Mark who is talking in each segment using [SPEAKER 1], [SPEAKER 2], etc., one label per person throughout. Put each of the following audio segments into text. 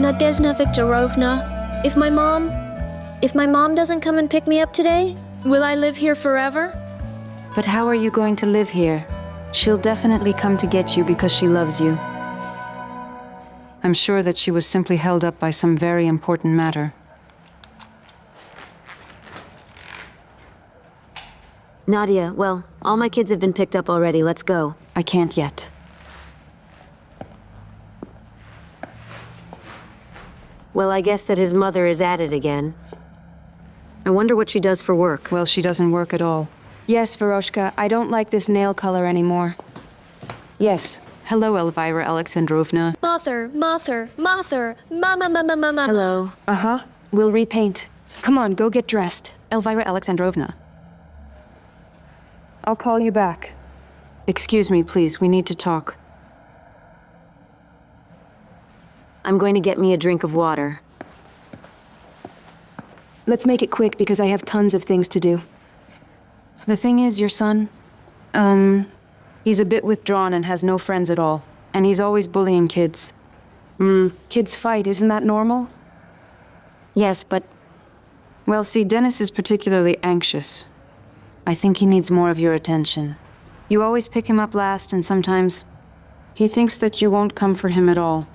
[SPEAKER 1] Nadesda Viktorovna, if my mom doesn't come and pick me up today, will I live here forever?
[SPEAKER 2] But how are you going to live here? She'll definitely come to get you because she loves you. I'm sure that she was simply held up by some very important matter.
[SPEAKER 3] Nadia, well, all my kids have been picked up already. Let's go.
[SPEAKER 2] I can't yet.
[SPEAKER 3] Well, I guess that his mother is at it again. I wonder what she does for work.
[SPEAKER 2] Well, she doesn't work at all. Yes, Veroshka, I don't like this nail color anymore. Yes. Hello, Elvira Alexandrovna.
[SPEAKER 1] Mother. Mama.
[SPEAKER 3] Hello.
[SPEAKER 2] Uh-huh. We'll repaint. Come on, go get dressed. Elvira Alexandrovna. I'll call you back. Excuse me, please. We need to talk.
[SPEAKER 3] I'm going to get me a drink of water.
[SPEAKER 2] Let's make it quick because I have tons of things to do. The thing is, your son, he's a bit withdrawn and has no friends at all. And he's always bullying kids. Kids fight, isn't that normal?
[SPEAKER 3] Yes, but...
[SPEAKER 2] Well, see, Dennis is particularly anxious. I think he needs more of your attention. You always pick him up last, and sometimes he thinks that you won't come for him at all.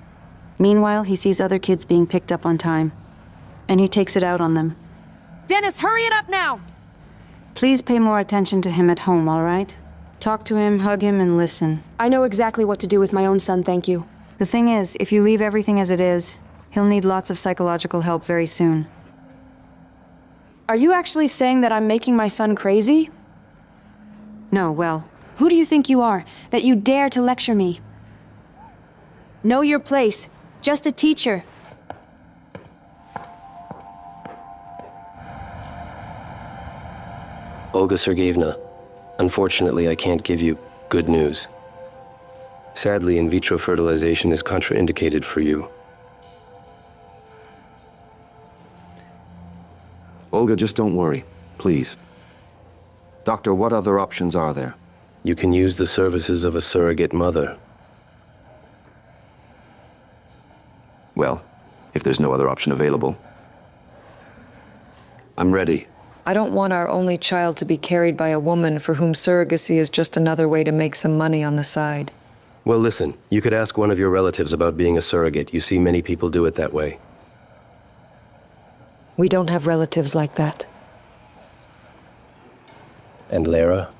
[SPEAKER 2] Meanwhile, he sees other kids being picked up on time, and he takes it out on them. Dennis, hurry it up now! Please pay more attention to him at home, all right? Talk to him, hug him, and listen. I know exactly what to do with my own son, thank you. The thing is, if you leave everything as it is, he'll need lots of psychological help very soon. Are you actually saying that I'm making my son crazy? No, well, who do you think you are, that you dare to lecture me? Know your place. Just a teacher.
[SPEAKER 4] Olga Sergeyevna, unfortunately I can't give you good news. Sadly, in vitro fertilization is contraindicated for you.
[SPEAKER 5] Olga, just don't worry, please. Doctor, what other options are there?
[SPEAKER 4] You can use the services of a surrogate mother.
[SPEAKER 5] Well, if there's no other option available. I'm ready.
[SPEAKER 6] I don't want our only child to be carried by a woman for whom surrogacy is just another way to make some money on the side.
[SPEAKER 4] Well, listen, you could ask one of your relatives about being a surrogate. You see many people do it that way.
[SPEAKER 6] We don't have relatives like that.
[SPEAKER 4] And Lara?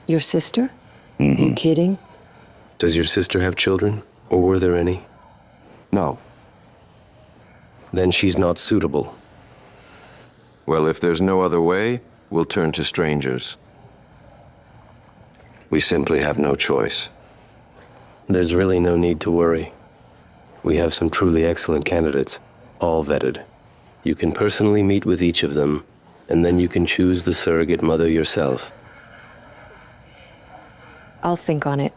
[SPEAKER 6] Your sister? You kidding?
[SPEAKER 4] Does your sister have children? Or were there any?
[SPEAKER 5] No.
[SPEAKER 4] Then she's not suitable.
[SPEAKER 5] Well, if there's no other way, we'll turn to strangers.
[SPEAKER 4] We simply have no choice. There's really no need to worry. We have some truly excellent candidates, all vetted. You can personally meet with each of them, and then you can choose the surrogate mother yourself.
[SPEAKER 6] I'll think on it.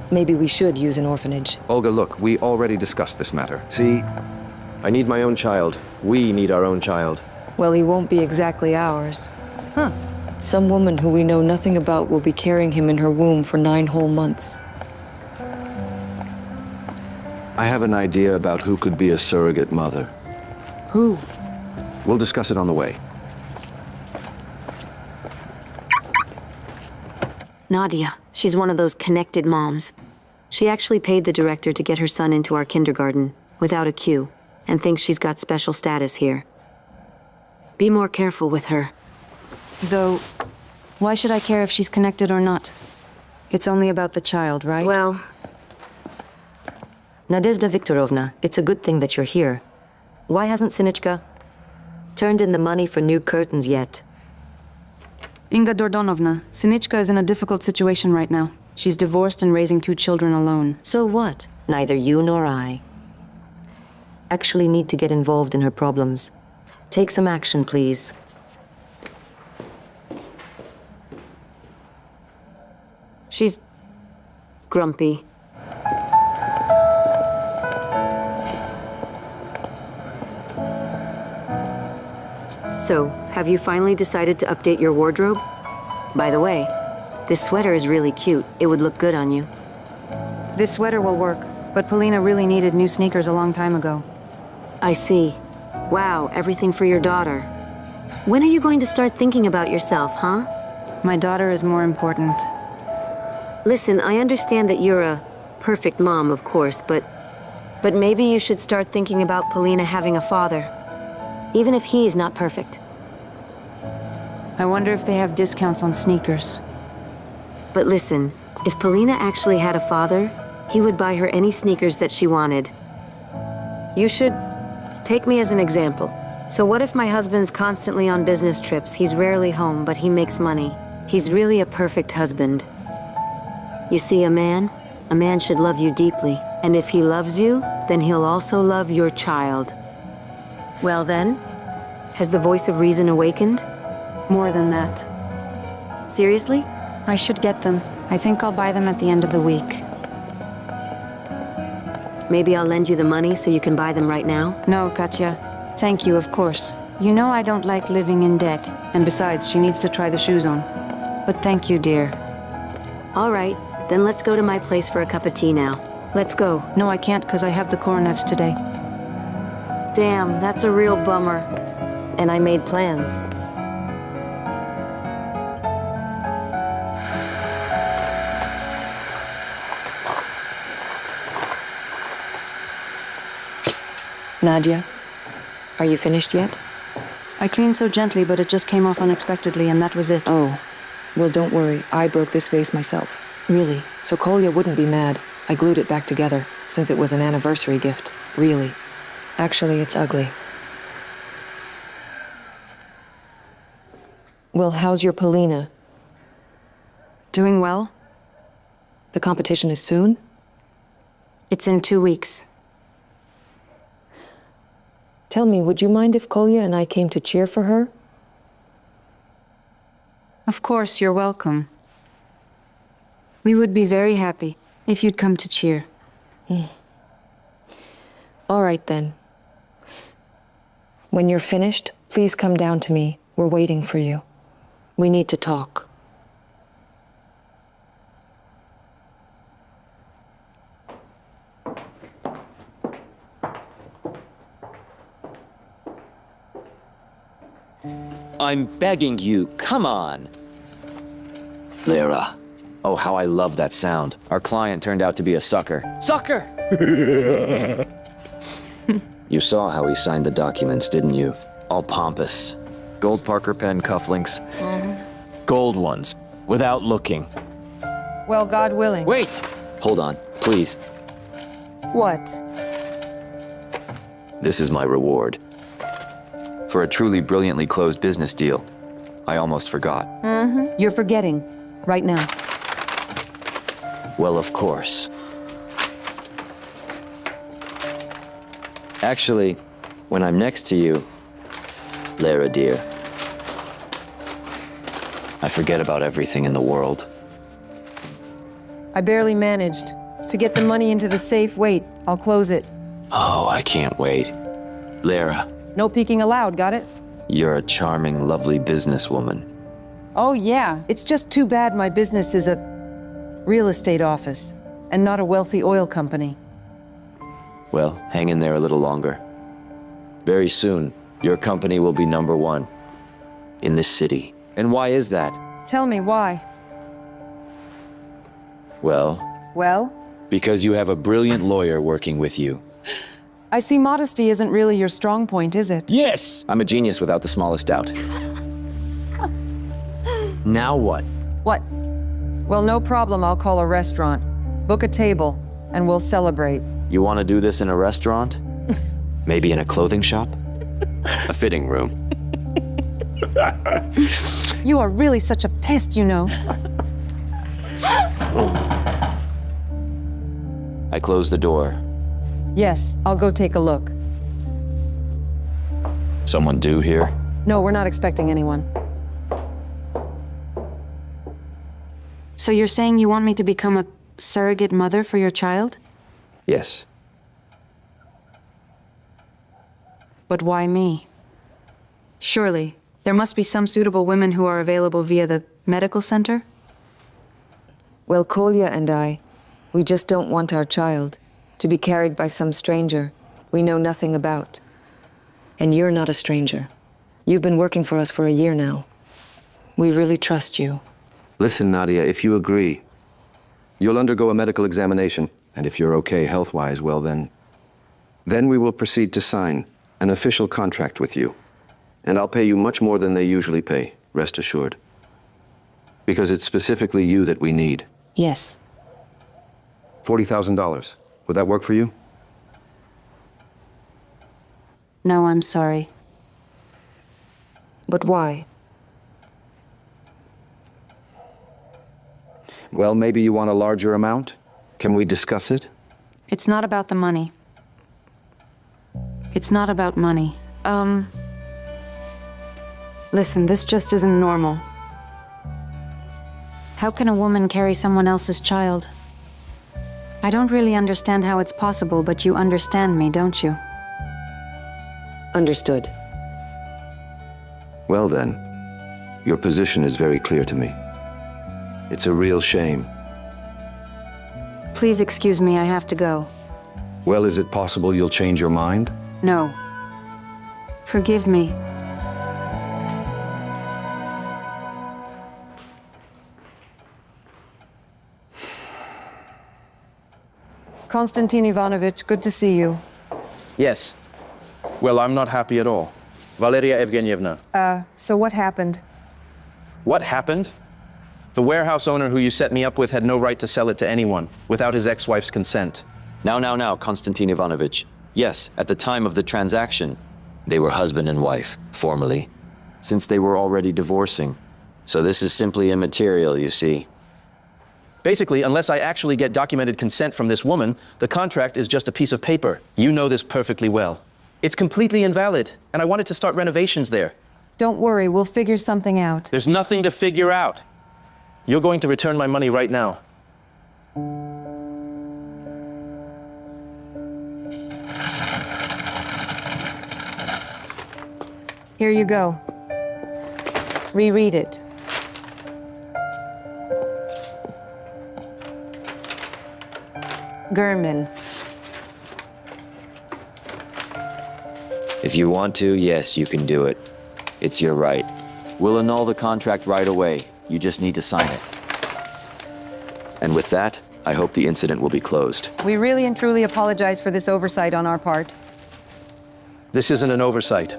[SPEAKER 6] Maybe we should use an orphanage.
[SPEAKER 5] Olga, look, we already discussed this matter. See, I need my own child. We need our own child.
[SPEAKER 6] Well, he won't be exactly ours. Huh. Some woman who we know nothing about will be carrying him in her womb for 9 whole months.
[SPEAKER 5] I have an idea about who could be a surrogate mother.
[SPEAKER 6] Who?
[SPEAKER 5] We'll discuss it on the way.
[SPEAKER 3] Nadia. She's one of those connected moms. She actually paid the director to get her son into our kindergarten, without a queue, and thinks she's got special status here. Be more careful with her.
[SPEAKER 2] Though, why should I care if she's connected or not? It's only about the child, right?
[SPEAKER 3] Well...
[SPEAKER 7] Nadesda Viktorovna, it's a good thing that you're here. Why hasn't Sinichka turned in the money for new curtains yet?
[SPEAKER 2] Inga Dordonovna, Sinichka is in a difficult situation right now. She's divorced and raising 2 children alone.
[SPEAKER 7] So what? Neither you nor I actually need to get involved in her problems. Take some action, please.
[SPEAKER 3] She's... grumpy. So, have you finally decided to update your wardrobe? By the way, this sweater is really cute. It would look good on you.
[SPEAKER 2] This sweater will work, but Polina really needed new sneakers a long time ago.
[SPEAKER 3] I see. Wow, everything for your daughter. When are you going to start thinking about yourself, huh?
[SPEAKER 2] My daughter is more important.
[SPEAKER 3] Listen, I understand that you're a perfect mom, of course, but maybe you should start thinking about Polina having a father. Even if he's not perfect.
[SPEAKER 2] I wonder if they have discounts on sneakers.
[SPEAKER 3] But listen, if Polina actually had a father, he would buy her any sneakers that she wanted. You should take me as an example. So what if my husband's constantly on business trips, he's rarely home, but he makes money? He's really a perfect husband. You see, a man should love you deeply. And if he loves you, then he'll also love your child. Well then, has the voice of reason awakened?
[SPEAKER 2] More than that.
[SPEAKER 3] Seriously?
[SPEAKER 2] I should get them. I think I'll buy them at the end of the week.
[SPEAKER 3] Maybe I'll lend you the money so you can buy them right now?
[SPEAKER 2] No, Katya. Thank you, of course. You know I don't like living in debt. And besides, she needs to try the shoes on. But thank you, dear.
[SPEAKER 3] All right, then let's go to my place for a cup of tea now. Let's go.
[SPEAKER 2] No, I can't because I have the Koronevs today.
[SPEAKER 3] Damn, that's a real bummer. And I made plans.
[SPEAKER 6] Nadia, are you finished yet?
[SPEAKER 2] I cleaned so gently, but it just came off unexpectedly, and that was it.
[SPEAKER 6] Oh, well, don't worry. I broke this vase myself.
[SPEAKER 2] Really?
[SPEAKER 6] So Kolya wouldn't be mad. I glued it back together, since it was an anniversary gift. Really. Actually, it's ugly. Well, how's your Polina?
[SPEAKER 2] Doing well?
[SPEAKER 6] The competition is soon?
[SPEAKER 2] It's in 2 weeks.
[SPEAKER 6] Tell me, would you mind if Kolya and I came to cheer for her?
[SPEAKER 2] Of course, you're welcome. We would be very happy if you'd come to cheer.
[SPEAKER 6] All right, then. When you're finished, please come down to me. We're waiting for you. We need to talk.
[SPEAKER 8] I'm begging you, come on.
[SPEAKER 5] Lara. Oh, how I love that sound. Our client turned out to be a sucker.
[SPEAKER 8] Sucker!
[SPEAKER 5] You saw how he signed the documents, didn't you? All pompous. Gold Parker pen cufflinks.
[SPEAKER 8] Gold ones, without looking.
[SPEAKER 9] Well, God willing.
[SPEAKER 8] Wait!
[SPEAKER 5] Hold on, please.
[SPEAKER 9] What?
[SPEAKER 5] This is my reward. For a truly brilliantly closed business deal. I almost forgot.
[SPEAKER 9] You're forgetting. Right now.
[SPEAKER 5] Well, of course. Actually, when I'm next to you, Lara dear, I forget about everything in the world.
[SPEAKER 9] I barely managed. To get the money into the safe, wait. I'll close it.
[SPEAKER 5] Oh, I can't wait. Lara,
[SPEAKER 9] No peeking allowed, got it?
[SPEAKER 5] you're a charming, lovely businesswoman.
[SPEAKER 9] Oh, yeah. It's just too bad my business is a real estate office and not a wealthy oil company.
[SPEAKER 5] Well, hang in there a little longer. Very soon, your company will be #1 in this city. And why is that?
[SPEAKER 9] Tell me why.
[SPEAKER 5] Well,
[SPEAKER 9] Well,
[SPEAKER 5] because you have a brilliant lawyer working with you.
[SPEAKER 9] I see modesty isn't really your strong point, is it?
[SPEAKER 8] Yes!
[SPEAKER 5] I'm a genius without the smallest doubt. Now what?
[SPEAKER 9] What? Well, no problem. I'll call a restaurant. Book a table, and we'll celebrate.
[SPEAKER 5] You want to do this in a restaurant? Maybe in a clothing shop? A fitting room.
[SPEAKER 9] You are really such a pest, you know.
[SPEAKER 5] I closed the door.
[SPEAKER 9] Yes, I'll go take a look.
[SPEAKER 5] Someone due here?
[SPEAKER 9] No, we're not expecting anyone.
[SPEAKER 2] So you're saying you want me to become a surrogate mother for your child?
[SPEAKER 5] Yes.
[SPEAKER 2] But why me? Surely, there must be some suitable women who are available via the medical center?
[SPEAKER 6] Well, Kolya and I, We just don't want our child to be carried by some stranger we know nothing about. And you're not a stranger. You've been working for us for a year now. We really trust you.
[SPEAKER 10] Listen, Nadia, if you agree, you'll undergo a medical examination. And if you're okay health-wise, well then we will proceed to sign an official contract with you. And I'll pay you much more than they usually pay, rest assured. Because it's specifically you that we need.
[SPEAKER 6] Yes.
[SPEAKER 10] $40,000. Would that work for you?
[SPEAKER 2] No, I'm sorry.
[SPEAKER 6] But why?
[SPEAKER 10] Well, maybe you want a larger amount? Can we discuss it?
[SPEAKER 2] It's not about the money. It's not about money. Listen, this just isn't normal. How can a woman carry someone else's child? I don't really understand how it's possible, but you understand me, don't you?
[SPEAKER 6] Understood.
[SPEAKER 10] Well then, your position is very clear to me. It's a real shame.
[SPEAKER 2] Please excuse me, I have to go.
[SPEAKER 10] Well, is it possible you'll change your mind?
[SPEAKER 2] No. Forgive me.
[SPEAKER 9] Konstantin Ivanovich, good to see you.
[SPEAKER 11] Yes. Well, I'm not happy at all. Valeria Evgenievna.
[SPEAKER 9] So what happened?
[SPEAKER 11] What happened? The warehouse owner who you set me up with had no right to sell it to anyone without his ex-wife's consent.
[SPEAKER 5] Now, Konstantin Ivanovich. Yes, at the time of the transaction, they were husband and wife, formally, since they were already divorcing. So this is simply immaterial, you see.
[SPEAKER 11] Basically, unless I actually get documented consent from this woman, the contract is just a piece of paper. You know this perfectly well. It's completely invalid, and I wanted to start renovations there.
[SPEAKER 9] Don't worry, we'll figure something out.
[SPEAKER 11] There's nothing to figure out. You're going to return my money right now.
[SPEAKER 9] Here you go. Reread it. Gurman.
[SPEAKER 5] If you want to, yes, you can do it. It's your right. We'll annul the contract right away. You just need to sign it. And with that, I hope the incident will be closed.
[SPEAKER 9] We really and truly apologize for this oversight on our part.
[SPEAKER 11] This isn't an oversight.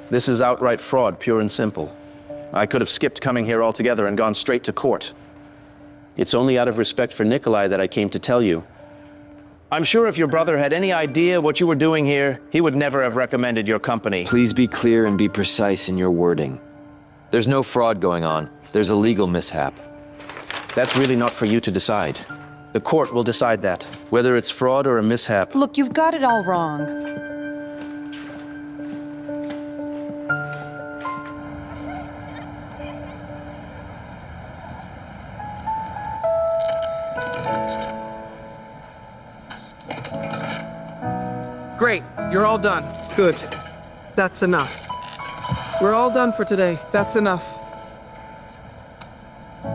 [SPEAKER 11] This is outright fraud, pure and simple. I could have skipped coming here altogether and gone straight to court. It's only out of respect for Nikolai that I came to tell you. I'm sure if your brother had any idea what you were doing here, he would never have recommended your company.
[SPEAKER 5] Please be clear and be precise in your wording. There's no fraud going on. There's a legal mishap.
[SPEAKER 11] That's really not for you to decide. The court will decide that, whether it's fraud or a mishap.
[SPEAKER 9] Look, you've got it all wrong.
[SPEAKER 12] Great, you're all done. Good. That's enough. We're all done for today. That's enough.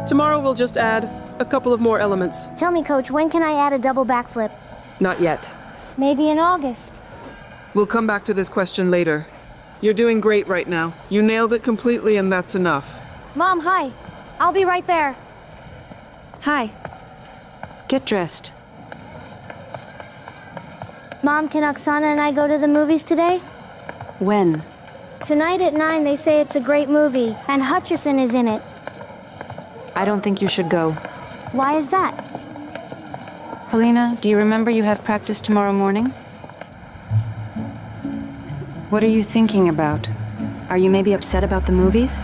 [SPEAKER 12] Tomorrow we'll just add a couple of more elements.
[SPEAKER 13] Tell me, Coach, when can I add a double backflip?
[SPEAKER 12] Not yet.
[SPEAKER 13] Maybe in August.
[SPEAKER 12] We'll come back to this question later. You're doing great right now. You nailed it completely, and that's enough.
[SPEAKER 13] Mom, hi. I'll be right there.
[SPEAKER 2] Hi. Get dressed.
[SPEAKER 13] Mom, can Oksana and I go to the movies today?
[SPEAKER 2] When?
[SPEAKER 13] Tonight at 9, they say it's a great movie, and Hutcherson is in it.
[SPEAKER 2] I don't think you should go.
[SPEAKER 13] Why is that?
[SPEAKER 2] Polina, do you remember you have practice tomorrow morning? What are you thinking about? Are you maybe upset about the movies?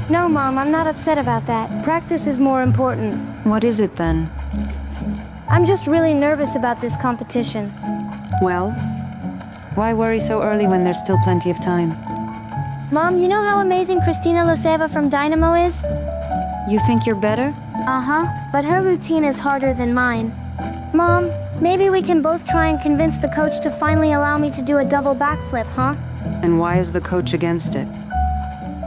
[SPEAKER 13] No, Mom, I'm not upset about that. Practice is more important.
[SPEAKER 2] What is it then?
[SPEAKER 13] I'm just really nervous about this competition.
[SPEAKER 2] Well, why worry so early when there's still plenty of time?
[SPEAKER 13] Mom, you know how amazing Kristina Loseva from Dynamo is?
[SPEAKER 2] You think you're better?
[SPEAKER 13] Uh-huh, but her routine is harder than mine. Mom, maybe we can both try and convince the coach to finally allow me to do a double backflip, huh?
[SPEAKER 2] And why is the coach against it?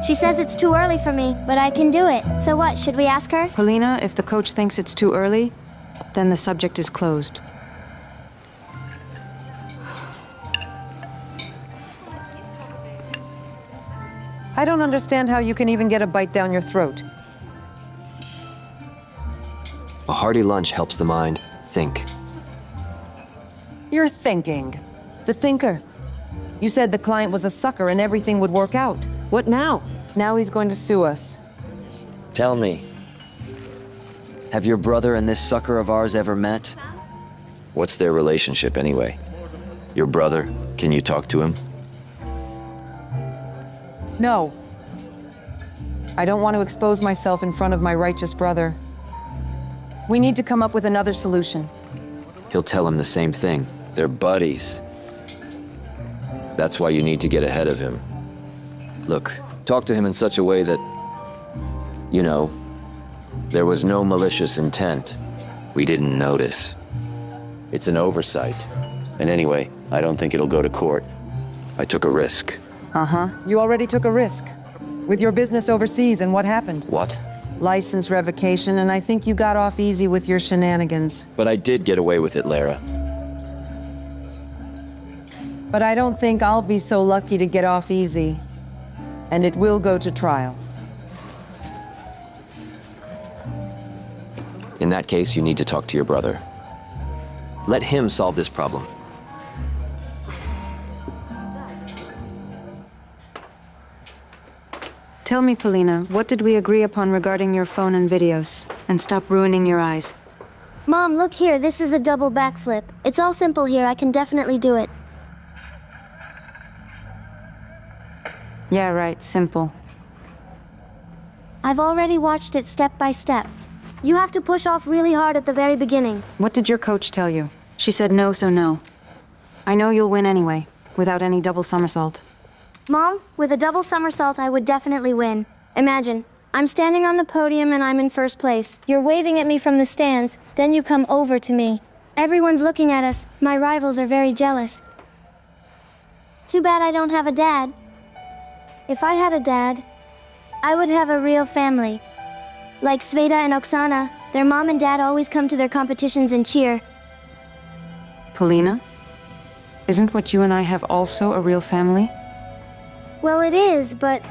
[SPEAKER 13] She says it's too early for me, but I can do it. So what, should we ask her?
[SPEAKER 2] Polina, if the coach thinks it's too early, then the subject is closed.
[SPEAKER 9] I don't understand how you can even get a bite down your throat.
[SPEAKER 5] A hearty lunch helps the mind think.
[SPEAKER 9] You're thinking. The thinker. You said the client was a sucker and everything would work out.
[SPEAKER 6] What now?
[SPEAKER 9] Now he's going to sue us.
[SPEAKER 5] Tell me, have your brother and this sucker of ours ever met? What's their relationship anyway? Your brother, can you talk to him?
[SPEAKER 9] No. I don't want to expose myself in front of my righteous brother. We need to come up with another solution.
[SPEAKER 5] He'll tell him the same thing. They're buddies. That's why you need to get ahead of him. Look, talk to him in such a way that, you know, there was no malicious intent. We didn't notice. It's an oversight. And anyway, I don't think it'll go to court. I took a risk.
[SPEAKER 9] Uh-huh. You already took a risk. With your business overseas, and what happened?
[SPEAKER 5] What?
[SPEAKER 9] License revocation, and I think you got off easy with your shenanigans.
[SPEAKER 5] But I did get away with it, Lara.
[SPEAKER 9] But I don't think I'll be so lucky to get off easy. And it will go to trial.
[SPEAKER 5] In that case, you need to talk to your brother. Let him solve this problem.
[SPEAKER 2] Tell me, Polina, what did we agree upon regarding your phone and videos? And stop ruining your eyes.
[SPEAKER 13] Mom, look here, this is a double backflip. It's all simple here, I can definitely do it.
[SPEAKER 2] Yeah, right, simple.
[SPEAKER 13] I've already watched it step by step. You have to push off really hard at the very beginning.
[SPEAKER 2] What did your coach tell you? She said no, so no. I know you'll win anyway, without any double somersault.
[SPEAKER 13] Mom, with a double somersault, I would definitely win. Imagine, I'm standing on the podium and I'm in first place. You're waving at me from the stands, then you come over to me. Everyone's looking at us. My rivals are very jealous. Too bad I don't have a dad. If I had a dad, I would have a real family. Like Sveta and Oksana, their mom and dad always come to their competitions and cheer.
[SPEAKER 2] Polina? Isn't what you and I have also a real family?
[SPEAKER 13] Well, it is, but...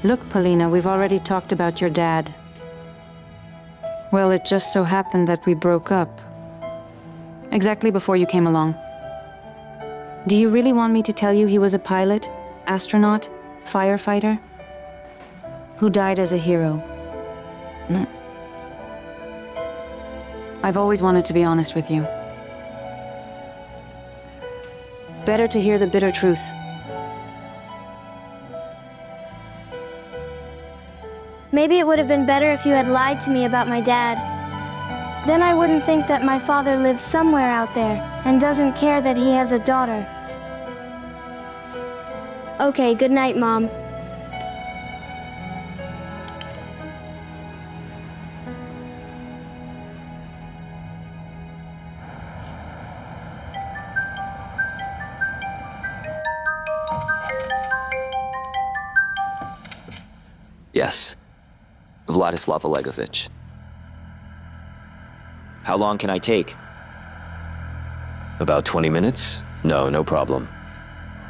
[SPEAKER 2] Look, Polina, we've already talked about your dad. Well, it just so happened that we broke up. Exactly before you came along. Do you really want me to tell you he was a pilot, astronaut, firefighter? Who died as a hero? No. I've always wanted to be honest with you. Better to hear the bitter truth.
[SPEAKER 13] Maybe it would have been better if you had lied to me about my dad. Then I wouldn't think that my father lives somewhere out there and doesn't care that he has a daughter. Okay, good night, Mom.
[SPEAKER 5] Yes. Vladislav Olegovich. How long can I take? About 20 minutes? No problem.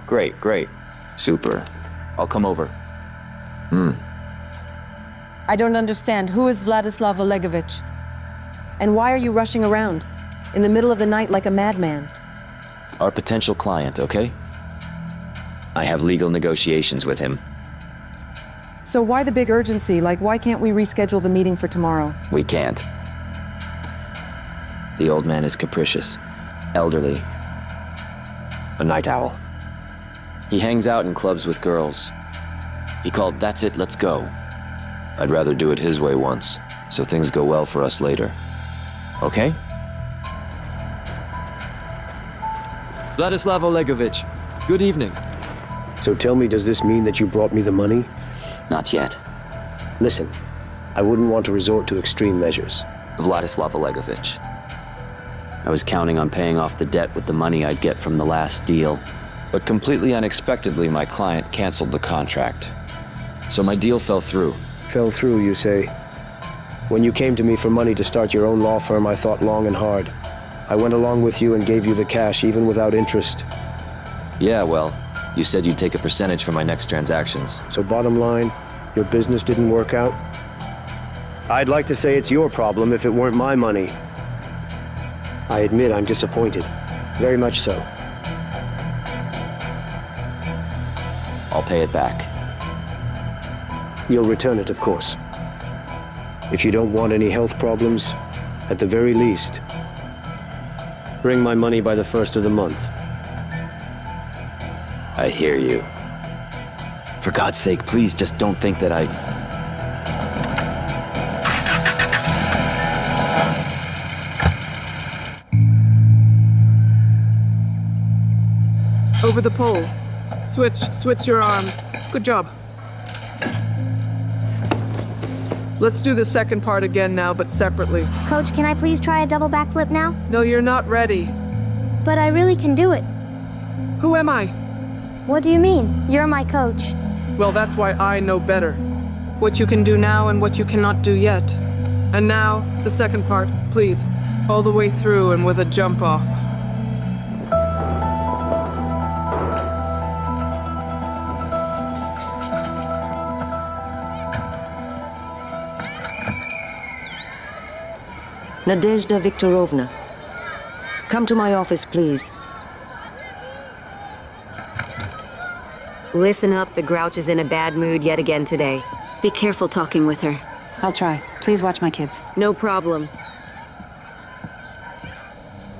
[SPEAKER 5] Great. Super. I'll come over.
[SPEAKER 9] I don't understand. Who is Vladislav Olegovich? And why are you rushing around? In the middle of the night like a madman?
[SPEAKER 5] Our potential client, okay? I have legal negotiations with him.
[SPEAKER 9] So why the big urgency? Like, why can't we reschedule the meeting for tomorrow?
[SPEAKER 5] We can't. The old man is capricious, elderly, a night owl. He hangs out in clubs with girls. He called "That's it, let's go." I'd rather do it his way once, so things go well for us later. Okay? Vladislav Olegovich, good evening.
[SPEAKER 4] So tell me, does this mean that you brought me the money?
[SPEAKER 5] Not yet.
[SPEAKER 4] Listen, I wouldn't want to resort to extreme measures.
[SPEAKER 5] Vladislav Olegovich. I was counting on paying off the debt with the money I'd get from the last deal. But completely unexpectedly, my client canceled the contract. So my deal fell through.
[SPEAKER 4] Fell through, you say?
[SPEAKER 14] When you came to me for money to start your own law firm, I thought long and hard. I went along with you and gave you the cash, even without interest.
[SPEAKER 5] Yeah, well, you said you'd take a percentage for my next transactions.
[SPEAKER 14] So bottom line, your business didn't work out? I'd like to say it's your problem if it weren't my money. I admit I'm disappointed. Very much so.
[SPEAKER 5] I'll pay it back.
[SPEAKER 14] You'll return it, of course. If you don't want any health problems, at the very least, bring my money by the 1st of the month.
[SPEAKER 5] I hear you. For God's sake, please just don't think that I...
[SPEAKER 12] Over the pole. Switch your arms. Good job. Let's do the second part again now, but separately.
[SPEAKER 13] Coach, can I please try a double backflip now?
[SPEAKER 12] No, you're not ready.
[SPEAKER 13] But I really can do it.
[SPEAKER 12] Who am I?
[SPEAKER 13] What do you mean? You're my coach.
[SPEAKER 12] Well, that's why I know better. What you can do now and what you cannot do yet. And now, the second part, please. All the way through and with a jump off.
[SPEAKER 7] Nadesda Viktorovna, come to my office, please.
[SPEAKER 3] Listen up, the Grouch is in a bad mood yet again today. Be careful talking with her.
[SPEAKER 2] I'll try. Please watch my kids.
[SPEAKER 3] No problem.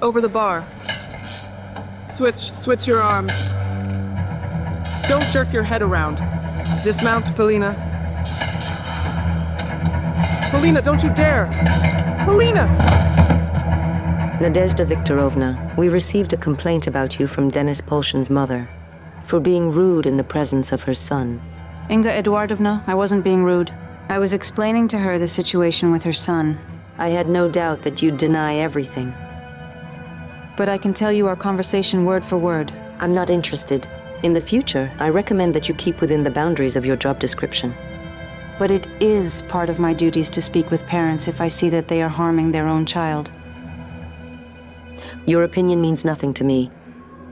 [SPEAKER 12] Over the bar. Switch your arms. Don't jerk your head around. Dismount, Polina. Polina, don't you dare! Polina!
[SPEAKER 7] Nadesda Viktorovna, we received a complaint about you from Denis Polshin's mother for being rude in the presence of her son.
[SPEAKER 2] Inga Eduardovna, I wasn't being rude. I was explaining to her the situation with her son.
[SPEAKER 7] I had no doubt that you'd deny everything.
[SPEAKER 2] But I can tell you our conversation word for word.
[SPEAKER 7] I'm not interested. In the future, I recommend that you keep within the boundaries of your job description.
[SPEAKER 2] But it is part of my duties to speak with parents if I see that they are harming their own child.
[SPEAKER 7] Your opinion means nothing to me.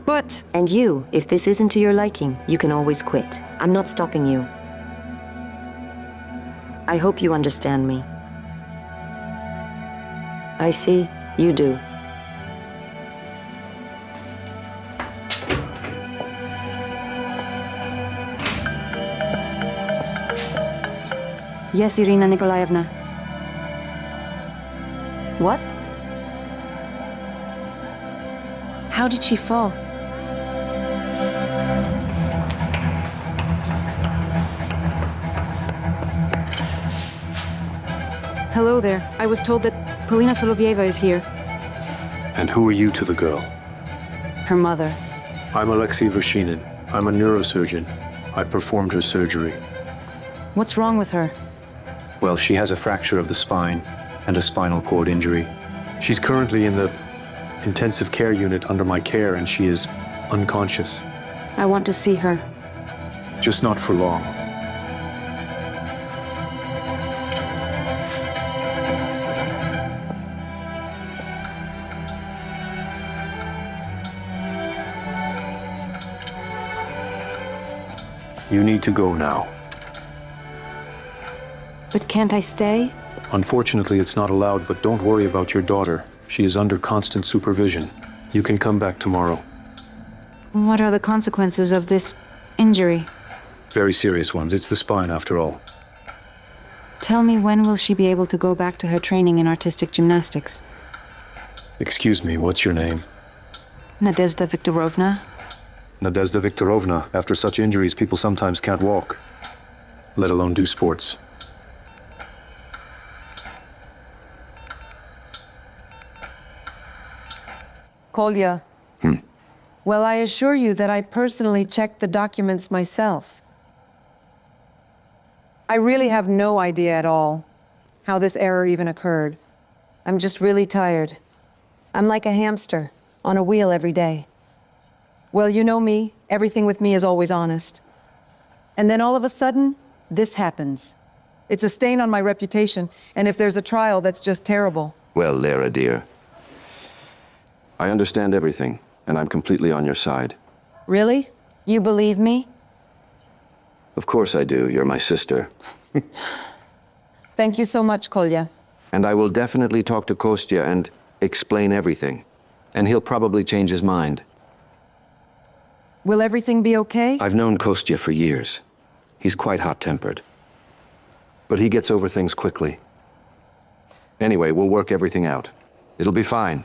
[SPEAKER 2] But...
[SPEAKER 7] And you, if this isn't to your liking, you can always quit. I'm not stopping you. I hope you understand me. I see, you do.
[SPEAKER 2] Yes, Irina Nikolaevna. What? How did she fall? Hello there. I was told that Polina Solovyeva is here.
[SPEAKER 4] And who are you to the girl?
[SPEAKER 2] Her mother.
[SPEAKER 15] I'm Alexei Vershinin. I'm a neurosurgeon. I performed her surgery.
[SPEAKER 2] What's wrong with her?
[SPEAKER 15] Well, she has a fracture of the spine and a spinal cord injury. She's currently in the intensive care unit under my care, and she is unconscious.
[SPEAKER 2] I want to see her.
[SPEAKER 15] Just not for long. You need to go now.
[SPEAKER 2] But can't I stay?
[SPEAKER 15] Unfortunately, it's not allowed, but don't worry about your daughter. She is under constant supervision. You can come back tomorrow.
[SPEAKER 2] What are the consequences of this injury?
[SPEAKER 15] Very serious ones. It's the spine, after all.
[SPEAKER 2] Tell me, when will she be able to go back to her training in artistic gymnastics?
[SPEAKER 15] Excuse me, what's your name?
[SPEAKER 2] Nadesda Viktorovna.
[SPEAKER 15] Nadesda Viktorovna. After such injuries, people sometimes can't walk, let alone do sports.
[SPEAKER 9] Kolya. Well, I assure you that I personally checked the documents myself. I really have no idea at all how this error even occurred. I'm just really tired. I'm like a hamster on a wheel every day. Well, you know me, everything with me is always honest. And then all of a sudden, this happens. It's a stain on my reputation, and if there's a trial, that's just terrible.
[SPEAKER 10] Well, Lara, dear, I understand everything, and I'm completely on your side.
[SPEAKER 9] Really? You believe me?
[SPEAKER 10] Of course I do. You're my sister.
[SPEAKER 9] Thank you so much, Kolya.
[SPEAKER 10] And I will definitely talk to Kostya and explain everything. And he'll probably change his mind.
[SPEAKER 9] Will everything be okay?
[SPEAKER 10] I've known Kostya for years. He's quite hot-tempered. But he gets over things quickly. Anyway, we'll work everything out. It'll be fine.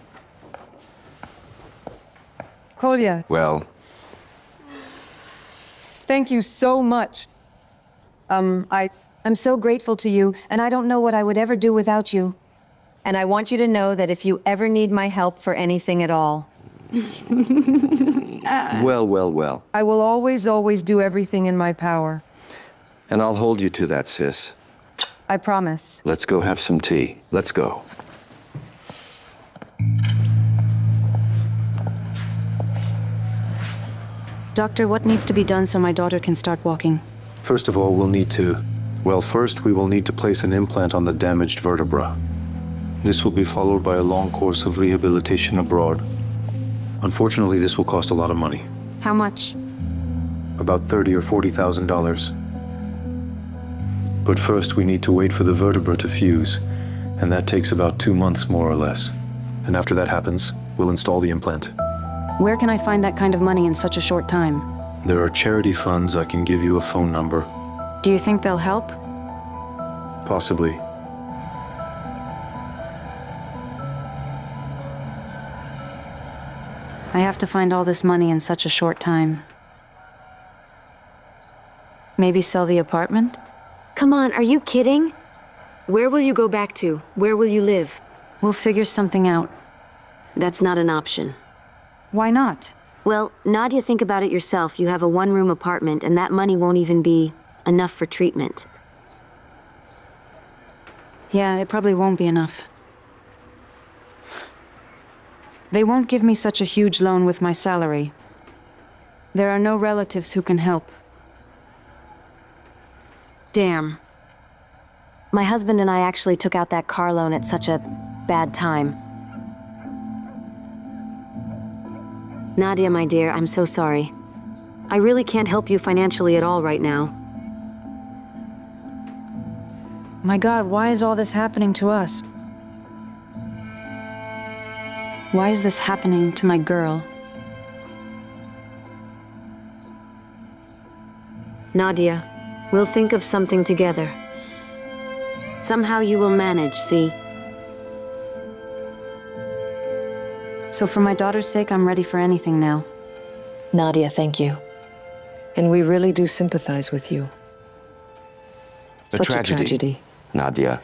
[SPEAKER 9] Kolya,
[SPEAKER 10] Well,
[SPEAKER 9] thank you so much. I'm so grateful to you, and I don't know what I would ever do without you. And I want you to know that if you ever need my help for anything at all,
[SPEAKER 10] well.
[SPEAKER 9] I will always do everything in my power.
[SPEAKER 10] And I'll hold you to that, sis.
[SPEAKER 9] I promise.
[SPEAKER 10] Let's go have some tea. Let's go.
[SPEAKER 2] Doctor, what needs to be done so my daughter can start walking?
[SPEAKER 15] First of all, first we will need to place an implant on the damaged vertebra. This will be followed by a long course of rehabilitation abroad. Unfortunately, this will cost a lot of money.
[SPEAKER 2] How much?
[SPEAKER 15] About $30,000 or $40,000. But first, we need to wait for the vertebra to fuse, and that takes about 2 months, more or less. And after that happens, we'll install the implant.
[SPEAKER 2] Where can I find that kind of money in such a short time?
[SPEAKER 15] There are charity funds. I can give you a phone number.
[SPEAKER 2] Do you think they'll help?
[SPEAKER 15] Possibly.
[SPEAKER 2] I have to find all this money in such a short time. Maybe sell the apartment?
[SPEAKER 3] Come on, are you kidding? Where will you go back to? Where will you live?
[SPEAKER 2] We'll figure something out.
[SPEAKER 3] That's not an option.
[SPEAKER 2] Why not?
[SPEAKER 3] Well, Nadia, think about it yourself. You have a one-room apartment, and that money won't even be enough for treatment.
[SPEAKER 2] Yeah, it probably won't be enough. They won't give me such a huge loan with my salary. There are no relatives who can help.
[SPEAKER 3] Damn. My husband and I actually took out that car loan at such a bad time. Nadia, my dear, I'm so sorry. I really can't help you financially at all right now.
[SPEAKER 2] My God, why is all this happening to us? Why is this happening to my girl?
[SPEAKER 3] Nadia, we'll think of something together. Somehow you will manage, see?
[SPEAKER 2] So for my daughter's sake, I'm ready for anything now.
[SPEAKER 6] Nadia, thank you. And we really do sympathize with you. Such a tragedy.
[SPEAKER 10] Nadia.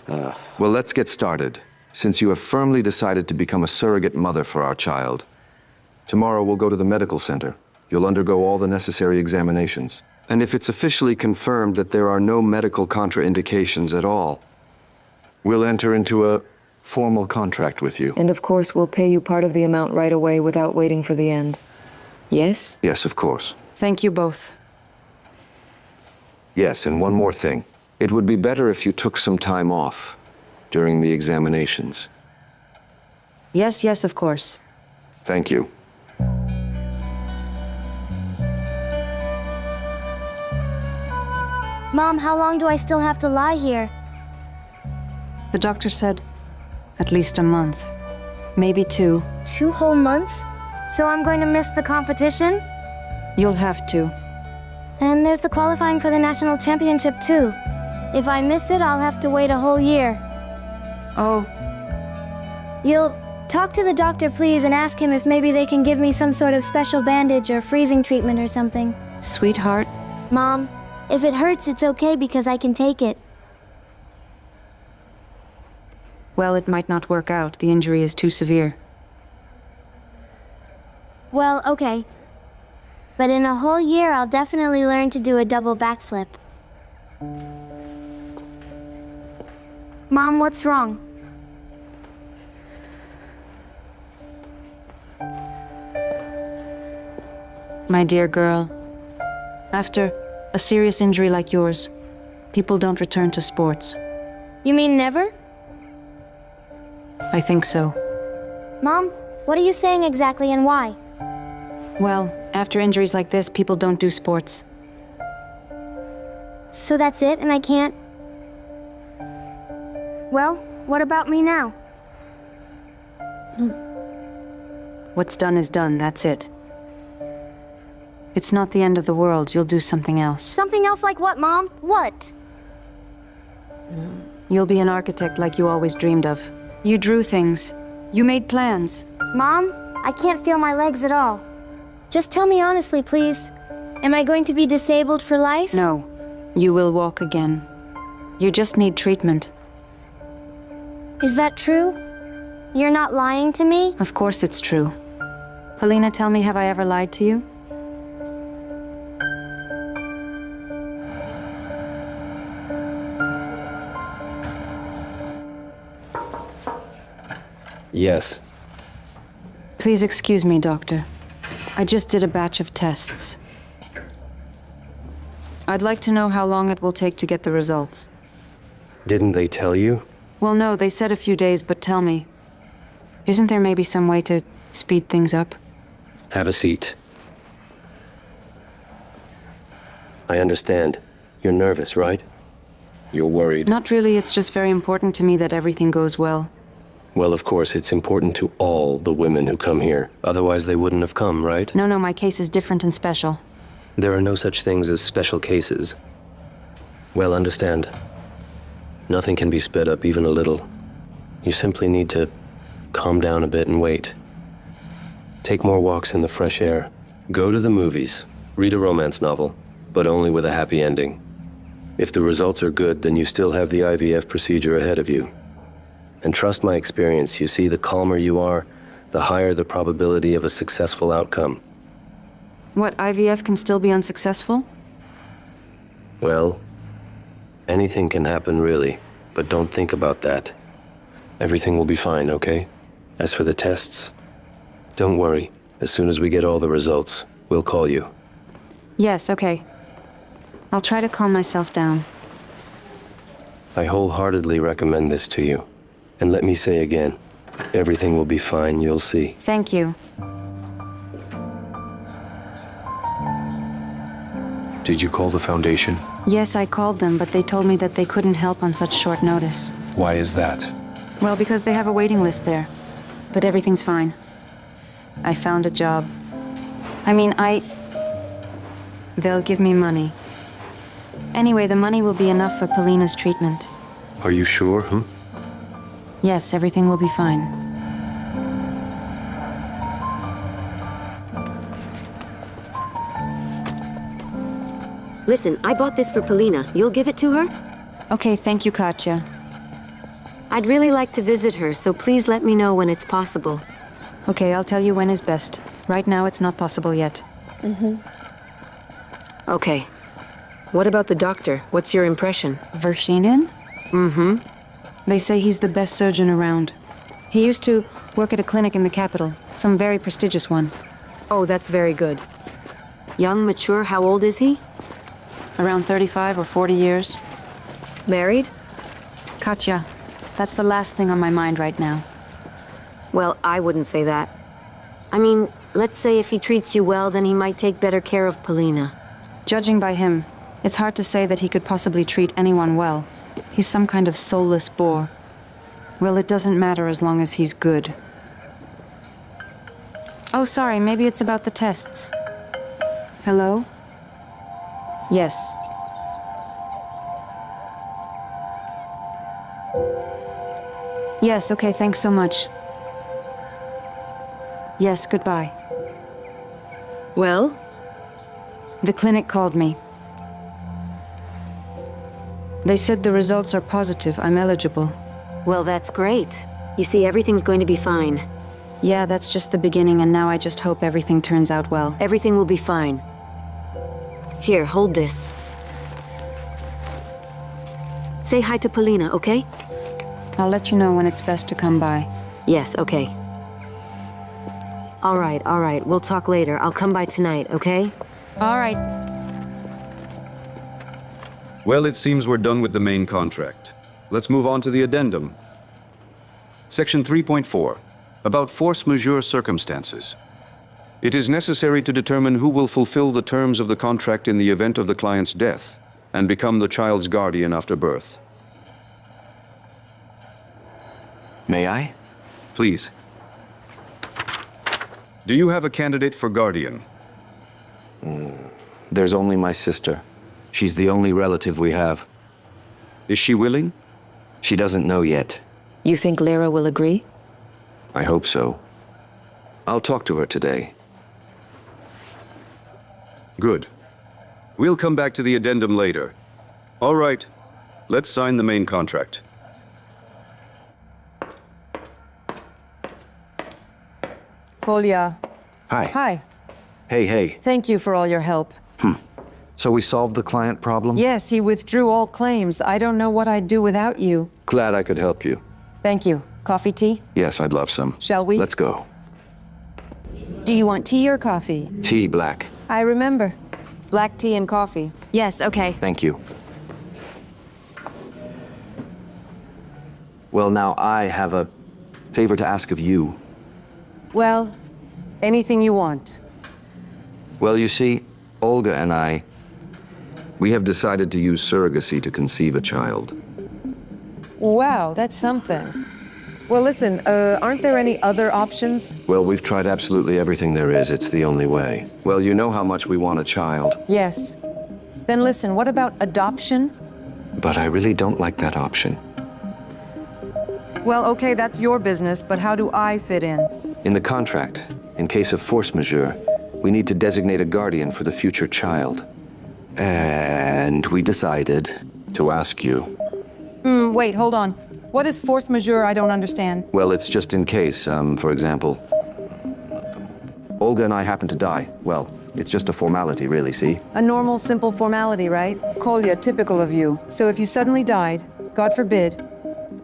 [SPEAKER 10] Well, let's get started. Since you have firmly decided to become a surrogate mother for our child, tomorrow we'll go to the medical center. You'll undergo all the necessary examinations. And if it's officially confirmed that there are no medical contraindications at all, we'll enter into a formal contract with you.
[SPEAKER 6] And of course, we'll pay you part of the amount right away without waiting for the end. Yes?
[SPEAKER 10] Yes, of course.
[SPEAKER 2] Thank you both.
[SPEAKER 10] Yes, and one more thing. It would be better if you took some time off during the examinations.
[SPEAKER 2] Yes, of course.
[SPEAKER 10] Thank you.
[SPEAKER 13] Mom, how long do I still have to lie here?
[SPEAKER 2] The doctor said at least a month. Maybe 2.
[SPEAKER 13] 2 whole months? So I'm going to miss the competition?
[SPEAKER 2] You'll have to.
[SPEAKER 13] And there's the qualifying for the national championship too. If I miss it, I'll have to wait a whole year.
[SPEAKER 2] Oh.
[SPEAKER 13] You'll talk to the doctor, please, and ask him if maybe they can give me some sort of special bandage or freezing treatment or something.
[SPEAKER 2] Sweetheart.
[SPEAKER 13] Mom, if it hurts, it's okay because I can take it.
[SPEAKER 2] Well, it might not work out. The injury is too severe.
[SPEAKER 13] Well, okay. But in a whole year, I'll definitely learn to do a double backflip. Mom, what's wrong?
[SPEAKER 2] My dear girl, after a serious injury like yours, People don't return to sports.
[SPEAKER 13] You mean never?
[SPEAKER 2] I think so.
[SPEAKER 13] Mom, what are you saying exactly and why?
[SPEAKER 2] Well, after injuries like this, people don't do sports.
[SPEAKER 13] So that's it, and I can't... Well, what about me now?
[SPEAKER 2] What's done is done, that's it. It's not the end of the world, you'll do something else.
[SPEAKER 13] Something else like what, Mom? What?
[SPEAKER 2] You'll be an architect like you always dreamed of. You drew things. You made plans.
[SPEAKER 13] Mom, I can't feel my legs at all. Just tell me honestly, please. Am I going to be disabled for life?
[SPEAKER 2] No, you will walk again. You just need treatment.
[SPEAKER 13] Is that true? You're not lying to me?
[SPEAKER 2] Of course it's true. Polina, tell me, have I ever lied to you?
[SPEAKER 4] Yes.
[SPEAKER 2] Please excuse me, Doctor. I just did a batch of tests. I'd like to know how long it will take to get the results.
[SPEAKER 4] Didn't they tell you?
[SPEAKER 2] Well, no, they said a few days, but tell me. Isn't there maybe some way to speed things up?
[SPEAKER 4] Have a seat. I understand. You're nervous, right? You're worried.
[SPEAKER 2] Not really, it's just very important to me that everything goes well.
[SPEAKER 4] Well, of course, it's important to all the women who come here. Otherwise, they wouldn't have come, right?
[SPEAKER 2] No, my case is different and special.
[SPEAKER 4] There are no such things as special cases. Well, understand. Nothing can be sped up even a little. You simply need to calm down a bit and wait. Take more walks in the fresh air. Go to the movies. Read a romance novel, but only with a happy ending. If the results are good, then you still have the IVF procedure ahead of you. And trust my experience, you see, the calmer you are, the higher the probability of a successful outcome.
[SPEAKER 2] What, IVF can still be unsuccessful?
[SPEAKER 4] Well, anything can happen really, but don't think about that. Everything will be fine, okay? As for the tests, don't worry. As soon as we get all the results, we'll call you.
[SPEAKER 2] Yes, okay. I'll try to calm myself down.
[SPEAKER 4] I wholeheartedly recommend this to you. And let me say again, everything will be fine, you'll see.
[SPEAKER 2] Thank you.
[SPEAKER 15] Did you call the foundation?
[SPEAKER 2] Yes, I called them, but they told me that they couldn't help on such short notice.
[SPEAKER 15] Why is that?
[SPEAKER 2] Well, because they have a waiting list there. But everything's fine. I found a job. They'll give me money. Anyway, the money will be enough for Polina's treatment.
[SPEAKER 15] Are you sure,
[SPEAKER 2] Yes, everything will be fine.
[SPEAKER 3] Listen, I bought this for Polina. You'll give it to her?
[SPEAKER 2] Okay, thank you, Katya.
[SPEAKER 3] I'd really like to visit her, so please let me know when it's possible.
[SPEAKER 2] Okay, I'll tell you when is best. Right now, it's not possible yet.
[SPEAKER 3] Okay. What about the doctor? What's your impression?
[SPEAKER 2] Vershinin? They say he's the best surgeon around. He used to work at a clinic in the capital, some very prestigious one.
[SPEAKER 3] Oh, that's very good. Young, mature, how old is he?
[SPEAKER 2] Around 35 or 40 years.
[SPEAKER 3] Married?
[SPEAKER 2] Katya, that's the last thing on my mind right now.
[SPEAKER 3] Well, I wouldn't say that. I mean, let's say if he treats you well, then he might take better care of Polina.
[SPEAKER 2] Judging by him, it's hard to say that he could possibly treat anyone well. He's some kind of soulless bore. Well, it doesn't matter as long as he's good. Oh, sorry, maybe it's about the tests. Hello? Yes. Yes, okay, thanks so much. Yes, goodbye.
[SPEAKER 3] Well?
[SPEAKER 2] The clinic called me. They said the results are positive. I'm eligible.
[SPEAKER 3] Well, that's great. You see, everything's going to be fine.
[SPEAKER 2] Yeah, that's just the beginning, and now I just hope everything turns out well.
[SPEAKER 3] Everything will be fine. Here, hold this. Say hi to Polina, okay?
[SPEAKER 2] I'll let you know when it's best to come by.
[SPEAKER 3] Yes, okay. All right. We'll talk later. I'll come by tonight, okay?
[SPEAKER 2] All right.
[SPEAKER 16] Well, it seems we're done with the main contract. Let's move on to the addendum. Section 3.4, about force majeure circumstances. It is necessary to determine who will fulfill the terms of the contract in the event of the client's death and become the child's guardian after birth.
[SPEAKER 10] May I?
[SPEAKER 16] Please. Do you have a candidate for guardian?
[SPEAKER 10] There's only my sister. She's the only relative we have.
[SPEAKER 16] Is she willing?
[SPEAKER 10] She doesn't know yet.
[SPEAKER 6] You think Lara will agree?
[SPEAKER 10] I hope so. I'll talk to her today.
[SPEAKER 16] Good. We'll come back to the addendum later. All right, let's sign the main contract.
[SPEAKER 9] Kolya.
[SPEAKER 10] Hi.
[SPEAKER 9] Hi.
[SPEAKER 10] Hey.
[SPEAKER 9] Thank you for all your help.
[SPEAKER 10] So we solved the client problem?
[SPEAKER 9] Yes, he withdrew all claims. I don't know what I'd do without you.
[SPEAKER 10] Glad I could help you.
[SPEAKER 9] Thank you. Coffee, tea?
[SPEAKER 10] Yes, I'd love some.
[SPEAKER 9] Shall we?
[SPEAKER 10] Let's go.
[SPEAKER 9] Do you want tea or coffee?
[SPEAKER 10] Tea, black.
[SPEAKER 9] I remember. Black tea and coffee.
[SPEAKER 1] Yes, okay.
[SPEAKER 10] Thank you. Well, now I have a favor to ask of you.
[SPEAKER 9] Well, anything you want.
[SPEAKER 10] Well, you see, Olga and we have decided to use surrogacy to conceive a child.
[SPEAKER 9] Wow, that's something. Well, listen, aren't there any other options?
[SPEAKER 10] Well, we've tried absolutely everything there is. It's the only way. Well, you know how much we want a child.
[SPEAKER 9] Yes. Then listen, what about adoption?
[SPEAKER 10] But I really don't like that option.
[SPEAKER 9] Well, okay, that's your business, but how do I fit in?
[SPEAKER 10] In the contract, in case of force majeure, we need to designate a guardian for the future child. And we decided to ask you.
[SPEAKER 9] Wait, hold on. What is force majeure? I don't understand.
[SPEAKER 10] Well, it's just in case, for example, Olga and I happen to die. Well, it's just a formality, really, see?
[SPEAKER 9] A normal, simple formality, right? Kolya, typical of you. So if you suddenly died, God forbid,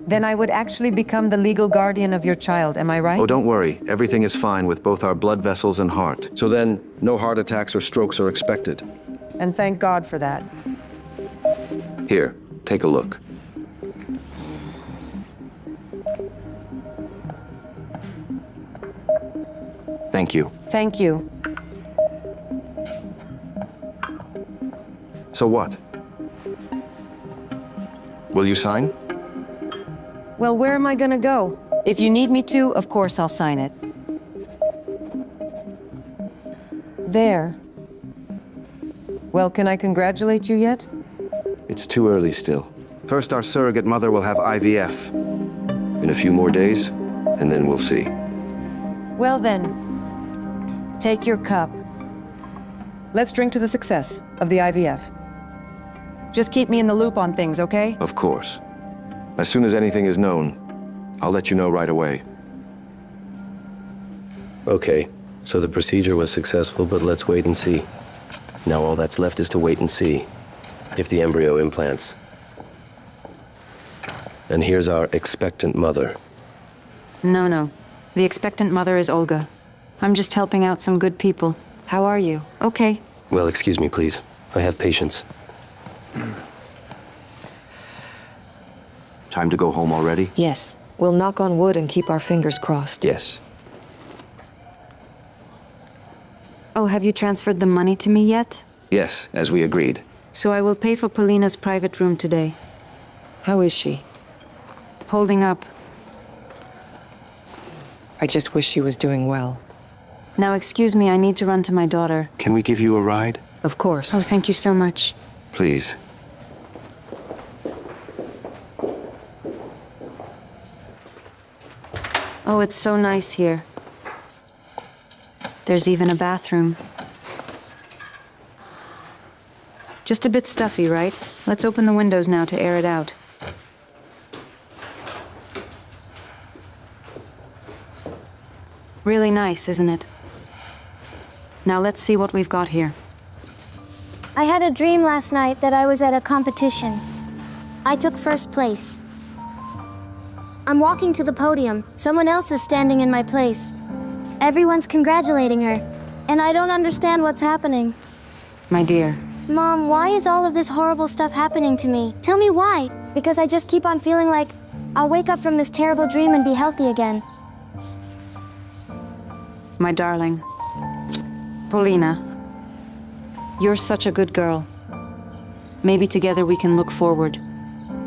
[SPEAKER 9] then I would actually become the legal guardian of your child, am I right?
[SPEAKER 10] Oh, don't worry. Everything is fine with both our blood vessels and heart. So then, no heart attacks or strokes are expected.
[SPEAKER 9] And thank God for that.
[SPEAKER 10] Here, take a look. Thank you.
[SPEAKER 9] Thank you.
[SPEAKER 10] So what? Will you sign?
[SPEAKER 9] Well, where am I gonna go? If you need me to, of course I'll sign it. There. Well, can I congratulate you yet?
[SPEAKER 10] It's too early still. First, our surrogate mother will have IVF. In a few more days, and then we'll see.
[SPEAKER 9] Well then, take your cup. Let's drink to the success of the IVF. Just keep me in the loop on things, okay?
[SPEAKER 10] Of course. As soon as anything is known, I'll let you know right away.
[SPEAKER 4] Okay, so the procedure was successful, but let's wait and see. Now all that's left is to wait and see if the embryo implants. And here's our expectant mother.
[SPEAKER 2] No. The expectant mother is Olga. I'm just helping out some good people.
[SPEAKER 6] How are you?
[SPEAKER 2] Okay.
[SPEAKER 4] Well, excuse me, please. I have patience.
[SPEAKER 10] Time to go home already?
[SPEAKER 6] Yes. We'll knock on wood and keep our fingers crossed.
[SPEAKER 10] Yes.
[SPEAKER 2] Oh, have you transferred the money to me yet?
[SPEAKER 10] Yes, as we agreed.
[SPEAKER 2] So I will pay for Polina's private room today.
[SPEAKER 6] How is she?
[SPEAKER 2] Holding up.
[SPEAKER 6] I just wish she was doing well.
[SPEAKER 2] Now, excuse me, I need to run to my daughter.
[SPEAKER 10] Can we give you a ride?
[SPEAKER 6] Of course.
[SPEAKER 2] Oh, thank you so much.
[SPEAKER 10] Please.
[SPEAKER 2] Oh, it's so nice here. There's even a bathroom. Just a bit stuffy, right? Let's open the windows now to air it out. Really nice, isn't it? Now let's see what we've got here.
[SPEAKER 13] I had a dream last night that I was at a competition. I took first place. I'm walking to the podium. Someone else is standing in my place. Everyone's congratulating her, and I don't understand what's happening.
[SPEAKER 2] My dear,
[SPEAKER 13] Mom, why is all of this horrible stuff happening to me? Tell me why. Because I just keep on feeling like I'll wake up from this terrible dream and be healthy again.
[SPEAKER 2] My darling. Paulina, you're such a good girl. Maybe together we can look forward.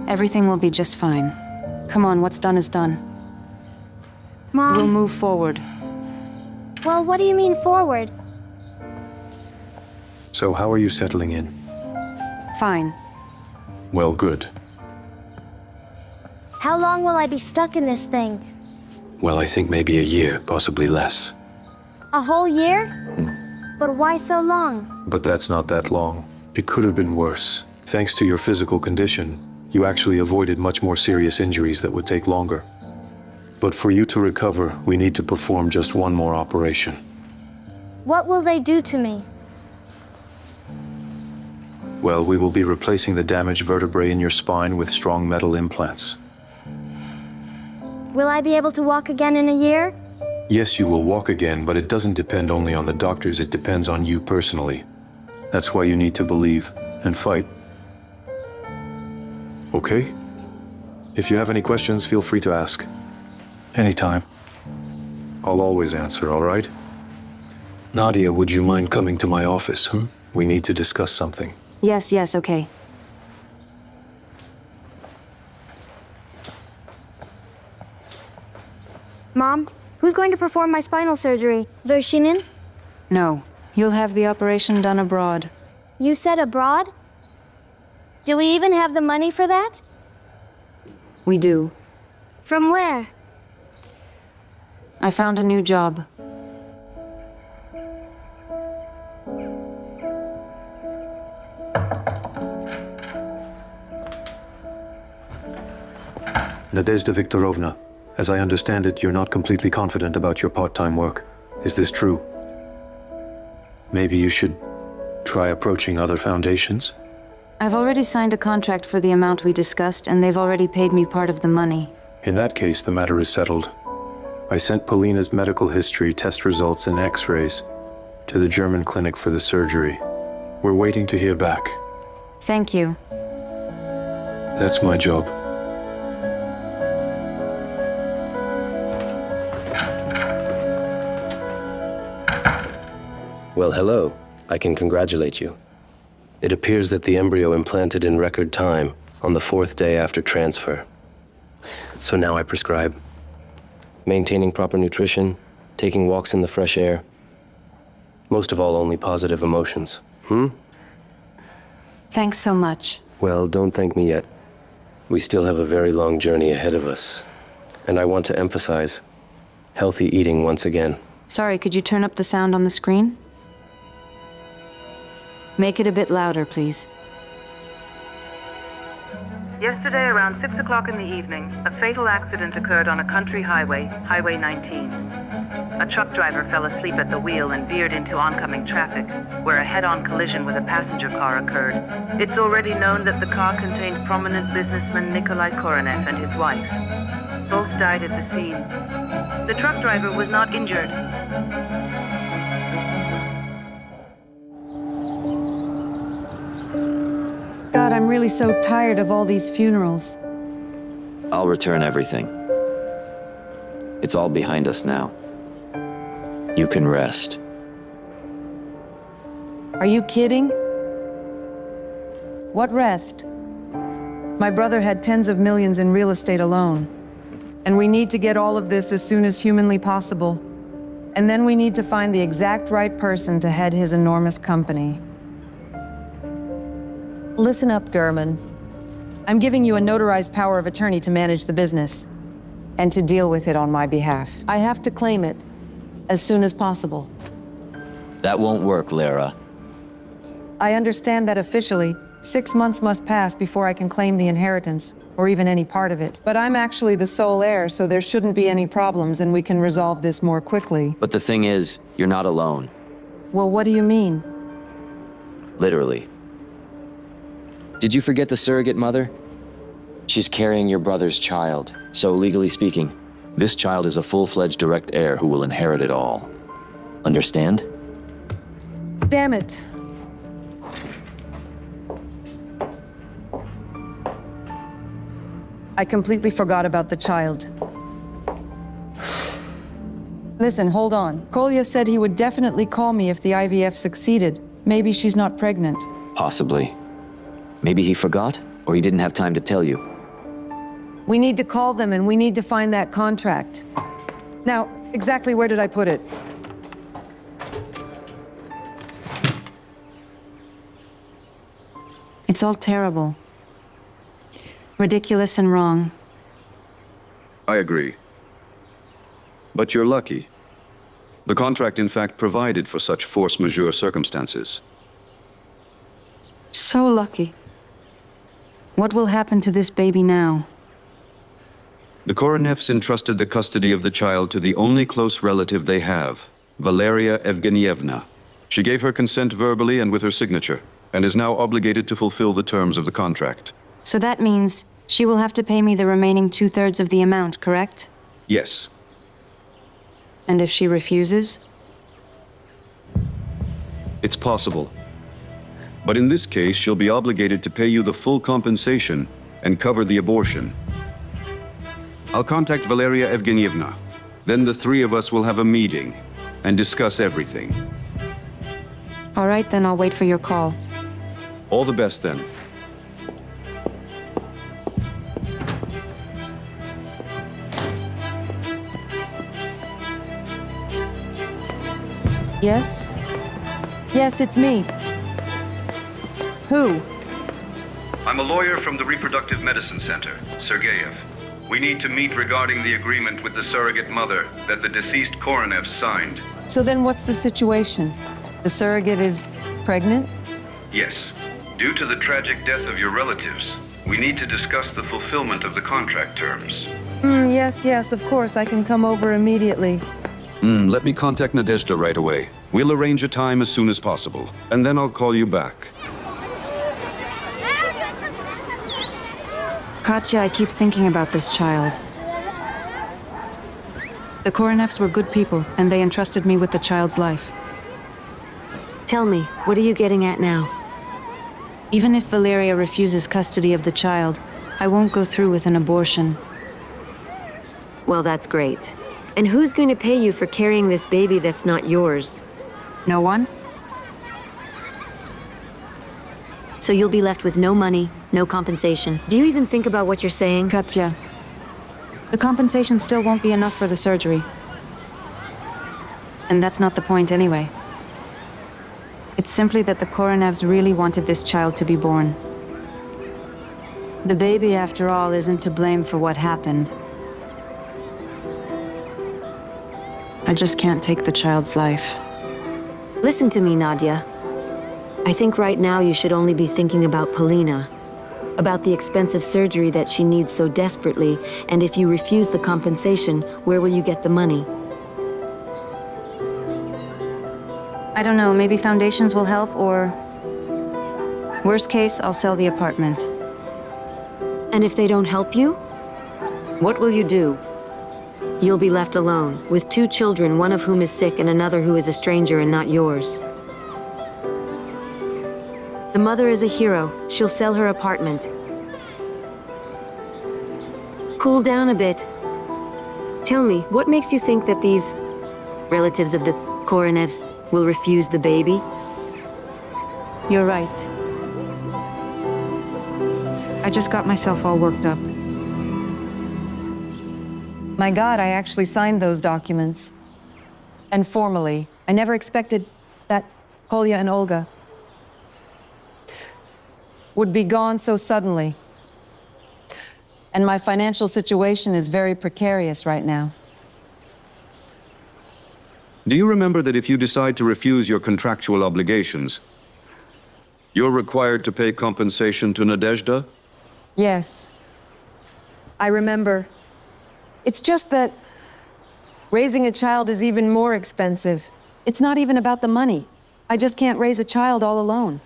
[SPEAKER 2] Everything will be just fine. Come on, what's done is done.
[SPEAKER 13] Mom.
[SPEAKER 2] We'll move forward.
[SPEAKER 13] Well, what do you mean forward?
[SPEAKER 15] So how are you settling in?
[SPEAKER 2] Fine.
[SPEAKER 15] Well, good.
[SPEAKER 13] How long will I be stuck in this thing?
[SPEAKER 15] Well, I think maybe a year, possibly less.
[SPEAKER 13] A whole year? But why so long?
[SPEAKER 15] But that's not that long. It could have been worse. Thanks to your physical condition, you actually avoided much more serious injuries that would take longer. But for you to recover, we need to perform just one more operation.
[SPEAKER 13] What will they do to me?
[SPEAKER 15] Well, we will be replacing the damaged vertebrae in your spine with strong metal implants.
[SPEAKER 13] Will I be able to walk again in a year?
[SPEAKER 15] Yes, you will walk again, but it doesn't depend only on the doctors, it depends on you personally. That's why you need to believe and fight. Okay? If you have any questions, feel free to ask. Anytime. I'll always answer, all right? Nadia, would you mind coming to my office? We need to discuss something.
[SPEAKER 2] Yes, okay.
[SPEAKER 13] Mom, who's going to perform my spinal surgery? Vershinin?
[SPEAKER 2] No, you'll have the operation done abroad.
[SPEAKER 13] You said abroad? Do we even have the money for that?
[SPEAKER 2] We do.
[SPEAKER 13] From where?
[SPEAKER 2] I found a new job.
[SPEAKER 15] Nadesda Viktorovna, as I understand it, you're not completely confident about your part-time work. Is this true? Maybe you should try approaching other foundations?
[SPEAKER 2] I've already signed a contract for the amount we discussed, and they've already paid me part of the money.
[SPEAKER 15] In that case, the matter is settled. I sent Paulina's medical history, test results, and x-rays to the German clinic for the surgery. We're waiting to hear back.
[SPEAKER 2] Thank you.
[SPEAKER 15] That's my job.
[SPEAKER 4] Well, hello. I can congratulate you. It appears that the embryo implanted in record time on the 4th day after transfer. So now I prescribe maintaining proper nutrition, taking walks in the fresh air. Most of all, only positive emotions.
[SPEAKER 2] Thanks so much.
[SPEAKER 4] Well, don't thank me yet. We still have a very long journey ahead of us. And I want to emphasize healthy eating once again.
[SPEAKER 2] Sorry, could you turn up the sound on the screen? Make it a bit louder, please.
[SPEAKER 17] Yesterday, around 6 o'clock in the evening, a fatal accident occurred on a country highway, Highway 19. A truck driver fell asleep at the wheel and veered into oncoming traffic, where a head-on collision with a passenger car occurred. It's already known that the car contained prominent businessman Nikolai Koronev and his wife. Both died at the scene. The truck driver was not injured.
[SPEAKER 9] God, I'm really so tired of all these funerals.
[SPEAKER 5] I'll return everything. It's all behind us now. You can rest.
[SPEAKER 9] Are you kidding? What rest? My brother had tens of millions in real estate alone. And we need to get all of this as soon as humanly possible. And then we need to find the exact right person to head his enormous company. Listen up, Gurman. I'm giving you a notarized power of attorney to manage the business and to deal with it on my behalf. I have to claim it as soon as possible.
[SPEAKER 5] That won't work, Lara.
[SPEAKER 9] I understand that officially, 6 months must pass before I can claim the inheritance, or even any part of it. But I'm actually the sole heir, so there shouldn't be any problems and we can resolve this more quickly.
[SPEAKER 5] But the thing is, you're not alone.
[SPEAKER 9] Well, what do you mean?
[SPEAKER 5] Literally. Did you forget the surrogate mother? She's carrying your brother's child, so legally speaking, this child is a full-fledged direct heir who will inherit it all. Understand?
[SPEAKER 9] Damn it. I completely forgot about the child. Listen, hold on. Kolya said he would definitely call me if the IVF succeeded. Maybe she's not pregnant.
[SPEAKER 5] Possibly. Maybe he forgot, or he didn't have time to tell you.
[SPEAKER 9] We need to call them and we need to find that contract. Now, exactly where did I put it?
[SPEAKER 2] It's all terrible. Ridiculous and wrong.
[SPEAKER 16] I agree. But you're lucky. The contract, in fact, provided for such force majeure circumstances.
[SPEAKER 2] So lucky. What will happen to this baby now?
[SPEAKER 16] The Koronevs entrusted the custody of the child to the only close relative they have, Valeria Evgenievna. She gave her consent verbally and with her signature, and is now obligated to fulfill the terms of the contract.
[SPEAKER 2] So that means she will have to pay me the remaining 2/3 of the amount, correct?
[SPEAKER 16] Yes.
[SPEAKER 2] And if she refuses?
[SPEAKER 16] It's possible. But in this case, she'll be obligated to pay you the full compensation and cover the abortion. I'll contact Valeria Evgenievna. Then the three of us will have a meeting and discuss everything.
[SPEAKER 2] All right, then I'll wait for your call.
[SPEAKER 16] All the best then.
[SPEAKER 9] Yes? Yes, it's me. Who?
[SPEAKER 16] I'm a lawyer from the Reproductive Medicine Center, Sergeyev. We need to meet regarding the agreement with the surrogate mother that the deceased Koronevs signed.
[SPEAKER 9] So then what's the situation? The surrogate is pregnant?
[SPEAKER 16] Yes. Due to the tragic death of your relatives, we need to discuss the fulfillment of the contract terms.
[SPEAKER 9] Yes, of course. I can come over immediately.
[SPEAKER 16] Let me contact Nadesda right away. We'll arrange a time as soon as possible, and then I'll call you back.
[SPEAKER 2] Katya, I keep thinking about this child. The Koronevs were good people, and they entrusted me with the child's life.
[SPEAKER 3] Tell me, what are you getting at now?
[SPEAKER 2] Even if Valeria refuses custody of the child, I won't go through with an abortion.
[SPEAKER 3] Well, that's great. And who's going to pay you for carrying this baby that's not yours?
[SPEAKER 2] No one?
[SPEAKER 3] So you'll be left with no money, no compensation. Do you even think about what you're saying?
[SPEAKER 2] Katya, the compensation still won't be enough for the surgery. And that's not the point anyway. It's simply that the Koronevs really wanted this child to be born. The baby, after all, isn't to blame for what happened. I just can't take the child's life.
[SPEAKER 3] Listen to me, Nadia. I think right now you should only be thinking about Polina. About the expensive surgery that she needs so desperately, and if you refuse the compensation, where will you get the money?
[SPEAKER 2] I don't know, maybe foundations will help, or... worst case, I'll sell the apartment.
[SPEAKER 3] And if they don't help you? What will you do? You'll be left alone, with 2 children, one of whom is sick and another who is a stranger and not yours. The mother is a hero. She'll sell her apartment. Cool down a bit. Tell me, what makes you think that these relatives of the Koronevs will refuse the baby?
[SPEAKER 2] You're right. I just got myself all worked up.
[SPEAKER 9] My God, I actually signed those documents. And formally. I never expected that Kolya and Olga would be gone so suddenly. And my financial situation is very precarious right now.
[SPEAKER 16] Do you remember that if you decide to refuse your contractual obligations, you're required to pay compensation to Nadesda?
[SPEAKER 9] Yes. I remember. It's just that raising a child is even more expensive. It's not even about the money. I just can't raise a child all alone.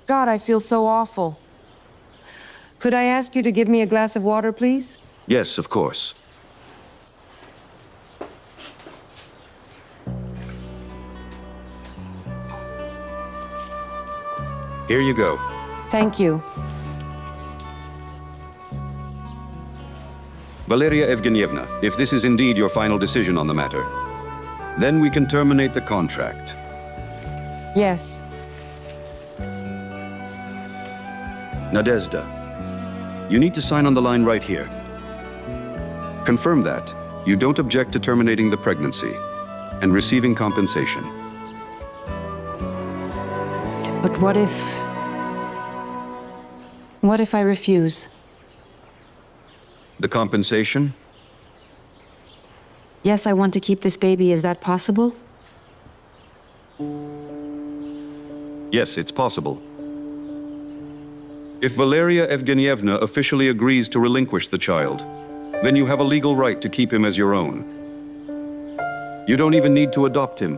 [SPEAKER 9] God, I feel so awful. Could I ask you to give me a glass of water, please?
[SPEAKER 16] Yes, of course. Here you go.
[SPEAKER 9] Thank you.
[SPEAKER 16] Valeria Evgenievna, if this is indeed your final decision on the matter, then we can terminate the contract.
[SPEAKER 9] Yes.
[SPEAKER 16] Nadesda, you need to sign on the line right here. Confirm that you don't object to terminating the pregnancy and receiving compensation.
[SPEAKER 2] But what if... What if I refuse?
[SPEAKER 16] The compensation?
[SPEAKER 2] Yes, I want to keep this baby. Is that possible?
[SPEAKER 16] Yes, it's possible. If Valeria Evgenievna officially agrees to relinquish the child, then you have a legal right to keep him as your own. You don't even need to adopt him.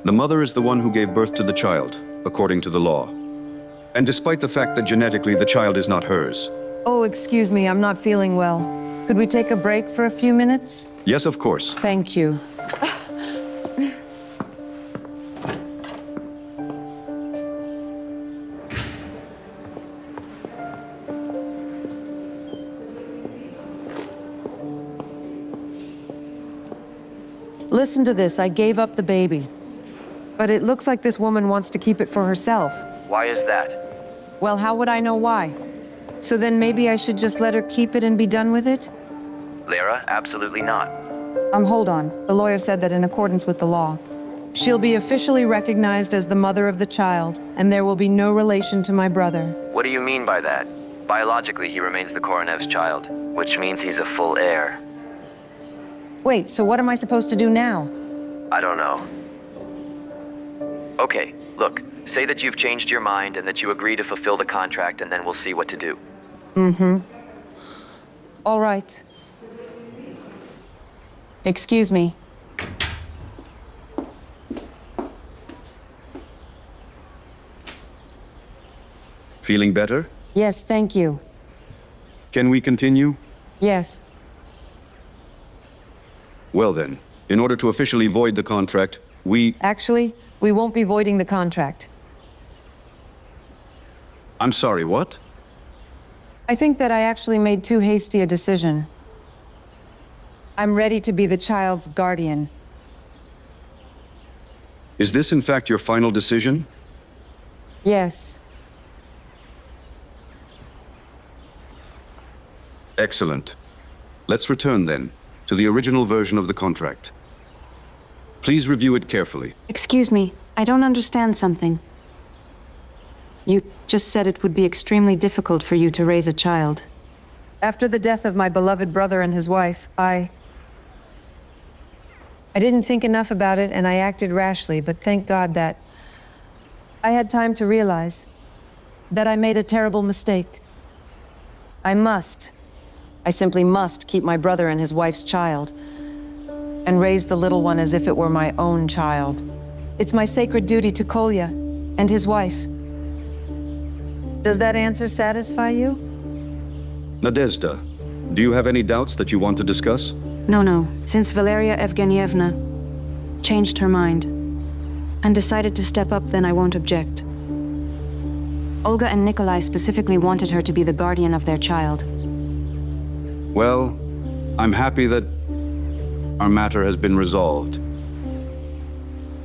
[SPEAKER 16] The mother is the one who gave birth to the child, according to the law. And despite the fact that genetically the child is not hers.
[SPEAKER 9] Oh, excuse me, I'm not feeling well. Could we take a break for a few minutes?
[SPEAKER 16] Yes, of course.
[SPEAKER 9] Thank you. Listen to this, I gave up the baby. But it looks like this woman wants to keep it for herself.
[SPEAKER 5] Why is that?
[SPEAKER 9] Well, how would I know why? So then maybe I should just let her keep it and be done with it?
[SPEAKER 5] Lara, absolutely not.
[SPEAKER 9] Hold on. The lawyer said that in accordance with the law, she'll be officially recognized as the mother of the child, and there will be no relation to my brother.
[SPEAKER 5] What do you mean by that? Biologically, he remains the Koronev's child, which means he's a full heir.
[SPEAKER 9] Wait, so what am I supposed to do now?
[SPEAKER 5] I don't know. Okay, look, say that you've changed your mind and that you agree to fulfill the contract, and then we'll see what to do.
[SPEAKER 9] All right. Excuse me.
[SPEAKER 16] Feeling better?
[SPEAKER 9] Yes, thank you.
[SPEAKER 16] Can we continue?
[SPEAKER 9] Yes.
[SPEAKER 16] Well then, in order to officially void the contract,
[SPEAKER 9] Actually, we won't be voiding the contract.
[SPEAKER 16] I'm sorry, what?
[SPEAKER 9] I think that I actually made too hasty a decision. I'm ready to be the child's guardian.
[SPEAKER 16] Is this in fact your final decision?
[SPEAKER 9] Yes.
[SPEAKER 16] Excellent. Let's return then to the original version of the contract. Please review it carefully.
[SPEAKER 2] Excuse me, I don't understand something. You just said it would be extremely difficult for you to raise a child.
[SPEAKER 9] After the death of my beloved brother and his wife, I didn't think enough about it and I acted rashly, but thank God that I had time to realize that I made a terrible mistake. I simply must keep my brother and his wife's child and raise the little one as if it were my own child. It's my sacred duty to Kolya and his wife. Does that answer satisfy you?
[SPEAKER 16] Nadesda, do you have any doubts that you want to discuss?
[SPEAKER 2] No. Since Valeria Evgenievna changed her mind and decided to step up, then I won't object. Olga and Nikolai specifically wanted her to be the guardian of their child.
[SPEAKER 16] Well, I'm happy that our matter has been resolved.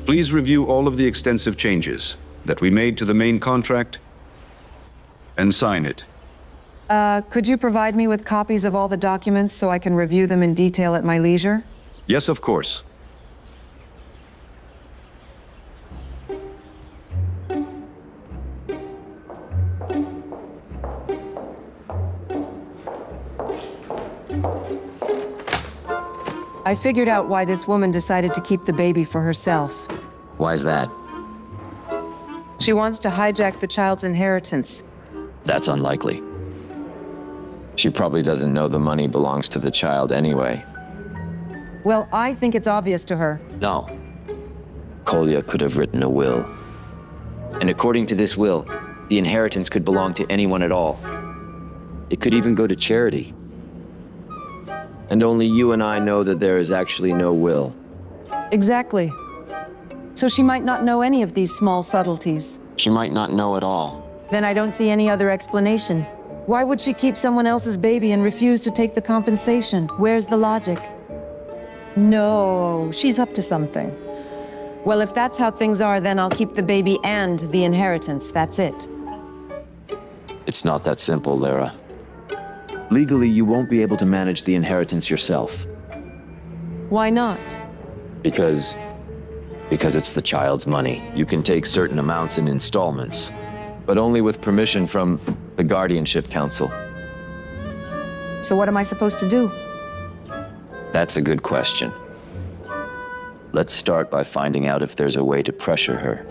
[SPEAKER 16] Please review all of the extensive changes that we made to the main contract and sign it.
[SPEAKER 9] Could you provide me with copies of all the documents so I can review them in detail at my leisure?
[SPEAKER 16] Yes, of course.
[SPEAKER 9] I figured out why this woman decided to keep the baby for herself.
[SPEAKER 5] Why's that?
[SPEAKER 9] She wants to hijack the child's inheritance.
[SPEAKER 5] That's unlikely. She probably doesn't know the money belongs to the child anyway.
[SPEAKER 9] Well, I think it's obvious to her.
[SPEAKER 5] No. Kolya could have written a will. And according to this will, the inheritance could belong to anyone at all. It could even go to charity. And only you and I know that there is actually no will.
[SPEAKER 9] Exactly. So she might not know any of these small subtleties.
[SPEAKER 5] She might not know at all.
[SPEAKER 9] Then I don't see any other explanation. Why would she keep someone else's baby and refuse to take the compensation? Where's the logic? No, she's up to something. Well, if that's how things are, then I'll keep the baby and the inheritance. That's it.
[SPEAKER 5] It's not that simple, Lara. Legally, you won't be able to manage the inheritance yourself.
[SPEAKER 9] Why not?
[SPEAKER 5] Because it's the child's money. You can take certain amounts in installments, but only with permission from the Guardianship Council.
[SPEAKER 9] So what am I supposed to do?
[SPEAKER 5] That's a good question. Let's start by finding out if there's a way to pressure her,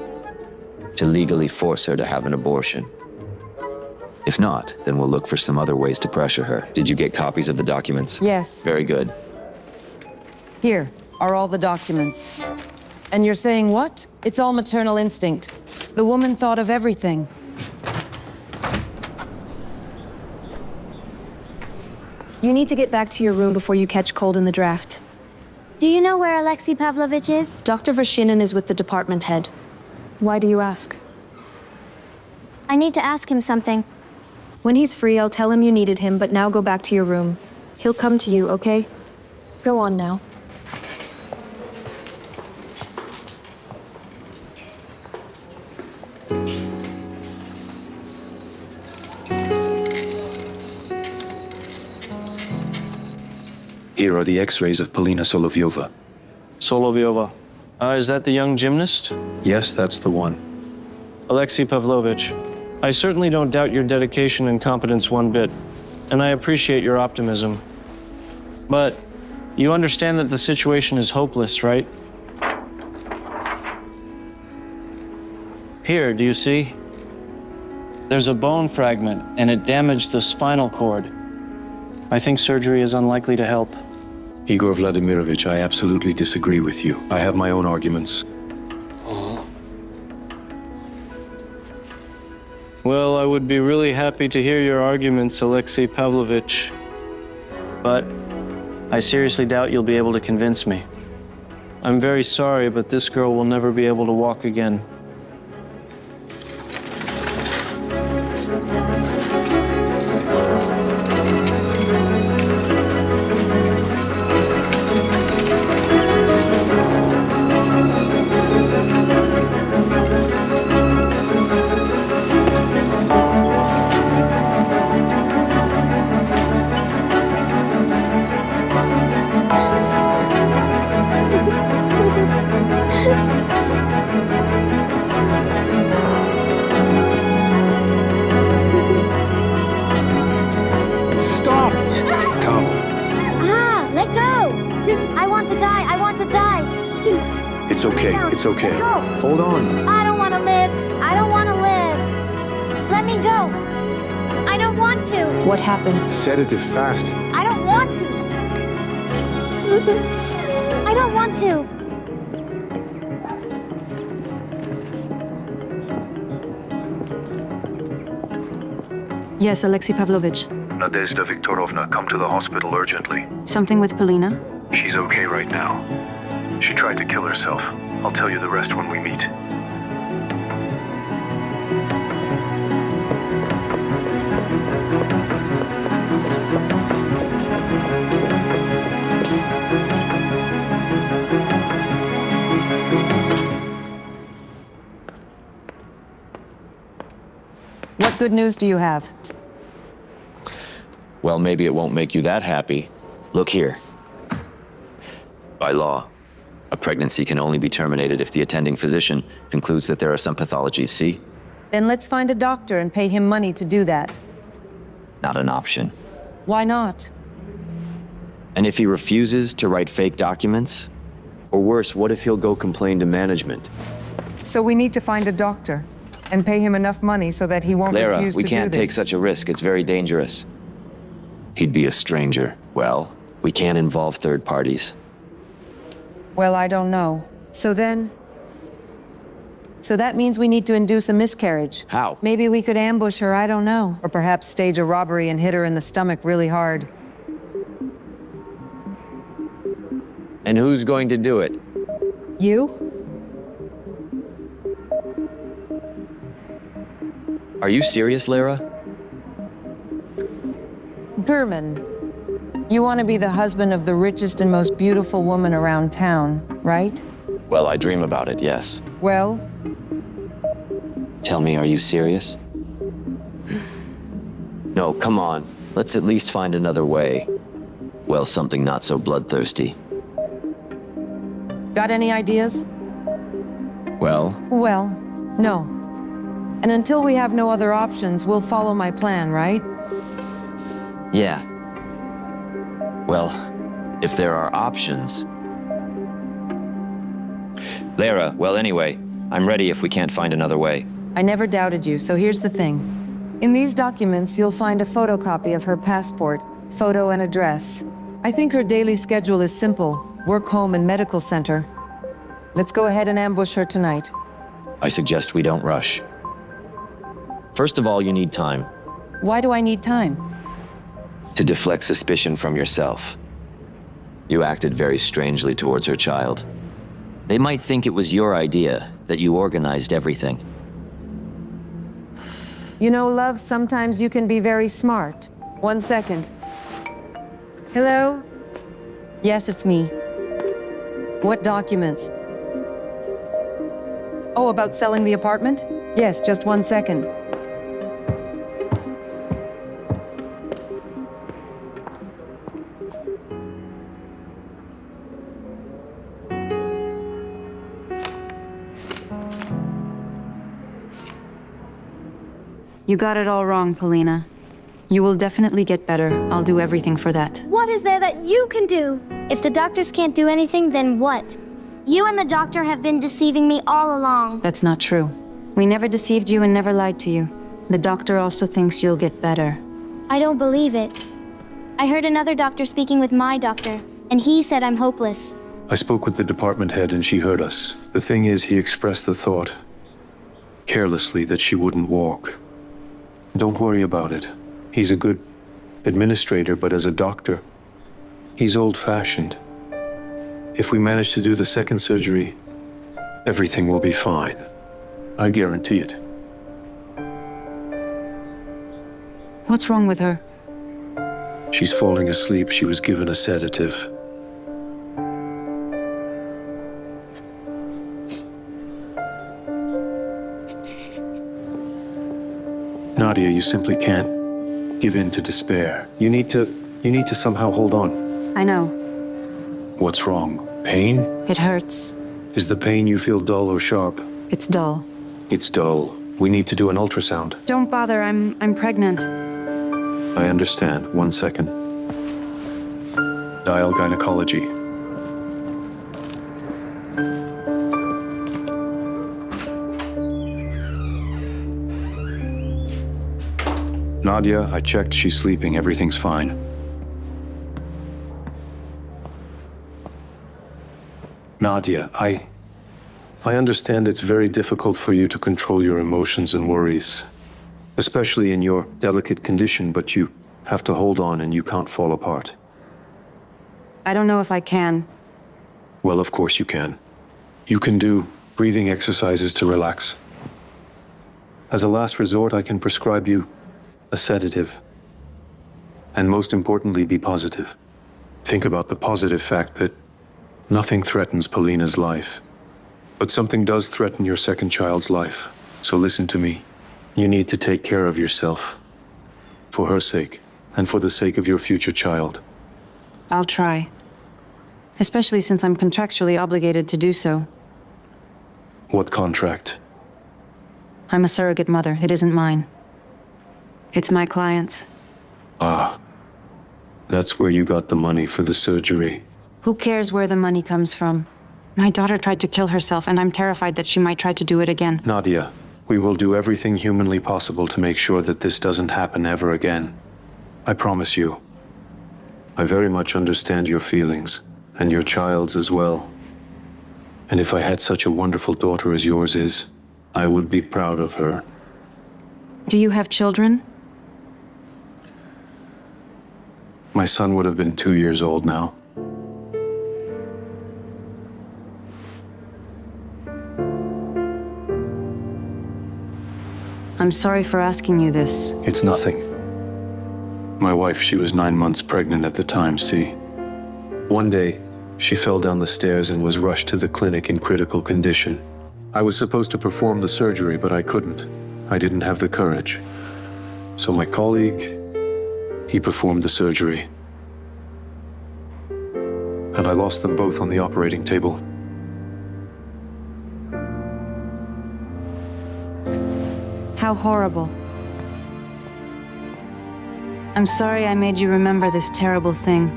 [SPEAKER 5] to legally force her to have an abortion. If not, then we'll look for some other ways to pressure her. Did you get copies of the documents?
[SPEAKER 9] Yes.
[SPEAKER 5] Very good.
[SPEAKER 9] Here are all the documents. And you're saying what? It's all maternal instinct. The woman thought of everything.
[SPEAKER 1] You need to get back to your room before you catch cold in the draft.
[SPEAKER 13] Do you know where Alexei Pavlovich is?
[SPEAKER 1] Dr. Vershinin is with the department head. Why do you ask?
[SPEAKER 13] I need to ask him something.
[SPEAKER 1] When he's free, I'll tell him you needed him, but now go back to your room. He'll come to you, okay? Go on now.
[SPEAKER 15] Here are the x-rays of Polina Solovyova.
[SPEAKER 18] Solovyova. Is that the young gymnast?
[SPEAKER 15] Yes, that's the one.
[SPEAKER 18] Alexei Pavlovich, I certainly don't doubt your dedication and competence one bit, and I appreciate your optimism. But you understand that the situation is hopeless, right? Here, do you see? There's a bone fragment, and it damaged the spinal cord. I think surgery is unlikely to help.
[SPEAKER 15] Igor Vladimirovich, I absolutely disagree with you. I have my own arguments.
[SPEAKER 18] Well, I would be really happy to hear your arguments, Alexei Pavlovich. But I seriously doubt you'll be able to convince me. I'm very sorry, but this girl will never be able to walk again.
[SPEAKER 15] Stop! Come.
[SPEAKER 13] Ah, let go! I want to die, I want to die!
[SPEAKER 15] It's okay,
[SPEAKER 13] Down.
[SPEAKER 15] it's okay.
[SPEAKER 13] Let go.
[SPEAKER 15] Hold on.
[SPEAKER 13] I don't want to live! I don't want to live! Let me go! I don't want to!
[SPEAKER 1] What happened?
[SPEAKER 15] Sedative fast.
[SPEAKER 13] I don't want to! I don't want to!
[SPEAKER 2] Yes, Alexei Pavlovich.
[SPEAKER 15] Nadesda Viktorovna, come to the hospital urgently.
[SPEAKER 2] Something with Polina?
[SPEAKER 15] She's okay right now. She tried to kill herself. I'll tell you the rest when we meet.
[SPEAKER 9] What good news do you have?
[SPEAKER 5] Well, maybe it won't make you that happy. Look here. By law, a pregnancy can only be terminated if the attending physician concludes that there are some pathologies, see?
[SPEAKER 9] Then let's find a doctor and pay him money to do that.
[SPEAKER 5] Not an option.
[SPEAKER 9] Why not?
[SPEAKER 5] And if he refuses to write fake documents? Or worse, what if he'll go complain to management?
[SPEAKER 9] So we need to find a doctor and pay him enough money so that he won't
[SPEAKER 5] Lara,
[SPEAKER 9] refuse to
[SPEAKER 5] we
[SPEAKER 9] do this.
[SPEAKER 5] can't take such a risk. It's very dangerous. He'd be a stranger. Well, we can't involve third parties.
[SPEAKER 9] Well, I don't know. So that means we need to induce a miscarriage.
[SPEAKER 5] How?
[SPEAKER 9] Maybe we could ambush her, I don't know. Or perhaps stage a robbery and hit her in the stomach really hard.
[SPEAKER 5] And who's going to do it?
[SPEAKER 9] You?
[SPEAKER 5] Are you serious, Lara?
[SPEAKER 9] Gurman, you want to be the husband of the richest and most beautiful woman around town, right?
[SPEAKER 5] Well, I dream about it, yes.
[SPEAKER 9] Well,
[SPEAKER 5] Tell me, are you serious? No, come on. Let's at least find another way. Well, something not so bloodthirsty.
[SPEAKER 9] got any ideas?
[SPEAKER 5] Well,
[SPEAKER 9] Well, no. And until we have no other options, we'll follow my plan, right?
[SPEAKER 5] yeah. Well, if there are options. Lara, well, anyway, I'm ready if we can't find another way.
[SPEAKER 9] I never doubted you, so here's the thing. In these documents, you'll find a photocopy of her passport, photo and address. I think her daily schedule is simple: work, home, and medical center. Let's go ahead and ambush her tonight.
[SPEAKER 5] I suggest we don't rush. First of all, you need time
[SPEAKER 9] Why do I need time?
[SPEAKER 5] to deflect suspicion from yourself. You acted very strangely towards her child. They might think it was your idea, that you organized everything.
[SPEAKER 9] You know, love, sometimes you can be very smart. 1 second. Hello? Yes, it's me. What documents? Oh, about selling the apartment? Yes, just 1 second.
[SPEAKER 2] You got it all wrong, Polina. You will definitely get better. I'll do everything for that.
[SPEAKER 13] What is there that you can do? If the doctors can't do anything, then what? You and the doctor have been deceiving me all along.
[SPEAKER 2] That's not true. We never deceived you and never lied to you. The doctor also thinks you'll get better.
[SPEAKER 13] I don't believe it. I heard another doctor speaking with my doctor, and he said I'm hopeless.
[SPEAKER 15] I spoke with the department head and she heard us. The thing is, he expressed the thought, carelessly, that she wouldn't walk. Don't worry about it. He's a good administrator, but as a doctor, he's old-fashioned. If we manage to do the second surgery, everything will be fine. I guarantee it.
[SPEAKER 2] What's wrong with her?
[SPEAKER 15] She's falling asleep. She was given a sedative. Nadia, you simply can't give in to despair. You need to somehow hold on.
[SPEAKER 2] I know.
[SPEAKER 15] What's wrong? Pain?
[SPEAKER 2] It hurts.
[SPEAKER 15] Is the pain you feel dull or sharp?
[SPEAKER 2] It's dull.
[SPEAKER 15] It's dull. We need to do an ultrasound.
[SPEAKER 2] Don't bother, I'm pregnant.
[SPEAKER 15] I understand. 1 second. Dial gynecology. Nadia, I checked. She's sleeping. Everything's fine. Nadia, I understand it's very difficult for you to control your emotions and worries, especially in your delicate condition, but you have to hold on and you can't fall apart.
[SPEAKER 2] I don't know if I can.
[SPEAKER 15] Well, of course you can. You can do breathing exercises to relax. As a last resort, I can prescribe you a sedative. And most importantly, be positive. Think about the positive fact that nothing threatens Polina's life. But something does threaten your second child's life. So listen to me. You need to take care of yourself. For her sake, and for the sake of your future child.
[SPEAKER 2] I'll try. Especially since I'm contractually obligated to do so.
[SPEAKER 15] What contract?
[SPEAKER 2] I'm a surrogate mother. It isn't mine. It's my client's.
[SPEAKER 15] Ah. That's where you got the money for the surgery.
[SPEAKER 2] Who cares where the money comes from? My daughter tried to kill herself, and I'm terrified that she might try to do it again.
[SPEAKER 15] Nadia, we will do everything humanly possible to make sure that this doesn't happen ever again. I promise you. I very much understand your feelings, and your child's as well. And if I had such a wonderful daughter as yours is, I would be proud of her.
[SPEAKER 2] Do you have children?
[SPEAKER 15] My son would have been 2 years old now.
[SPEAKER 2] I'm sorry for asking you this.
[SPEAKER 15] It's nothing. My wife, she was 9 months pregnant at the time, see? One day, she fell down the stairs and was rushed to the clinic in critical condition. I was supposed to perform the surgery, but I couldn't. I didn't have the courage. So my colleague, he performed the surgery. And I lost them both on the operating table.
[SPEAKER 2] How horrible. I'm sorry I made you remember this terrible thing.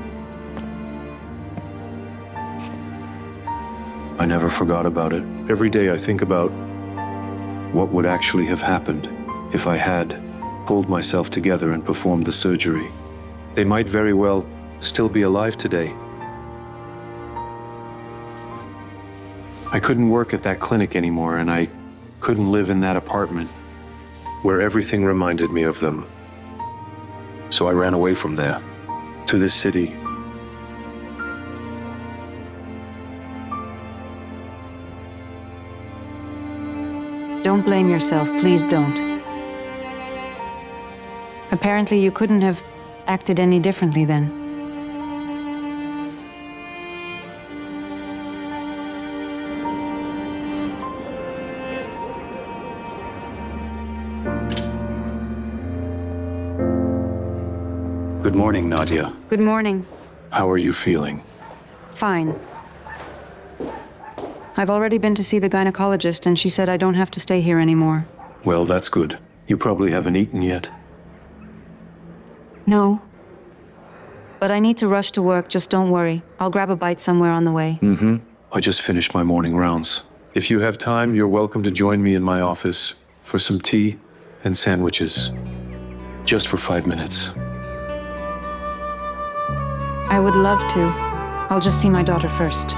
[SPEAKER 15] I never forgot about it. Every day I think about what would actually have happened if I had pulled myself together and performed the surgery. They might very well still be alive today. I couldn't work at that clinic anymore, and I couldn't live in that apartment where everything reminded me of them. So I ran away from there, to this city.
[SPEAKER 2] Don't blame yourself, please don't. Apparently you couldn't have acted any differently then.
[SPEAKER 15] Good morning, Nadia.
[SPEAKER 2] Good morning.
[SPEAKER 15] How are you feeling?
[SPEAKER 2] Fine. I've already been to see the gynecologist, and she said I don't have to stay here anymore.
[SPEAKER 15] Well, that's good. You probably haven't eaten yet.
[SPEAKER 2] No. But I need to rush to work, just don't worry. I'll grab a bite somewhere on the way.
[SPEAKER 15] Mm-hmm. I just finished my morning rounds. If you have time, you're welcome to join me in my office for some tea and sandwiches. Just for 5 minutes.
[SPEAKER 2] I would love to. I'll just see my daughter first.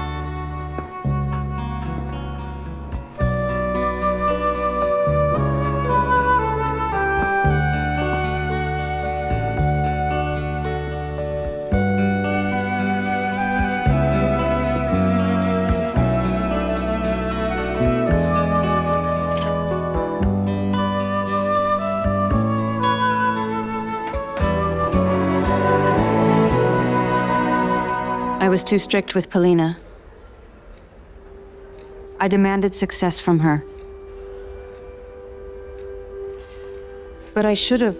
[SPEAKER 2] I was too strict with Polina. I demanded success from her. But I should have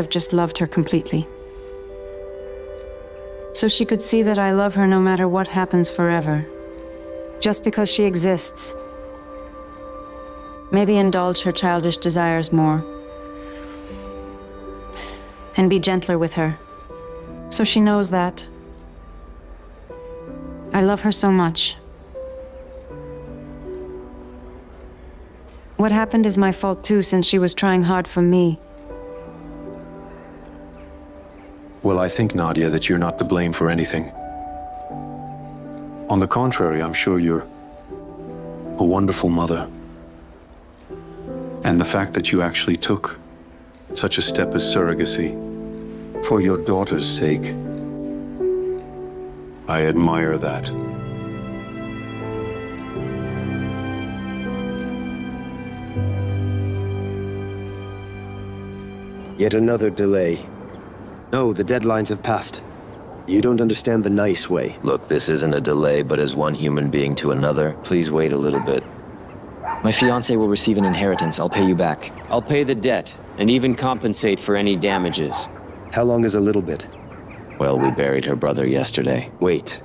[SPEAKER 2] just loved her completely. So she could see that I love her no matter what happens forever. Just because she exists. Maybe indulge her childish desires more. And be gentler with her. So she knows that. I love her so much. What happened is my fault too, since she was trying hard for me.
[SPEAKER 15] Well, I think, Nadia, that you're not to blame for anything. On the contrary, I'm sure you're a wonderful mother. And the fact that you actually took such a step as surrogacy for your daughter's sake, I admire that.
[SPEAKER 14] Yet another delay. No, the deadlines have passed. You don't understand the nice way.
[SPEAKER 5] Look, this isn't a delay, but as one human being to another, please wait a little bit.
[SPEAKER 19] My fiancé will receive an inheritance. I'll pay you back.
[SPEAKER 18] I'll pay the debt, and even compensate for any damages.
[SPEAKER 14] How long is a little bit?
[SPEAKER 5] Well, we buried her brother yesterday.
[SPEAKER 14] Wait.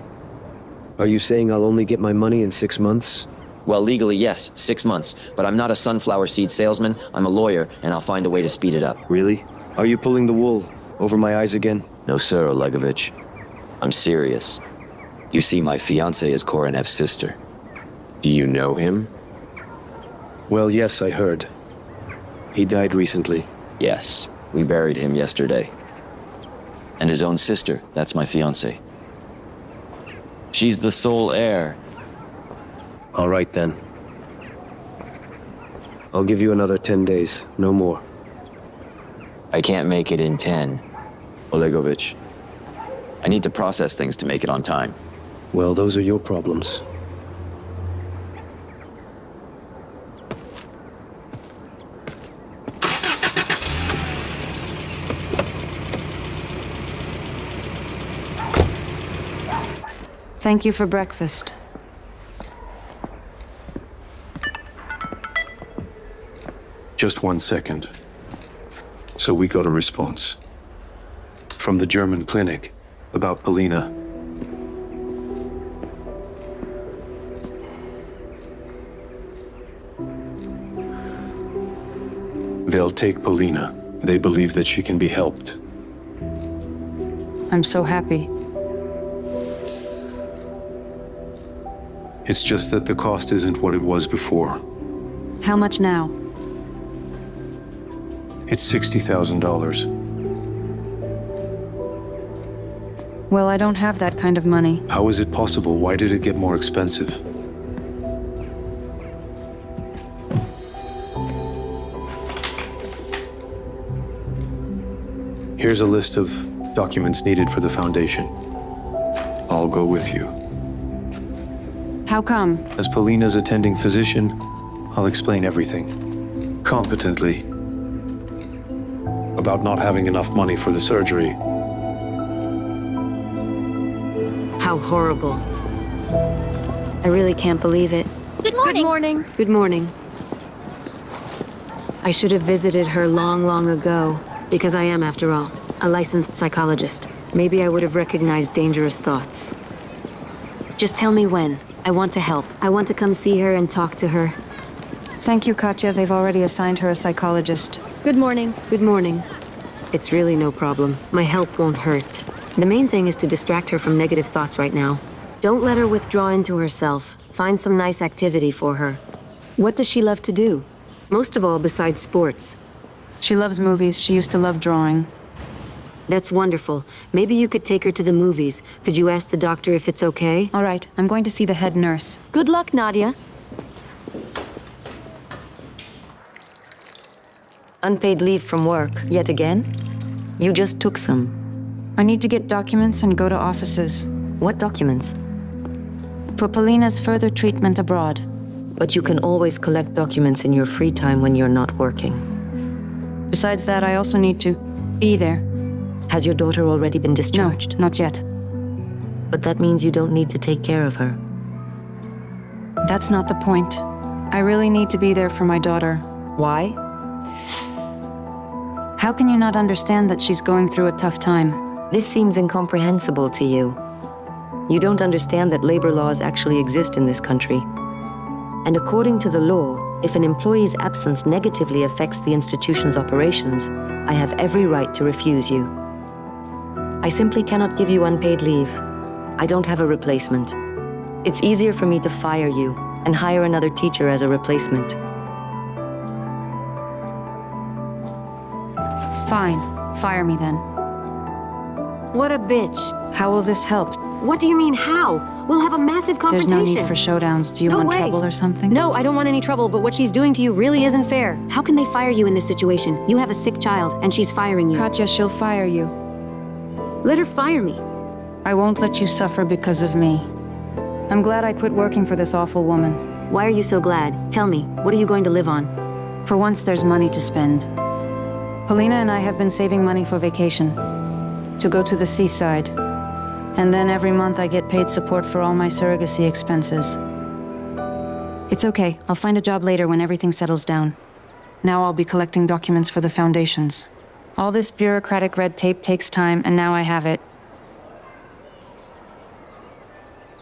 [SPEAKER 14] Are you saying I'll only get my money in 6 months?
[SPEAKER 19] Well, legally, yes, 6 months. But I'm not a sunflower seed salesman. I'm a lawyer, and I'll find a way to speed it up.
[SPEAKER 14] Really? Are you pulling the wool over my eyes again?
[SPEAKER 5] No, sir, Olegovich. I'm serious. You see, my fiancé is Korenev's sister. Do you know him?
[SPEAKER 14] Well, yes, I heard. He died recently.
[SPEAKER 5] Yes, we buried him yesterday. And his own sister, that's my fiancé. She's the sole heir.
[SPEAKER 14] All right, then. I'll give you another 10 days, no more.
[SPEAKER 5] I can't make it in 10. Olegovich, I need to process things to make it on time.
[SPEAKER 14] Well, those are your problems.
[SPEAKER 2] Thank you for breakfast.
[SPEAKER 15] Just 1 second. So we got a response from the German clinic about Polina. They'll take Polina. They believe that she can be helped.
[SPEAKER 2] I'm so happy.
[SPEAKER 15] It's just that the cost isn't what it was before.
[SPEAKER 2] How much now?
[SPEAKER 15] It's $60,000.
[SPEAKER 2] Well, I don't have that kind of money.
[SPEAKER 15] How is it possible? Why did it get more expensive? Here's a list of documents needed for the foundation. I'll go with you.
[SPEAKER 2] How come?
[SPEAKER 15] As Polina's attending physician, I'll explain everything, competently, about not having enough money for the surgery.
[SPEAKER 3] How horrible. I really can't believe it.
[SPEAKER 1] Good morning. Good morning.
[SPEAKER 3] Good morning. I should have visited her long, long ago, because I am, after all, a licensed psychologist. Maybe I would have recognized dangerous thoughts. Just tell me when. I want to help. I want to come see her and talk to her.
[SPEAKER 2] Thank you, Katya. They've already assigned her a psychologist.
[SPEAKER 1] Good morning.
[SPEAKER 3] Good morning. It's really no problem. My help won't hurt. The main thing is to distract her from negative thoughts right now. Don't let her withdraw into herself. Find some nice activity for her. What does she love to do? Most of all, besides sports.
[SPEAKER 2] She loves movies. She used to love drawing.
[SPEAKER 3] That's wonderful. Maybe you could take her to the movies. Could you ask the doctor if it's okay?
[SPEAKER 2] All right. I'm going to see the head nurse.
[SPEAKER 3] Good luck, Nadia.
[SPEAKER 7] Unpaid leave from work, yet again? You just took some.
[SPEAKER 2] I need to get documents and go to offices.
[SPEAKER 7] What documents?
[SPEAKER 2] For Polina's further treatment abroad.
[SPEAKER 7] But you can always collect documents in your free time when you're not working.
[SPEAKER 2] Besides that, I also need to be there.
[SPEAKER 7] Has your daughter already been discharged?
[SPEAKER 2] No, not yet.
[SPEAKER 7] But that means you don't need to take care of her.
[SPEAKER 2] That's not the point. I really need to be there for my daughter.
[SPEAKER 7] Why?
[SPEAKER 2] How can you not understand that she's going through a tough time?
[SPEAKER 7] This seems incomprehensible to you. You don't understand that labor laws actually exist in this country. And according to the law, if an employee's absence negatively affects the institution's operations, I have every right to refuse you. I simply cannot give you unpaid leave. I don't have a replacement. It's easier for me to fire you and hire another teacher as a replacement.
[SPEAKER 2] Fine. Fire me then.
[SPEAKER 3] What a bitch.
[SPEAKER 2] How will this help?
[SPEAKER 3] What do you mean, how? We'll have a massive confrontation.
[SPEAKER 2] There's no need for showdowns. Do you want trouble or something?
[SPEAKER 3] No, I don't want any trouble, but what she's doing to you really isn't fair. How can they fire you in this situation? You have a sick child, and she's firing you.
[SPEAKER 2] Katya, she'll fire you.
[SPEAKER 3] Let her fire me.
[SPEAKER 2] I won't let you suffer because of me. I'm glad I quit working for this awful woman.
[SPEAKER 3] Why are you so glad? Tell me, what are you going to live on?
[SPEAKER 2] For once, there's money to spend. Polina and I have been saving money for vacation. To go to the seaside. And then every month I get paid support for all my surrogacy expenses. It's okay. I'll find a job later when everything settles down. Now I'll be collecting documents for the foundations. All this bureaucratic red tape takes time, and now I have it.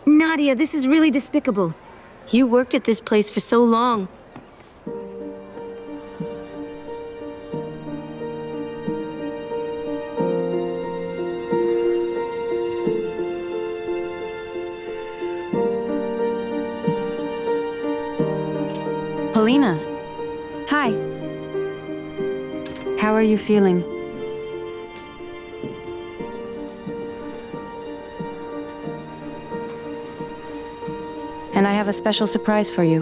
[SPEAKER 3] Nadia, this is really despicable. You worked at this place for so long.
[SPEAKER 2] Polina. Hi. How are you feeling? And I have a special surprise for you.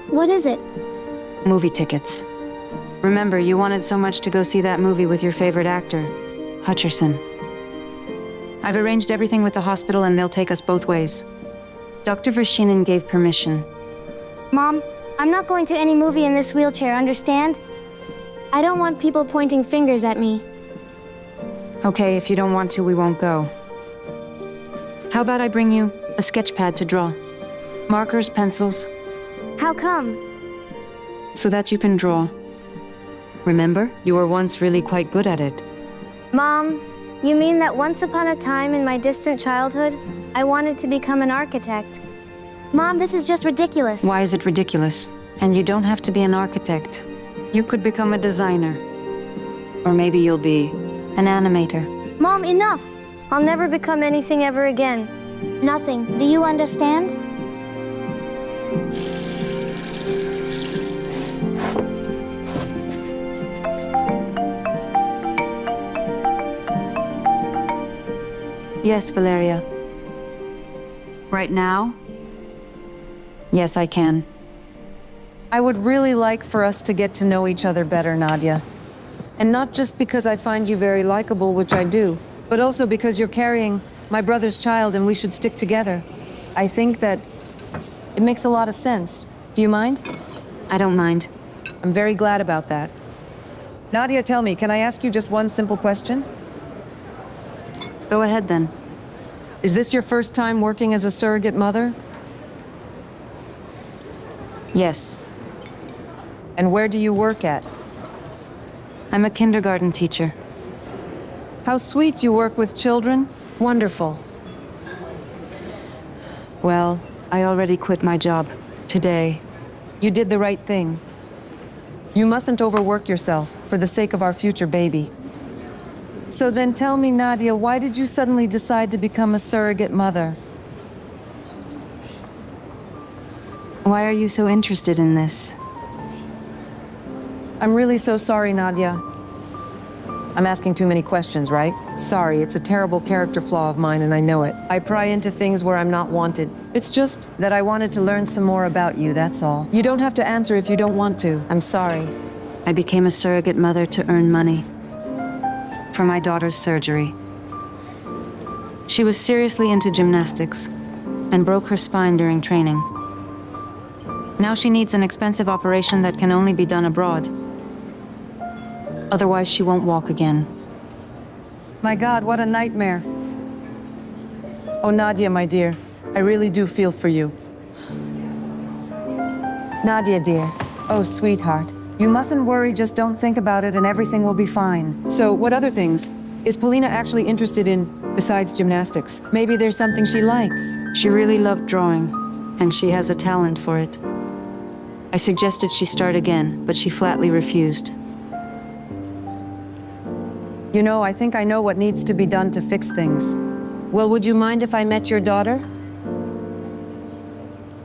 [SPEAKER 13] What is it?
[SPEAKER 2] Movie tickets. Remember, you wanted so much to go see that movie with your favorite actor, Hutcherson. I've arranged everything with the hospital and they'll take us both ways. Dr. Vershinin gave permission.
[SPEAKER 13] Mom, I'm not going to any movie in this wheelchair, understand? I don't want people pointing fingers at me.
[SPEAKER 2] Okay, if you don't want to, we won't go. How about I bring you a sketch pad to draw? Markers, pencils,
[SPEAKER 13] How come?
[SPEAKER 2] so that you can draw. Remember, you were once really quite good at it.
[SPEAKER 13] Mom, you mean that once upon a time in my distant childhood, I wanted to become an architect? Mom, this is just ridiculous.
[SPEAKER 2] Why is it ridiculous? And you don't have to be an architect. You could become a designer. Or maybe you'll be an animator.
[SPEAKER 13] Mom, enough! I'll never become anything ever again. Nothing. Do you understand?
[SPEAKER 2] Yes, Valeria. Right now? Yes, I can.
[SPEAKER 9] I would really like for us to get to know each other better, Nadia. And not just because I find you very likable, which I do, but also because you're carrying my brother's child and we should stick together. I think that it makes a lot of sense. Do you mind?
[SPEAKER 2] I don't mind.
[SPEAKER 9] I'm very glad about that. Nadia, tell me, can I ask you just one simple question?
[SPEAKER 2] Go ahead then.
[SPEAKER 9] Is this your first time working as a surrogate mother?
[SPEAKER 2] Yes.
[SPEAKER 9] And where do you work at?
[SPEAKER 2] I'm a kindergarten teacher.
[SPEAKER 9] How sweet you work with children. Wonderful.
[SPEAKER 2] Well, I already quit my job. Today.
[SPEAKER 9] You did the right thing. You mustn't overwork yourself for the sake of our future baby. So then tell me, Nadia, why did you suddenly decide to become a surrogate mother?
[SPEAKER 2] Why are you so interested in this?
[SPEAKER 9] I'm really so sorry, Nadia. I'm asking too many questions, right? Sorry, it's a terrible character flaw of mine and I know it. I pry into things where I'm not wanted. It's just that I wanted to learn some more about you, that's all. You don't have to answer if you don't want to. I'm sorry.
[SPEAKER 2] I became a surrogate mother to earn money. For my daughter's surgery. She was seriously into gymnastics and broke her spine during training. Now she needs an expensive operation that can only be done abroad. Otherwise, she won't walk again.
[SPEAKER 9] My God, what a nightmare. Oh, Nadia, my dear, I really do feel for you. Nadia, dear. Oh, sweetheart. You mustn't worry, just don't think about it and everything will be fine. So, what other things is Polina actually interested in besides gymnastics? Maybe there's something she likes.
[SPEAKER 2] She really loved drawing, and she has a talent for it. I suggested she start again, but she flatly refused.
[SPEAKER 9] You know, I think I know what needs to be done to fix things. Well, would you mind if I met your daughter?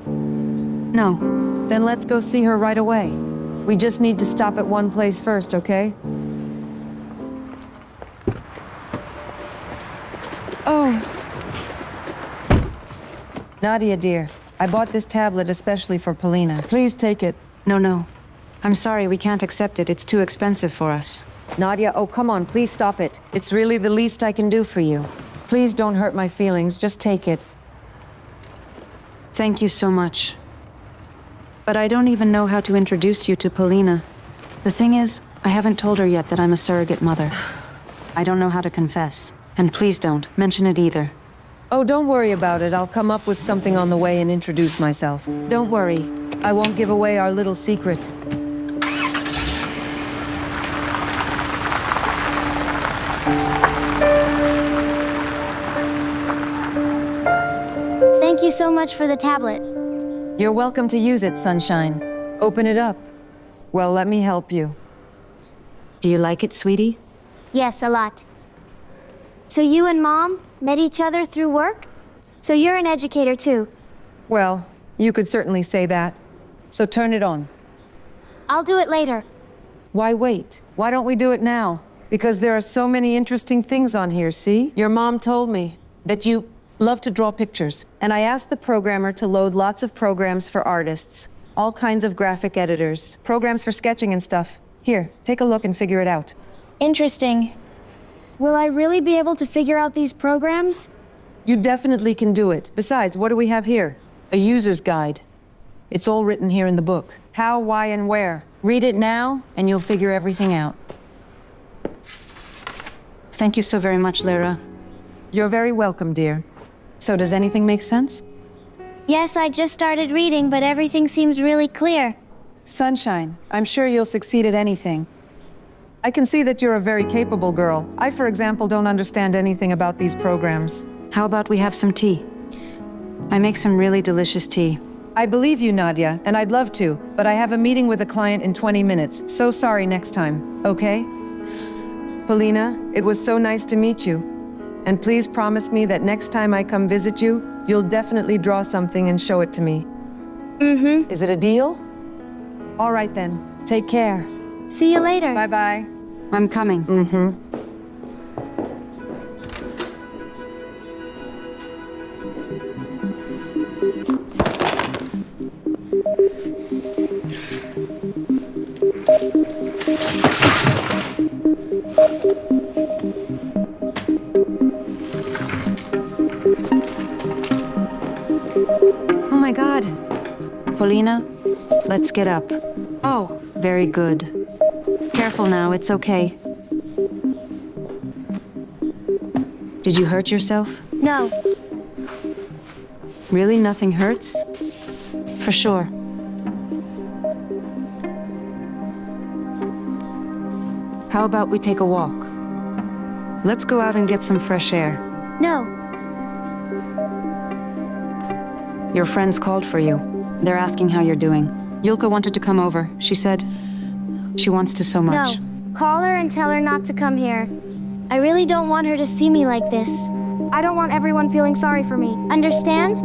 [SPEAKER 2] No.
[SPEAKER 9] Then let's go see her right away. We just need to stop at one place first, okay? Oh. Nadia, dear, I bought this tablet especially for Polina. Please take it.
[SPEAKER 2] No. I'm sorry, we can't accept it. It's too expensive for us.
[SPEAKER 9] Nadia, oh, come on, please stop it. It's really the least I can do for you. Please don't hurt my feelings, just take it.
[SPEAKER 2] Thank you so much. But I don't even know how to introduce you to Polina. The thing is, I haven't told her yet that I'm a surrogate mother. I don't know how to confess. And please don't mention it either.
[SPEAKER 9] Oh, don't worry about it. I'll come up with something on the way and introduce myself. Don't worry. I won't give away our little secret.
[SPEAKER 13] Thank you so much for the tablet.
[SPEAKER 9] You're welcome to use it, Sunshine. Open it up. Well, let me help you.
[SPEAKER 2] Do you like it, sweetie?
[SPEAKER 13] Yes, a lot. So you and Mom met each other through work? So you're an educator too?
[SPEAKER 9] Well, you could certainly say that. So turn it on.
[SPEAKER 13] I'll do it later.
[SPEAKER 9] Why wait? Why don't we do it now? Because there are so many interesting things on here, see? Your mom told me that you love to draw pictures. And I asked the programmer to load lots of programs for artists. All kinds of graphic editors. Programs for sketching and stuff. Here, take a look and figure it out.
[SPEAKER 13] Interesting. Will I really be able to figure out these programs?
[SPEAKER 9] You definitely can do it. Besides, what do we have here? A user's guide. It's all written here in the book. How, why, and where. Read it now, and you'll figure everything out.
[SPEAKER 2] Thank you so very much, Lara.
[SPEAKER 9] You're very welcome, dear. So does anything make sense?
[SPEAKER 13] Yes, I just started reading, but everything seems really clear.
[SPEAKER 9] Sunshine, I'm sure you'll succeed at anything. I can see that you're a very capable girl. I, for example, don't understand anything about these programs.
[SPEAKER 2] How about we have some tea? I make some really delicious tea.
[SPEAKER 9] I believe you, Nadia, and I'd love to, but I have a meeting with a client in 20 minutes. So sorry next time, okay? Polina, it was so nice to meet you. And please promise me that next time I come visit you, you'll definitely draw something and show it to me.
[SPEAKER 13] Mm-hmm.
[SPEAKER 9] Is it a deal? All right then. Take care.
[SPEAKER 13] See you later.
[SPEAKER 9] Bye-bye.
[SPEAKER 2] I'm coming.
[SPEAKER 9] Mm-hmm.
[SPEAKER 2] Oh my God. Polina, let's get up. Oh, very good. Careful now, it's okay. Did you hurt yourself?
[SPEAKER 13] No.
[SPEAKER 2] Really, nothing hurts? For sure. How about we take a walk? Let's go out and get some fresh air.
[SPEAKER 13] No.
[SPEAKER 2] Your friends called for you. They're asking how you're doing. Yulka wanted to come over. She said she wants to so much.
[SPEAKER 13] No. Call her and tell her not to come here. I really don't want her to see me like this. I don't want everyone feeling sorry for me. Understand?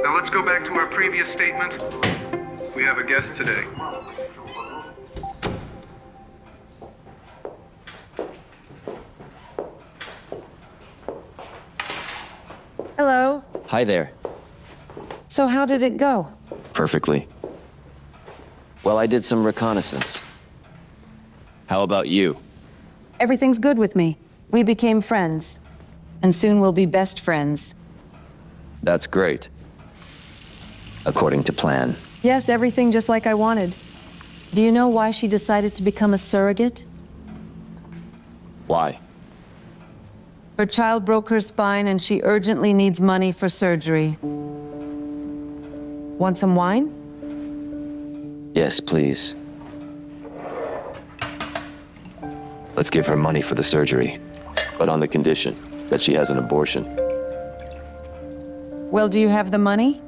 [SPEAKER 20] Now let's go back to our previous statement. We have a guest today.
[SPEAKER 9] Hello.
[SPEAKER 19] Hi there.
[SPEAKER 9] So how did it go?
[SPEAKER 19] Perfectly. Well, I did some reconnaissance. How about you?
[SPEAKER 9] Everything's good with me. We became friends. And soon we'll be best friends.
[SPEAKER 19] That's great. According to plan.
[SPEAKER 9] Yes, everything just like I wanted. Do you know why she decided to become a surrogate?
[SPEAKER 19] Why?
[SPEAKER 9] Her child broke her spine and she urgently needs money for surgery. Want some wine?
[SPEAKER 19] Yes, please. Let's give her money for the surgery, but on the condition that she has an abortion.
[SPEAKER 9] Well, do you have the money?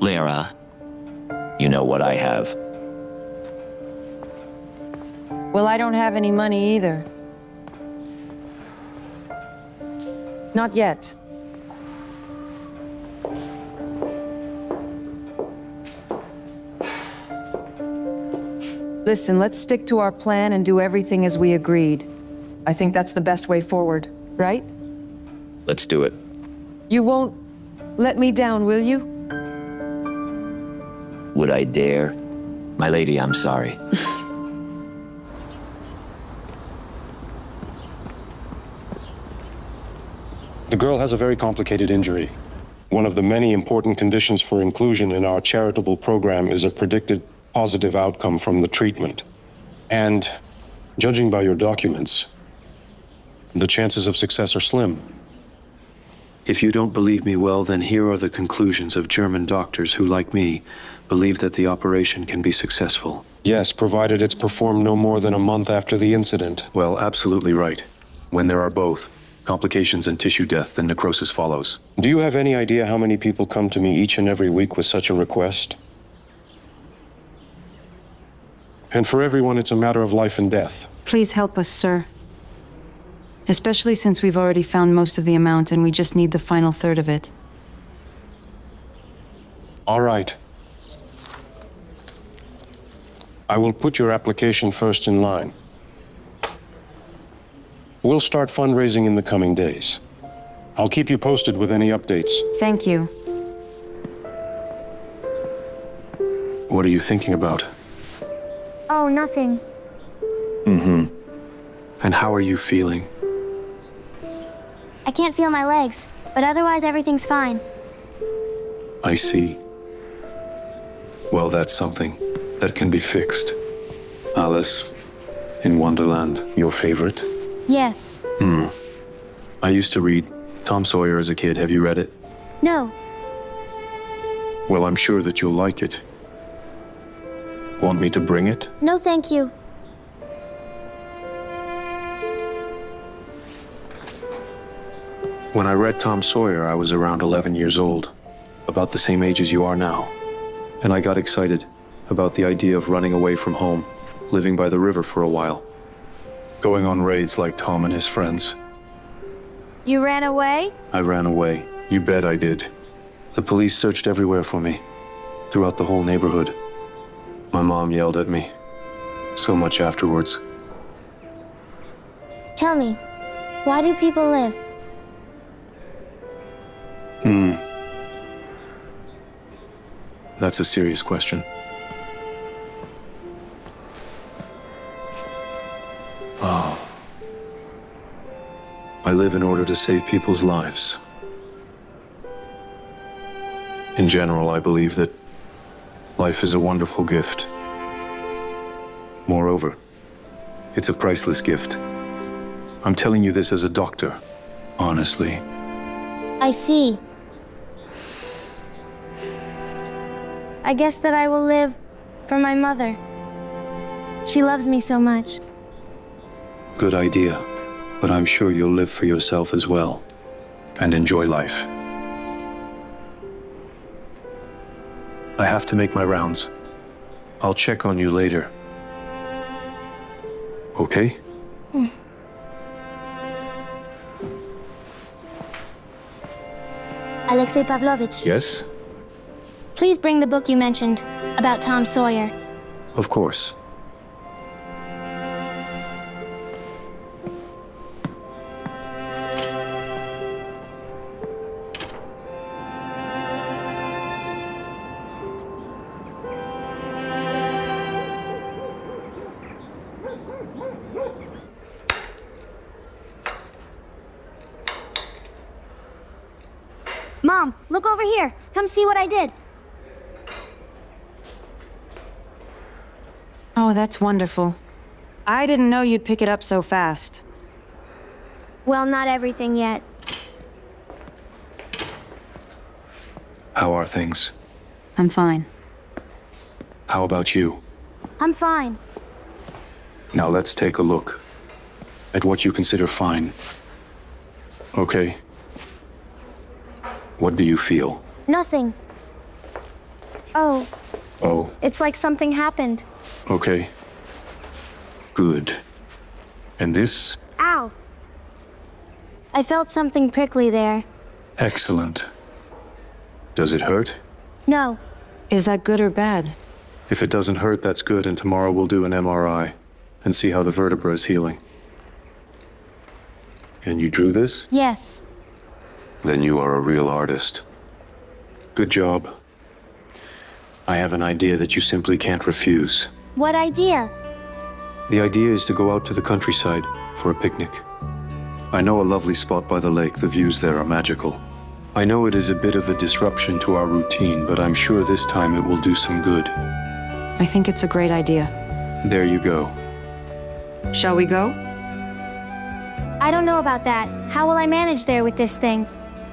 [SPEAKER 19] Lara, you know what I have.
[SPEAKER 9] Well, I don't have any money either. Not yet. Listen, let's stick to our plan and do everything as we agreed. I think that's the best way forward, right?
[SPEAKER 19] Let's do it.
[SPEAKER 9] You won't let me down, will you?
[SPEAKER 19] Would I dare? My lady, I'm sorry.
[SPEAKER 15] The girl has a very complicated injury. One of the many important conditions for inclusion in our charitable program is a predicted positive outcome from the treatment. And, judging by your documents, the chances of success are slim.
[SPEAKER 4] If you don't believe me well, then here are the conclusions of German doctors who, like me, believe that the operation can be successful.
[SPEAKER 15] Yes, provided it's performed no more than a month after the incident. Well, absolutely right. When there are both complications and tissue death, then necrosis follows. Do you have any idea how many people come to me each and every week with such a request? And for everyone, it's a matter of life and death.
[SPEAKER 2] Please help us, sir. Especially since we've already found most of the amount and we just need the final third of it.
[SPEAKER 15] All right. I will put your application first in line. We'll start fundraising in the coming days. I'll keep you posted with any updates.
[SPEAKER 2] Thank you.
[SPEAKER 15] What are you thinking about?
[SPEAKER 13] Oh, nothing.
[SPEAKER 15] Mm-hmm. And how are you feeling?
[SPEAKER 13] I can't feel my legs, but otherwise everything's fine.
[SPEAKER 15] I see. Well, that's something that can be fixed. Alice in Wonderland, your favorite?
[SPEAKER 13] Yes.
[SPEAKER 15] I used to read Tom Sawyer as a kid. Have you read it?
[SPEAKER 13] No.
[SPEAKER 15] Well, I'm sure that you'll like it. Want me to bring it?
[SPEAKER 13] No, thank you.
[SPEAKER 15] When I read Tom Sawyer, I was around 11 years old, about the same age as you are now. And I got excited about the idea of running away from home, living by the river for a while, going on raids like Tom and his friends.
[SPEAKER 13] You ran away?
[SPEAKER 15] I ran away. You bet I did. The police searched everywhere for me, throughout the whole neighborhood. My mom yelled at me so much afterwards.
[SPEAKER 13] Tell me, why do people live?
[SPEAKER 15] That's a serious question. I live in order to save people's lives. In general, I believe that life is a wonderful gift. Moreover, it's a priceless gift. I'm telling you this as a doctor, honestly.
[SPEAKER 13] I see. I guess that I will live for my mother. She loves me so much.
[SPEAKER 15] Good idea, but I'm sure you'll live for yourself as well, and enjoy life. I have to make my rounds. I'll check on you later. Okay?
[SPEAKER 13] Alexei Pavlovich,
[SPEAKER 15] Yes?
[SPEAKER 13] please bring the book you mentioned about Tom Sawyer.
[SPEAKER 15] Of course.
[SPEAKER 13] Mom, look over here. Come see what I did.
[SPEAKER 2] Oh, that's wonderful. I didn't know you'd pick it up so fast.
[SPEAKER 13] Well, not everything yet.
[SPEAKER 15] How are things?
[SPEAKER 2] I'm fine.
[SPEAKER 15] How about you?
[SPEAKER 13] I'm fine.
[SPEAKER 15] Now let's take a look at what you consider fine. Okay. What do you feel?
[SPEAKER 13] Nothing. Oh,
[SPEAKER 15] Oh,
[SPEAKER 13] it's like something happened.
[SPEAKER 15] okay. Good. And this?
[SPEAKER 13] Ow. I felt something prickly there.
[SPEAKER 15] Excellent. Does it hurt?
[SPEAKER 13] No.
[SPEAKER 2] Is that good or bad?
[SPEAKER 15] If it doesn't hurt, that's good, and tomorrow we'll do an MRI and see how the vertebra is healing. And you drew this?
[SPEAKER 13] Yes.
[SPEAKER 15] Then you are a real artist. Good job. I have an idea that you simply can't refuse.
[SPEAKER 13] What idea?
[SPEAKER 15] The idea is to go out to the countryside for a picnic. I know a lovely spot by the lake. The views there are magical. I know it is a bit of a disruption to our routine, but I'm sure this time it will do some good.
[SPEAKER 2] I think it's a great idea.
[SPEAKER 15] There you go.
[SPEAKER 2] Shall we go?
[SPEAKER 13] I don't know about that. How will I manage there with this thing?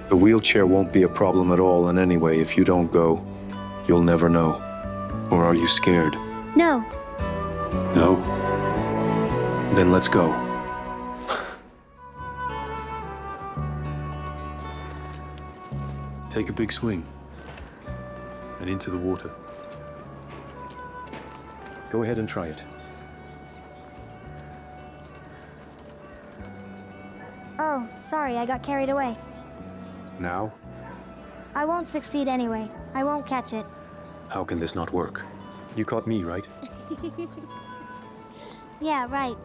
[SPEAKER 15] The wheelchair won't be a problem at all, and anyway, if you don't go, you'll never know. Or are you scared?
[SPEAKER 13] No.
[SPEAKER 15] No? Then let's go. Take a big swing. And into the water. Go ahead and try it.
[SPEAKER 13] Oh, sorry, I got carried away.
[SPEAKER 15] Now?
[SPEAKER 13] I won't succeed anyway. I won't catch it.
[SPEAKER 15] How can this not work? You caught me, right?
[SPEAKER 13] Yeah, right.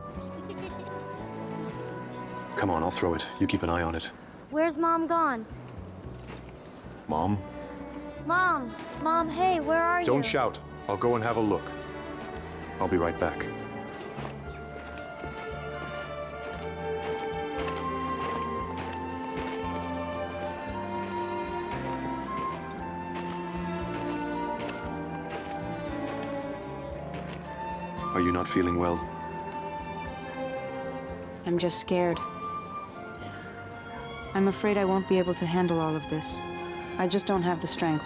[SPEAKER 15] Come on, I'll throw it. You keep an eye on it.
[SPEAKER 13] Where's Mom gone?
[SPEAKER 15] Mom?
[SPEAKER 13] Mom! Mom, hey, where are you?
[SPEAKER 15] Don't shout. I'll go and have a look. I'll be right back. Are you not feeling well?
[SPEAKER 2] I'm just scared. I'm afraid I won't be able to handle all of this. I just don't have the strength.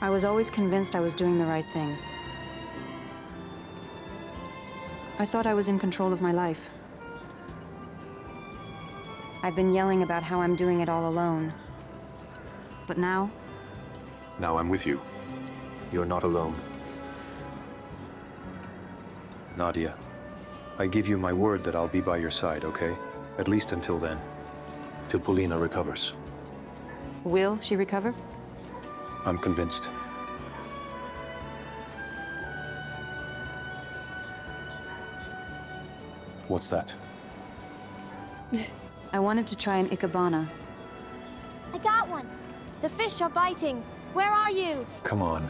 [SPEAKER 2] I was always convinced I was doing the right thing. I thought I was in control of my life. I've been yelling about how I'm doing it all alone. But now,
[SPEAKER 15] Now I'm with you. You're not alone. Nadia, I give you my word that I'll be by your side, okay? At least until then. Till Polina recovers.
[SPEAKER 2] will she recover?
[SPEAKER 15] I'm convinced. What's that?
[SPEAKER 2] I wanted to try an ikebana.
[SPEAKER 13] I got one. The fish are biting. Where are you?
[SPEAKER 15] Come on.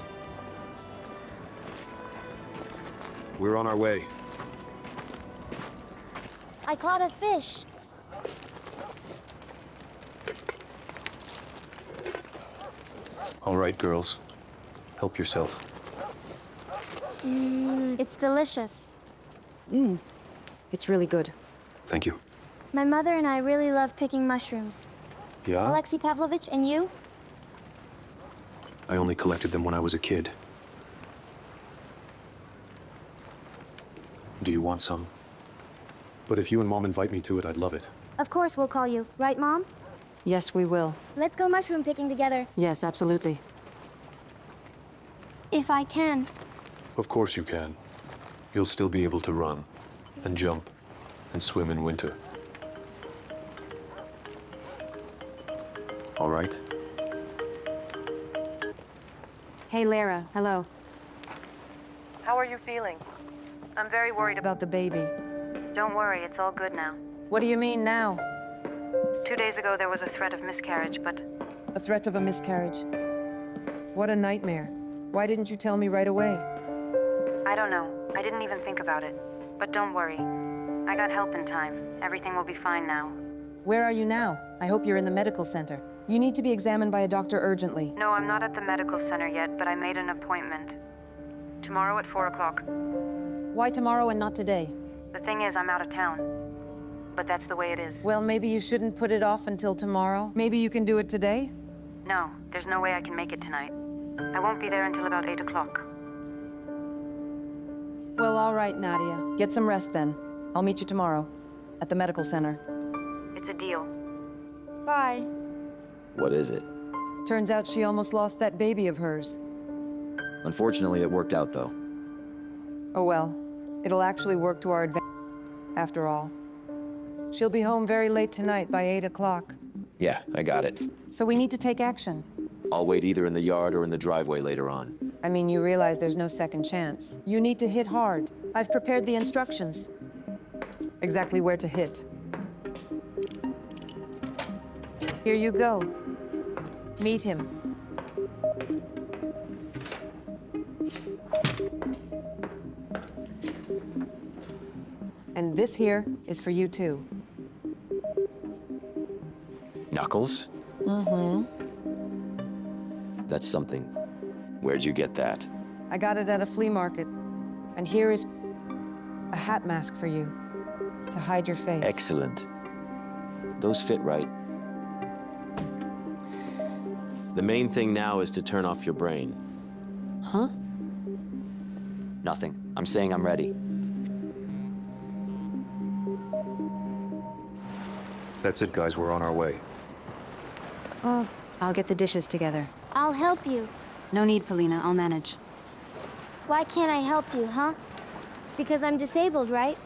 [SPEAKER 15] We're on our way.
[SPEAKER 13] I caught a fish.
[SPEAKER 15] All right, girls. Help yourself.
[SPEAKER 13] It's delicious.
[SPEAKER 2] It's really good.
[SPEAKER 15] Thank you.
[SPEAKER 13] My mother and I really love picking mushrooms.
[SPEAKER 15] Yeah?
[SPEAKER 13] Alexei Pavlovich, and you?
[SPEAKER 15] I only collected them when I was a kid. Do you want some? But if you and Mom invite me to it, I'd love it.
[SPEAKER 13] Of course we'll call you. Right, Mom?
[SPEAKER 2] Yes, we will.
[SPEAKER 13] Let's go mushroom picking together.
[SPEAKER 2] Yes, absolutely.
[SPEAKER 13] If I can.
[SPEAKER 15] Of course you can. You'll still be able to run, and jump, and swim in winter. All right?
[SPEAKER 2] Hey, Lara. Hello.
[SPEAKER 17] How are you feeling? I'm very worried about...
[SPEAKER 9] About the baby.
[SPEAKER 17] Don't worry, it's all good now.
[SPEAKER 9] What do you mean now?
[SPEAKER 17] 2 days ago there was a threat of miscarriage, but
[SPEAKER 9] A threat of a miscarriage. What a nightmare. Why didn't you tell me right away?
[SPEAKER 17] I don't know. I didn't even think about it. But don't worry. I got help in time. Everything will be fine now.
[SPEAKER 9] Where are you now? I hope you're in the medical center. You need to be examined by a doctor urgently.
[SPEAKER 17] No, I'm not at the medical center yet, but I made an appointment. Tomorrow at 4 o'clock.
[SPEAKER 9] Why tomorrow and not today?
[SPEAKER 17] The thing is, I'm out of town. But that's the way it is.
[SPEAKER 9] Well, maybe you shouldn't put it off until tomorrow. Maybe you can do it today?
[SPEAKER 17] No, there's no way I can make it tonight. I won't be there until about 8 o'clock.
[SPEAKER 9] Well, all right, Nadia. Get some rest then. I'll meet you tomorrow at the medical center.
[SPEAKER 17] It's a deal.
[SPEAKER 9] Bye.
[SPEAKER 5] What is it?
[SPEAKER 9] Turns out she almost lost that baby of hers.
[SPEAKER 5] Unfortunately, it worked out, though.
[SPEAKER 9] Oh well. It'll actually work to our advantage, after all. She'll be home very late tonight by 8 o'clock.
[SPEAKER 5] Yeah, I got it.
[SPEAKER 9] So we need to take action.
[SPEAKER 5] I'll wait either in the yard or in the driveway later on.
[SPEAKER 9] I mean, you realize there's no second chance. You need to hit hard. I've prepared the instructions. Exactly where to hit. Here you go. Meet him. And this here is for you too.
[SPEAKER 5] Knuckles?
[SPEAKER 9] Mm-hmm.
[SPEAKER 5] That's something. Where'd you get that?
[SPEAKER 9] I got it at a flea market. And here is a hat mask for you, to hide your face.
[SPEAKER 5] Excellent. Those fit right. The main thing now is to turn off your brain.
[SPEAKER 9] Huh?
[SPEAKER 5] Nothing. I'm saying I'm ready.
[SPEAKER 15] That's it, guys. We're on our way.
[SPEAKER 2] Oh, I'll get the dishes together.
[SPEAKER 13] I'll help you.
[SPEAKER 2] No need, Polina. I'll manage.
[SPEAKER 13] Why can't I help you, huh? Because I'm disabled, right?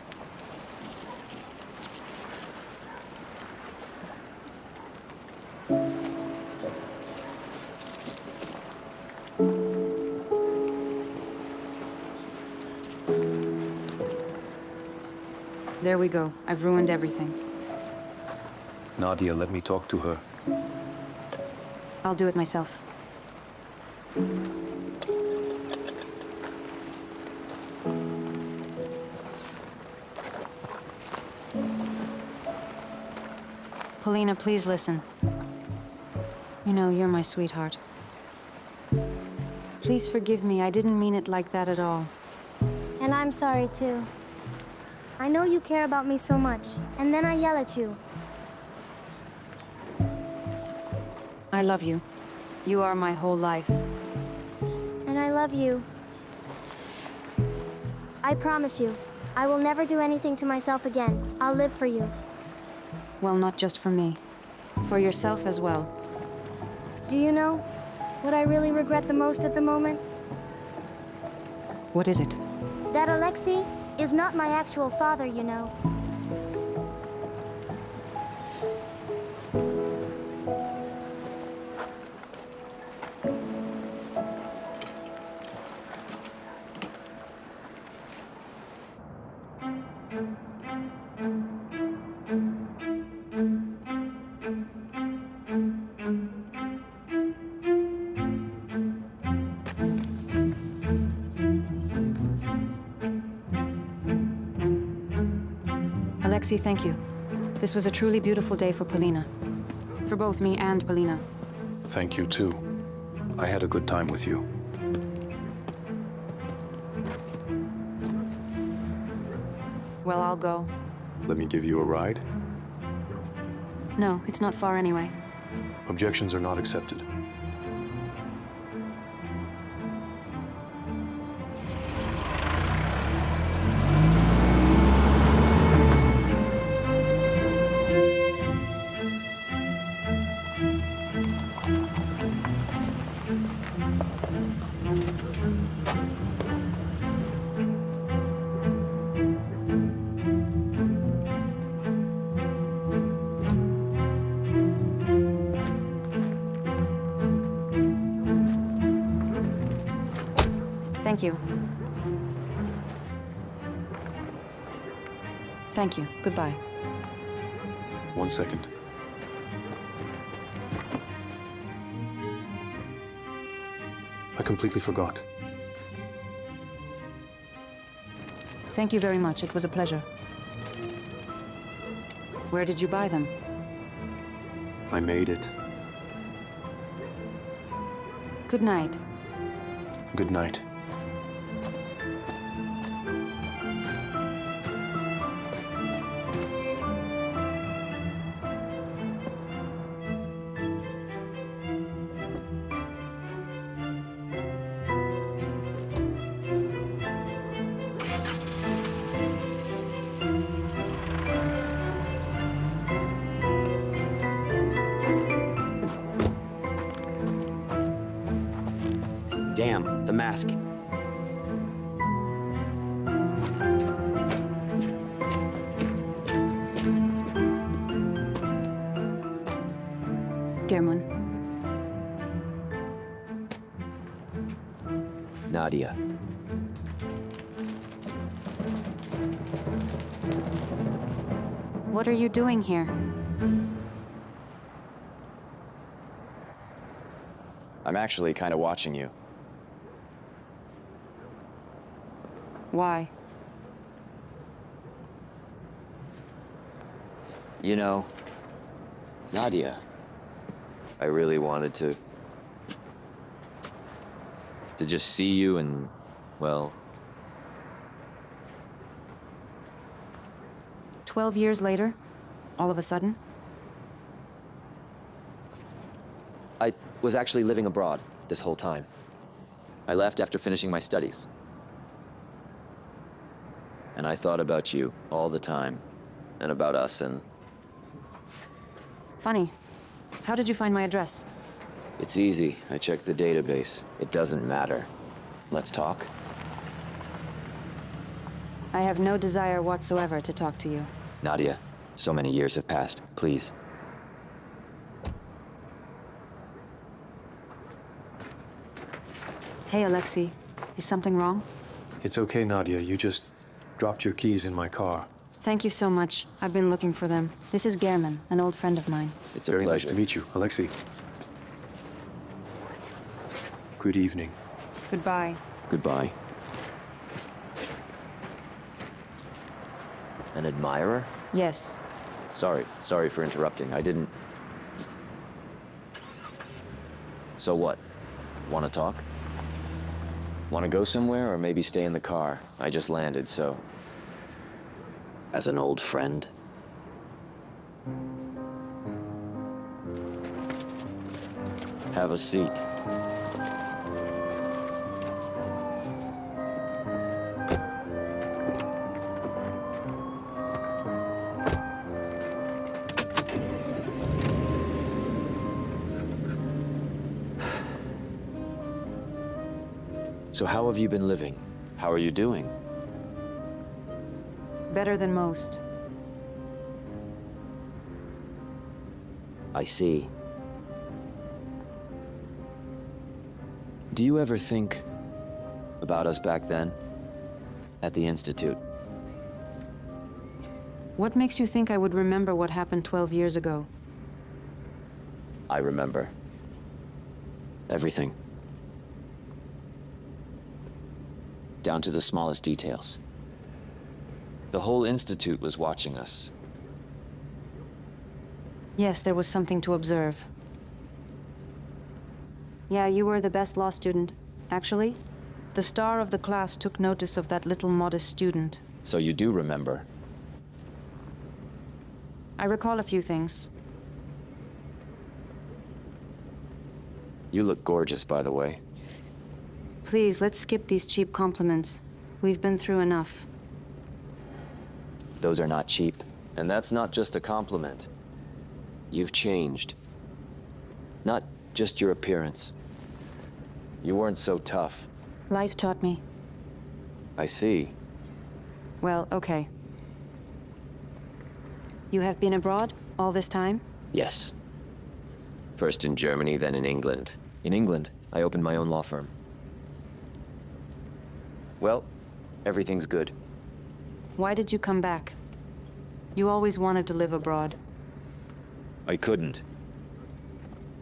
[SPEAKER 2] There we go. I've ruined everything.
[SPEAKER 15] Nadia, let me talk to her.
[SPEAKER 2] I'll do it myself. Polina, please listen. You know, you're my sweetheart. Please forgive me, I didn't mean it like that at all.
[SPEAKER 13] And I'm sorry too. I know you care about me so much, and then I yell at you.
[SPEAKER 2] I love you. You are my whole life.
[SPEAKER 13] And I love you. I promise you, I will never do anything to myself again. I'll live for you.
[SPEAKER 2] Well, not just for me. For yourself as well.
[SPEAKER 13] Do you know what I really regret the most at the moment?
[SPEAKER 2] What is it?
[SPEAKER 13] That Alexei is not my actual father, you know.
[SPEAKER 2] Alexei, thank you. This was a truly beautiful day for Polina. For both me and Polina.
[SPEAKER 15] Thank you, too. I had a good time with you.
[SPEAKER 2] Well, I'll go.
[SPEAKER 15] Let me give you a ride.
[SPEAKER 2] No, it's not far anyway.
[SPEAKER 15] Objections are not accepted.
[SPEAKER 2] Thank you. Thank you. Goodbye.
[SPEAKER 15] 1 second. I completely forgot.
[SPEAKER 2] Thank you very much. It was a pleasure. Where did you buy them?
[SPEAKER 15] I made it.
[SPEAKER 2] Good night.
[SPEAKER 15] Good night.
[SPEAKER 19] Damn, the mask.
[SPEAKER 2] German.
[SPEAKER 19] Nadia.
[SPEAKER 2] What are you doing here?
[SPEAKER 5] I'm actually kind of watching you.
[SPEAKER 2] Why?
[SPEAKER 5] You know, Nadia, I really wanted to just see you and, well...
[SPEAKER 2] 12 years later, all of a sudden?
[SPEAKER 19] I was actually living abroad this whole time. I left after finishing my studies. And I thought about you all the time, and about us, and...
[SPEAKER 2] Funny. How did you find my address?
[SPEAKER 5] It's easy. I checked the database. It doesn't matter. Let's talk.
[SPEAKER 2] I have no desire whatsoever to talk to you.
[SPEAKER 5] Nadia, so many years have passed. Please.
[SPEAKER 2] Hey, Alexei. Is something wrong?
[SPEAKER 15] It's okay, Nadia. You just dropped your keys in my car.
[SPEAKER 2] Thank you so much. I've been looking for them. This is German, an old friend of mine.
[SPEAKER 5] It's a
[SPEAKER 15] Very
[SPEAKER 5] pleasure.
[SPEAKER 15] nice to meet you, Alexei. Good evening.
[SPEAKER 2] Goodbye.
[SPEAKER 5] Goodbye. An admirer?
[SPEAKER 2] Yes.
[SPEAKER 5] Sorry for interrupting. I didn't... So what? Want to talk? Want to go somewhere, or maybe stay in the car? I just landed, so... As an old friend? Have a seat. So how have you been living? How are you doing?
[SPEAKER 2] Better than most.
[SPEAKER 5] I see. Do you ever think about us back then? At the Institute?
[SPEAKER 2] What makes you think I would remember what happened 12 years ago?
[SPEAKER 5] I remember. Everything. Down to the smallest details. The whole Institute was watching us.
[SPEAKER 2] Yes, there was something to observe. Yeah, you were the best law student. Actually, the star of the class took notice of that little modest student.
[SPEAKER 5] So you do remember?
[SPEAKER 2] I recall a few things.
[SPEAKER 5] You look gorgeous, by the way.
[SPEAKER 2] Please, let's skip these cheap compliments. We've been through enough.
[SPEAKER 5] Those are not cheap. And that's not just a compliment. You've changed. Not just your appearance. You weren't so tough.
[SPEAKER 2] Life taught me.
[SPEAKER 5] I see.
[SPEAKER 2] Well, okay. You have been abroad all this time?
[SPEAKER 5] Yes. First in Germany, then in England. In England, I opened my own law firm. Well, everything's good.
[SPEAKER 2] Why did you come back? You always wanted to live abroad.
[SPEAKER 5] I couldn't.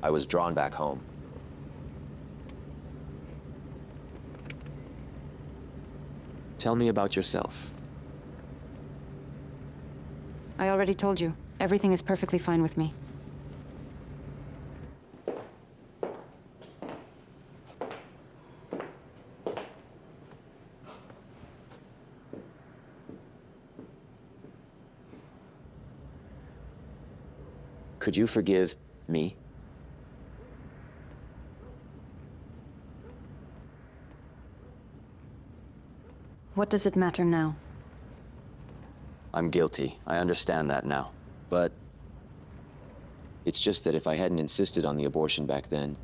[SPEAKER 5] I was drawn back home. Tell me about yourself.
[SPEAKER 2] I already told you. Everything is perfectly fine with me.
[SPEAKER 5] Could you forgive me?
[SPEAKER 2] What does it matter now?
[SPEAKER 5] I'm guilty. I understand that now. But it's just that if I hadn't insisted on the abortion back then,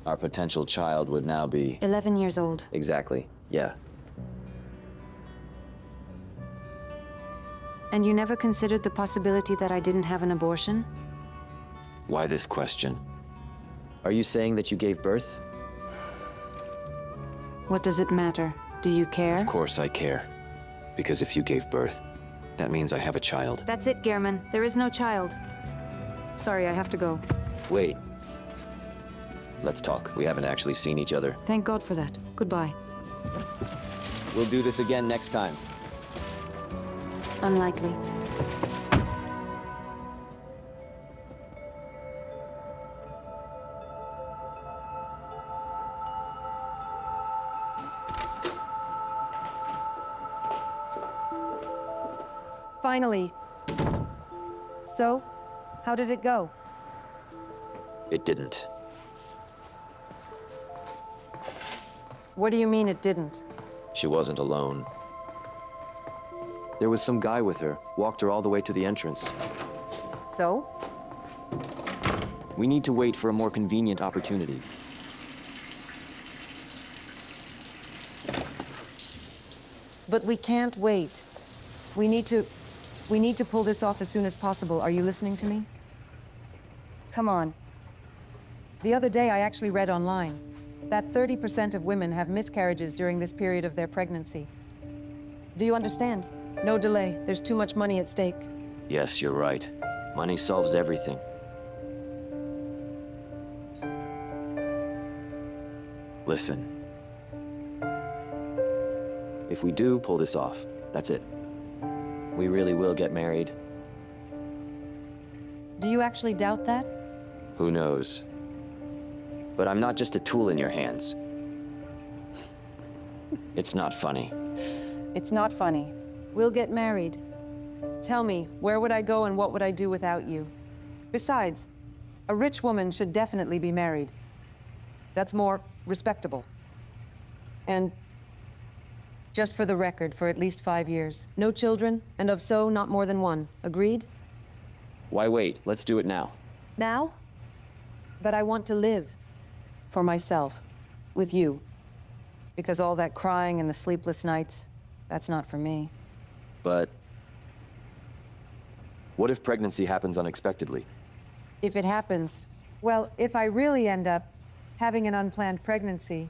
[SPEAKER 5] our potential child would now be...
[SPEAKER 2] 11 years old.
[SPEAKER 5] Exactly. Yeah.
[SPEAKER 2] And you never considered the possibility that I didn't have an abortion?
[SPEAKER 5] Why this question? Are you saying that you gave birth?
[SPEAKER 2] What does it matter? Do you care?
[SPEAKER 5] Of course I care. Because if you gave birth, that means I have a child.
[SPEAKER 2] That's it, Gehrman. There is no child. Sorry, I have to go.
[SPEAKER 5] Wait. Let's talk. We haven't actually seen each other.
[SPEAKER 2] Thank God for that. Goodbye.
[SPEAKER 5] We'll do this again next time.
[SPEAKER 2] Unlikely.
[SPEAKER 9] Finally. So, how did it go?
[SPEAKER 5] It didn't.
[SPEAKER 9] What do you mean it didn't?
[SPEAKER 5] She wasn't alone. There was some guy with her, walked her all the way to the entrance.
[SPEAKER 9] So?
[SPEAKER 5] We need to wait for a more convenient opportunity.
[SPEAKER 9] But we can't wait. We need to pull this off as soon as possible. Are you listening to me? Come on. The other day I actually read online that 30% of women have miscarriages during this period of their pregnancy. Do you understand? No delay. There's too much money at stake.
[SPEAKER 5] Yes, you're right. Money solves everything. Listen. If we do pull this off, that's it. We really will get married.
[SPEAKER 6] Do you actually doubt that?
[SPEAKER 5] Who knows? But I'm not just a tool in your hands. It's not funny.
[SPEAKER 9] It's not funny. We'll get married. Tell me, where would I go and what would I do without you? Besides, a rich woman should definitely be married. That's more respectable. And just for the record, for at least 5 years. No children, and if so, not more than one. Agreed?
[SPEAKER 5] Why wait? Let's do it now.
[SPEAKER 9] Now? But I want to live. For myself. With you. Because all that crying and the sleepless nights, that's not for me.
[SPEAKER 5] But what if pregnancy happens unexpectedly?
[SPEAKER 9] If it happens, well, if I really end up having an unplanned pregnancy,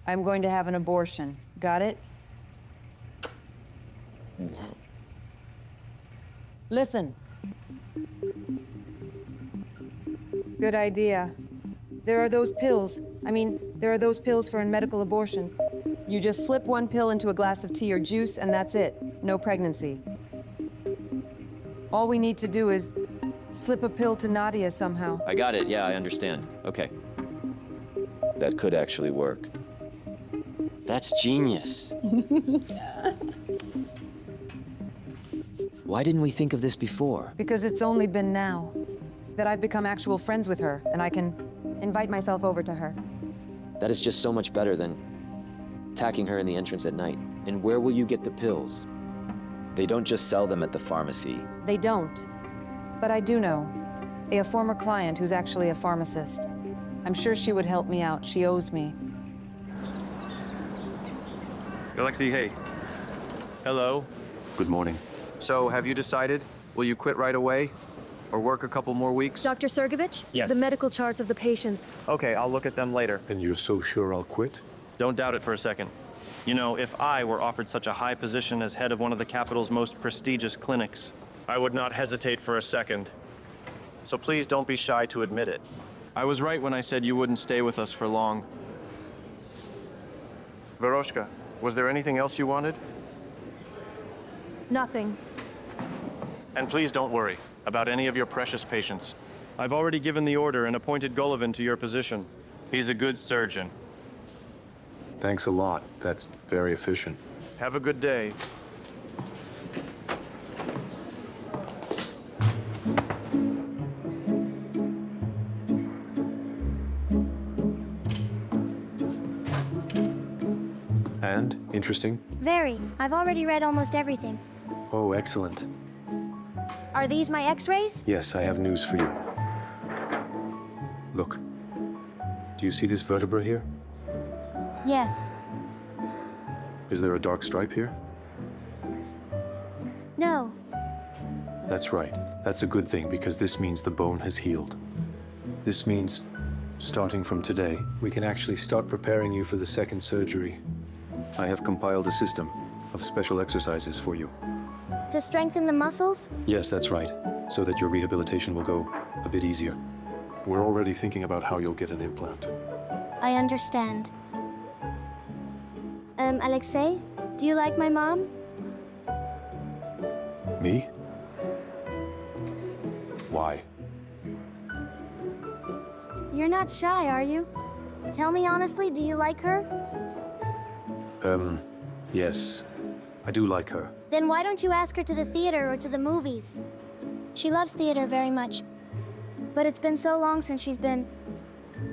[SPEAKER 9] I'm going to have an abortion. Got it? Listen. Good idea. There are those pills. There are those pills for a medical abortion. You just slip one pill into a glass of tea or juice, and that's it. No pregnancy. All we need to do is slip a pill to Nadia somehow.
[SPEAKER 5] I got it. Yeah, I understand. Okay. That could actually work. That's genius. Why didn't we think of this before?
[SPEAKER 9] Because it's only been now that I've become actual friends with her, and I can invite myself over to her.
[SPEAKER 5] That is just so much better than attacking her in the entrance at night. And where will you get the pills? They don't just sell them at the pharmacy.
[SPEAKER 9] They don't. But I do know a former client who's actually a pharmacist. I'm sure she would help me out. She owes me.
[SPEAKER 18] Alexei, hey. Hello.
[SPEAKER 10] Good morning.
[SPEAKER 11] So, have you decided? Will you quit right away? Or work a couple more weeks?
[SPEAKER 1] Dr. Surgovich?
[SPEAKER 18] Yes.
[SPEAKER 1] The medical charts of the patients.
[SPEAKER 18] Okay, I'll look at them later.
[SPEAKER 15] And you're so sure I'll quit?
[SPEAKER 18] Don't doubt it for a second. You know, if I were offered such a high position as head of one of the capital's most prestigious clinics, I would not hesitate for a second. So please don't be shy to admit it. I was right when I said you wouldn't stay with us for long. Veroshka, was there anything else you wanted?
[SPEAKER 1] Nothing.
[SPEAKER 18] And please don't worry about any of your precious patients. I've already given the order and appointed Golovin to your position. He's a good surgeon.
[SPEAKER 15] Thanks a lot. That's very efficient.
[SPEAKER 18] Have a good day.
[SPEAKER 15] And? Interesting?
[SPEAKER 13] Very. I've already read almost everything.
[SPEAKER 15] Oh, excellent.
[SPEAKER 13] Are these my x-rays?
[SPEAKER 15] Yes, I have news for you. Look. Do you see this vertebra here?
[SPEAKER 13] Yes.
[SPEAKER 15] Is there a dark stripe here?
[SPEAKER 13] No.
[SPEAKER 15] That's right. That's a good thing because this means the bone has healed. This means, starting from today, we can actually start preparing you for the second surgery. I have compiled a system of special exercises for you.
[SPEAKER 13] To strengthen the muscles?
[SPEAKER 15] Yes, that's right. So that your rehabilitation will go a bit easier. We're already thinking about how you'll get an implant.
[SPEAKER 13] I understand. Alexei, do you like my mom?
[SPEAKER 15] Me? Why?
[SPEAKER 13] You're not shy, are you? Tell me honestly, do you like her?
[SPEAKER 15] Yes. I do like her.
[SPEAKER 13] Then why don't you ask her to the theater or to the movies? She loves theater very much. But it's been so long since she's been...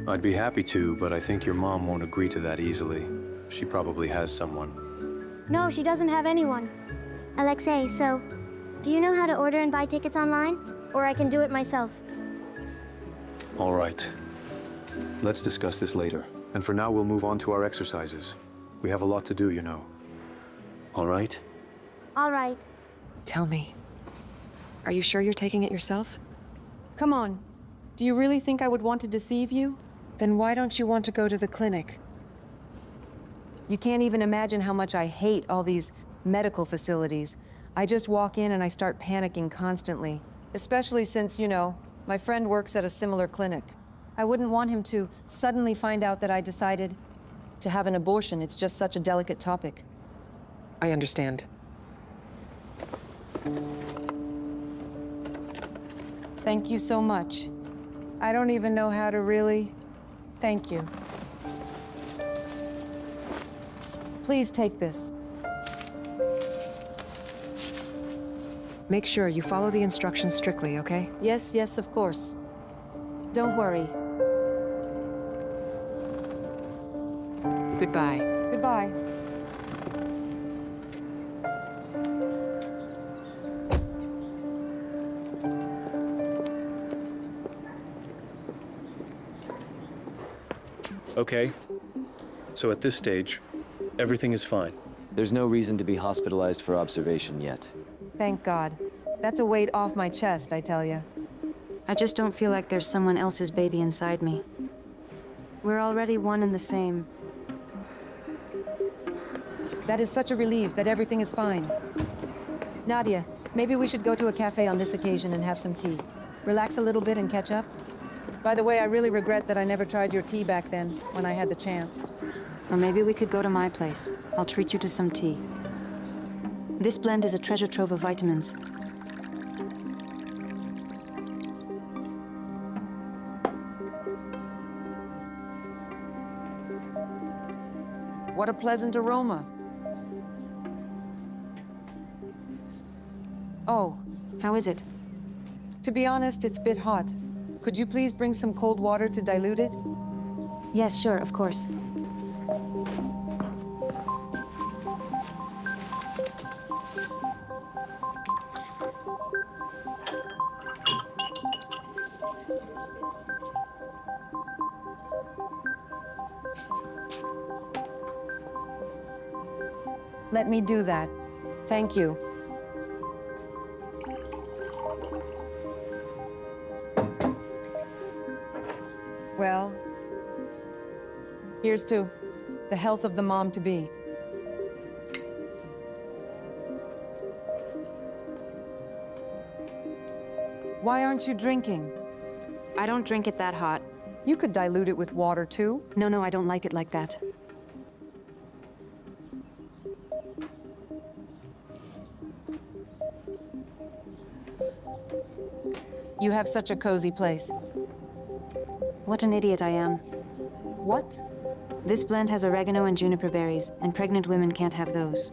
[SPEAKER 15] I'd be happy to, but I think your mom won't agree to that easily. She probably has someone.
[SPEAKER 13] No, she doesn't have anyone. Alexei, so, do you know how to order and buy tickets online? Or I can do it myself.
[SPEAKER 15] All right. Let's discuss this later. And for now, we'll move on to our exercises. We have a lot to do, you know. All right?
[SPEAKER 13] All right.
[SPEAKER 6] Tell me, are you sure you're taking it yourself?
[SPEAKER 9] Come on. Do you really think I would want to deceive you?
[SPEAKER 6] Then why don't you want to go to the clinic?
[SPEAKER 9] You can't even imagine how much I hate all these medical facilities. I just walk in and I start panicking constantly. Especially since, you know, my friend works at a similar clinic. I wouldn't want him to suddenly find out that I decided to have an abortion. It's just such a delicate topic.
[SPEAKER 6] I understand.
[SPEAKER 9] Thank you so much. I don't even know how to really thank you. Please take this.
[SPEAKER 6] Make sure you follow the instructions strictly, okay?
[SPEAKER 9] Yes, yes, of course. Don't worry.
[SPEAKER 6] Goodbye.
[SPEAKER 9] Goodbye.
[SPEAKER 15] Okay. So at this stage, everything is fine.
[SPEAKER 5] There's no reason to be hospitalized for observation yet.
[SPEAKER 9] Thank God. That's a weight off my chest, I tell you.
[SPEAKER 2] I just don't feel like there's someone else's baby inside me. We're already one and the same.
[SPEAKER 9] That is such a relief that everything is fine. Nadia, maybe we should go to a cafe on this occasion and have some tea. Relax a little bit and catch up. By the way, I really regret that I never tried your tea back then, when I had the chance.
[SPEAKER 2] Or maybe we could go to my place. I'll treat you to some tea. This blend is a treasure trove of vitamins.
[SPEAKER 9] What a pleasant aroma. Oh.
[SPEAKER 2] How is it?
[SPEAKER 9] To be honest, it's a bit hot. Could you please bring some cold water to dilute it?
[SPEAKER 2] Yes, sure, of course.
[SPEAKER 9] Let me do that. Thank you. Well, here's to the health of the mom-to-be. Why aren't you drinking?
[SPEAKER 2] I don't drink it that hot.
[SPEAKER 9] You could dilute it with water, too.
[SPEAKER 2] No, I don't like it like that.
[SPEAKER 9] You have such a cozy place.
[SPEAKER 2] What an idiot I am.
[SPEAKER 9] What?
[SPEAKER 2] This blend has oregano and juniper berries, and pregnant women can't have those.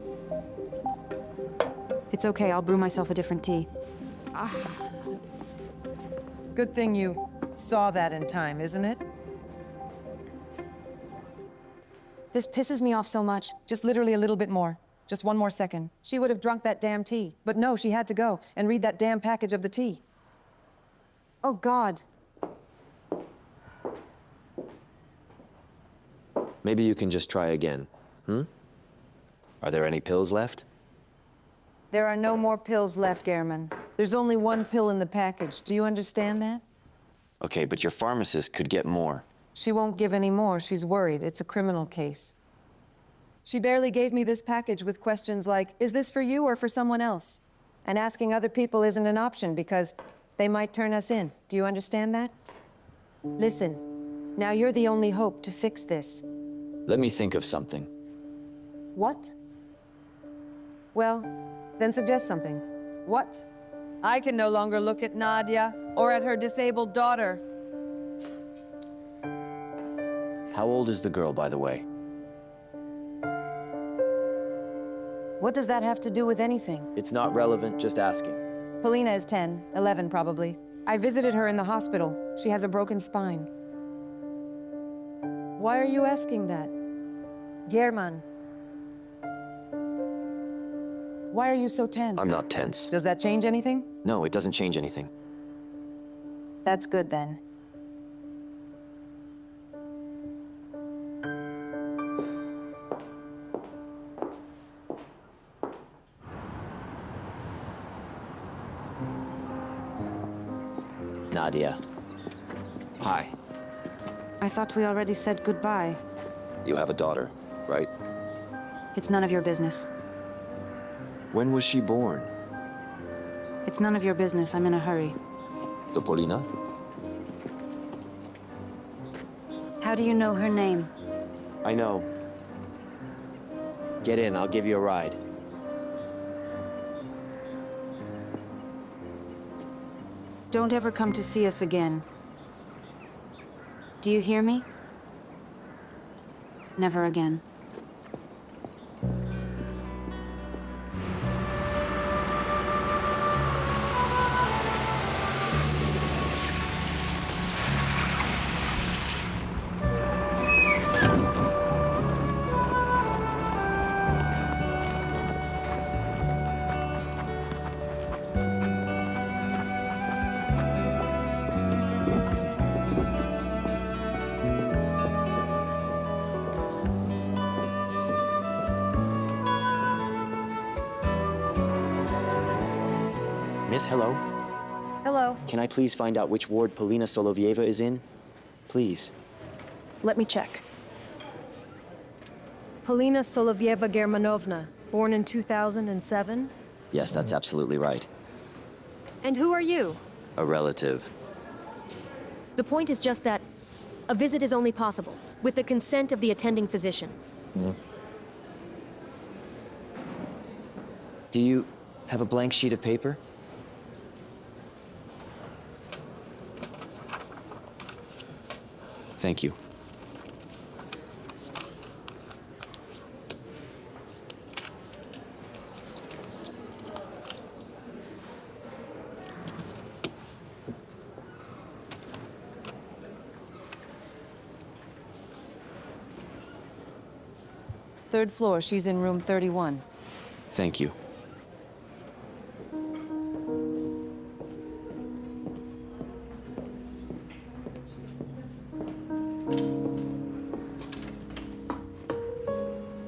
[SPEAKER 2] It's okay, I'll brew myself a different tea.
[SPEAKER 9] Good thing you saw that in time, isn't it? This pisses me off so much. Just literally a little bit more. Just one more second. She would have drunk that damn tea. But no, she had to go and read that damn package of the tea. Oh, God.
[SPEAKER 5] Maybe you can just try again, Are there any pills left?
[SPEAKER 9] There are no more pills left, Gehrman. There's only one pill in the package. Do you understand that?
[SPEAKER 5] Okay, but your pharmacist could get more.
[SPEAKER 9] She won't give any more. She's worried. It's a criminal case. She barely gave me this package with questions like, is this for you or for someone else? And asking other people isn't an option because they might turn us in. Do you understand that? Listen, now you're the only hope to fix this.
[SPEAKER 5] Let me think of something.
[SPEAKER 9] What? Well, then suggest something. What? I can no longer look at Nadia or at her disabled daughter.
[SPEAKER 5] How old is the girl, by the way?
[SPEAKER 9] What does that have to do with anything?
[SPEAKER 5] It's not relevant, just asking.
[SPEAKER 9] Polina is 10, 11 probably. I visited her in the hospital. She has a broken spine. Why are you asking that? Gehrman. Why are you so tense?
[SPEAKER 5] I'm not tense.
[SPEAKER 9] Does that change anything?
[SPEAKER 5] No, it doesn't change anything.
[SPEAKER 9] That's good then.
[SPEAKER 5] Nadia. Hi.
[SPEAKER 2] I thought we already said goodbye.
[SPEAKER 5] You have a daughter, right?
[SPEAKER 2] It's none of your business.
[SPEAKER 5] When was she born?
[SPEAKER 2] It's none of your business. I'm in a hurry.
[SPEAKER 5] Topolina?
[SPEAKER 2] How do you know her name?
[SPEAKER 19] I know. Get in, I'll give you a ride.
[SPEAKER 2] Don't ever come to see us again. Do you hear me? Never again.
[SPEAKER 19] Miss, hello?
[SPEAKER 21] Hello.
[SPEAKER 19] Can I please find out which ward Polina Solovieva is in? Please.
[SPEAKER 21] Let me check. Polina Solovieva Germanovna, born in 2007.
[SPEAKER 19] Yes, that's absolutely right.
[SPEAKER 21] And who are you?
[SPEAKER 19] A relative.
[SPEAKER 21] The point is just that a visit is only possible with the consent of the attending physician.
[SPEAKER 19] Do you have a blank sheet of paper? Thank you.
[SPEAKER 6] Third floor, she's in room 31.
[SPEAKER 19] Thank you.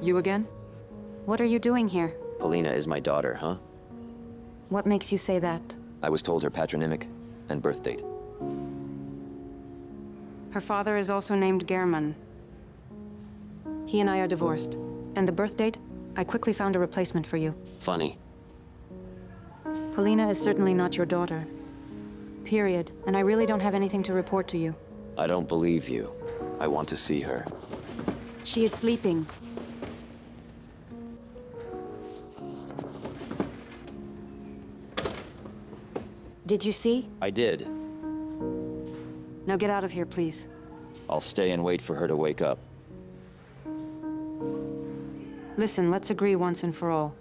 [SPEAKER 2] You again? What are you doing here?
[SPEAKER 19] Polina is my daughter, huh?
[SPEAKER 2] What makes you say that?
[SPEAKER 19] I was told her patronymic and birth date.
[SPEAKER 2] Her father is also named German. He and I are divorced. And the birth date? I quickly found a replacement for you.
[SPEAKER 19] Funny.
[SPEAKER 2] Polina is certainly not your daughter. Period. And I really don't have anything to report to you.
[SPEAKER 19] I don't believe you. I want to see her.
[SPEAKER 2] She is sleeping. Did you see?
[SPEAKER 19] I did.
[SPEAKER 2] Now get out of here, please.
[SPEAKER 19] I'll stay and wait for her to wake up.
[SPEAKER 2] Listen, let's agree once and for all.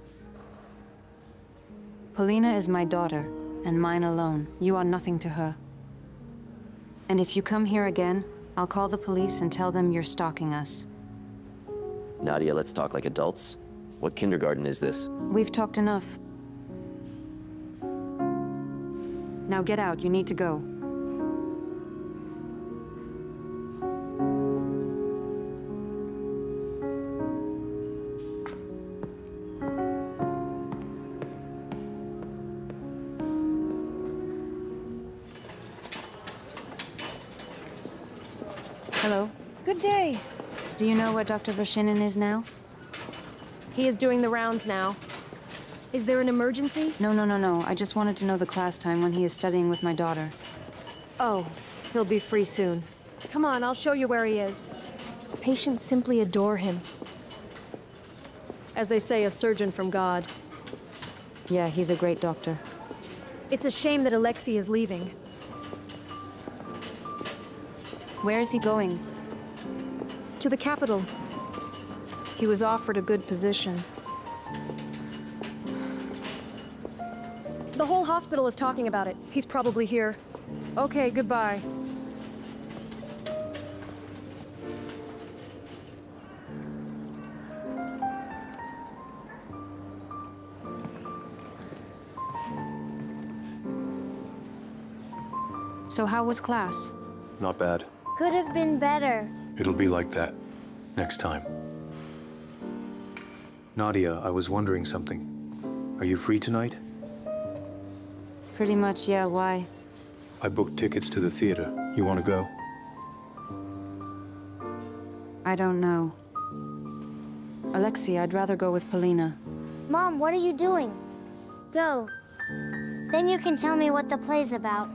[SPEAKER 2] Polina is my daughter, and mine alone. You are nothing to her. And if you come here again, I'll call the police and tell them you're stalking us.
[SPEAKER 19] Nadia, let's talk like adults. What kindergarten is this?
[SPEAKER 2] We've talked enough. Now get out, you need to go. Hello.
[SPEAKER 21] Good day.
[SPEAKER 2] Do you know where Dr. Vershinin is now?
[SPEAKER 21] He is doing the rounds now. Is there an emergency?
[SPEAKER 2] No. I just wanted to know the class time when he is studying with my daughter.
[SPEAKER 21] Oh, he'll be free soon. Come on, I'll show you where he is. Patients simply adore him. As they say, a surgeon from God.
[SPEAKER 2] Yeah, he's a great doctor.
[SPEAKER 21] It's a shame that Alexei is leaving.
[SPEAKER 2] Where is he going?
[SPEAKER 21] To the capital. He was offered a good position. The whole hospital is talking about it. He's probably here. Okay, goodbye.
[SPEAKER 2] So how was class?
[SPEAKER 15] Not bad.
[SPEAKER 13] Could have been better.
[SPEAKER 15] It'll be like that next time. Nadia, I was wondering something. Are you free tonight?
[SPEAKER 2] Pretty much, yeah. Why?
[SPEAKER 15] I booked tickets to the theater. You want to go?
[SPEAKER 2] I don't know. Alexei, I'd rather go with Polina.
[SPEAKER 13] Mom, what are you doing? Go. Then you can tell me what the play's about.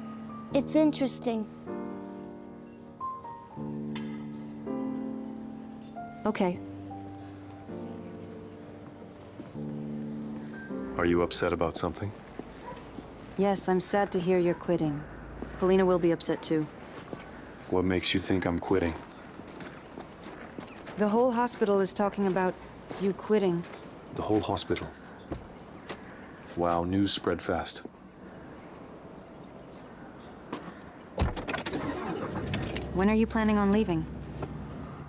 [SPEAKER 13] It's interesting.
[SPEAKER 2] Okay.
[SPEAKER 15] Are you upset about something?
[SPEAKER 2] Yes, I'm sad to hear you're quitting. Polina will be upset too.
[SPEAKER 15] What makes you think I'm quitting?
[SPEAKER 2] The whole hospital is talking about you quitting.
[SPEAKER 15] The whole hospital. Wow, news spread fast.
[SPEAKER 2] When are you planning on leaving?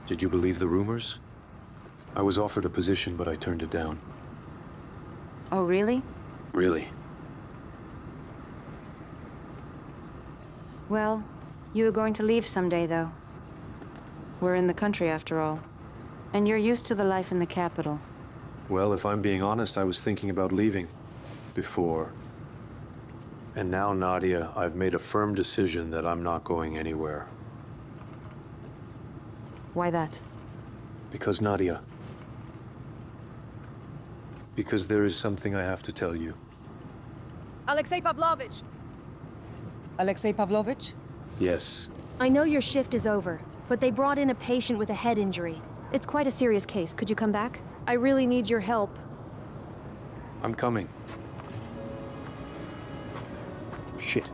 [SPEAKER 15] Did you believe the rumors? I was offered a position, but I turned it down.
[SPEAKER 2] Oh, really?
[SPEAKER 15] Really?
[SPEAKER 2] Well, you were going to leave someday, though. We're in the country, after all. And you're used to the life in the capital.
[SPEAKER 15] Well, if I'm being honest, I was thinking about leaving. Before. And now, Nadia, I've made a firm decision that I'm not going anywhere.
[SPEAKER 2] Why that?
[SPEAKER 15] Because, Nadia. Because there is something I have to tell you.
[SPEAKER 21] Alexei Pavlovich!
[SPEAKER 9] Alexei Pavlovich?
[SPEAKER 15] Yes.
[SPEAKER 21] I know your shift is over, but they brought in a patient with a head injury. It's quite a serious case. Could you come back? I really need your help.
[SPEAKER 15] I'm coming. Shit.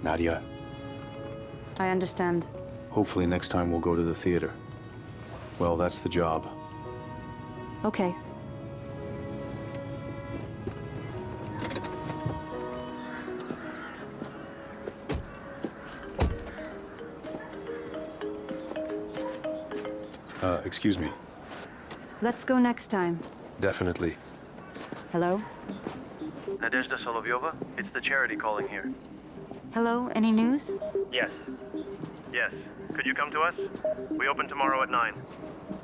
[SPEAKER 15] Nadia.
[SPEAKER 2] I understand.
[SPEAKER 15] Hopefully next time we'll go to the theater. Well, that's the job.
[SPEAKER 2] Okay.
[SPEAKER 15] Excuse me.
[SPEAKER 2] Let's go next time.
[SPEAKER 15] Definitely.
[SPEAKER 2] Hello?
[SPEAKER 18] Nadesda Solovyova, it's the charity calling here.
[SPEAKER 2] Hello, any news?
[SPEAKER 18] Yes. Yes. Could you come to us? We open tomorrow at 9.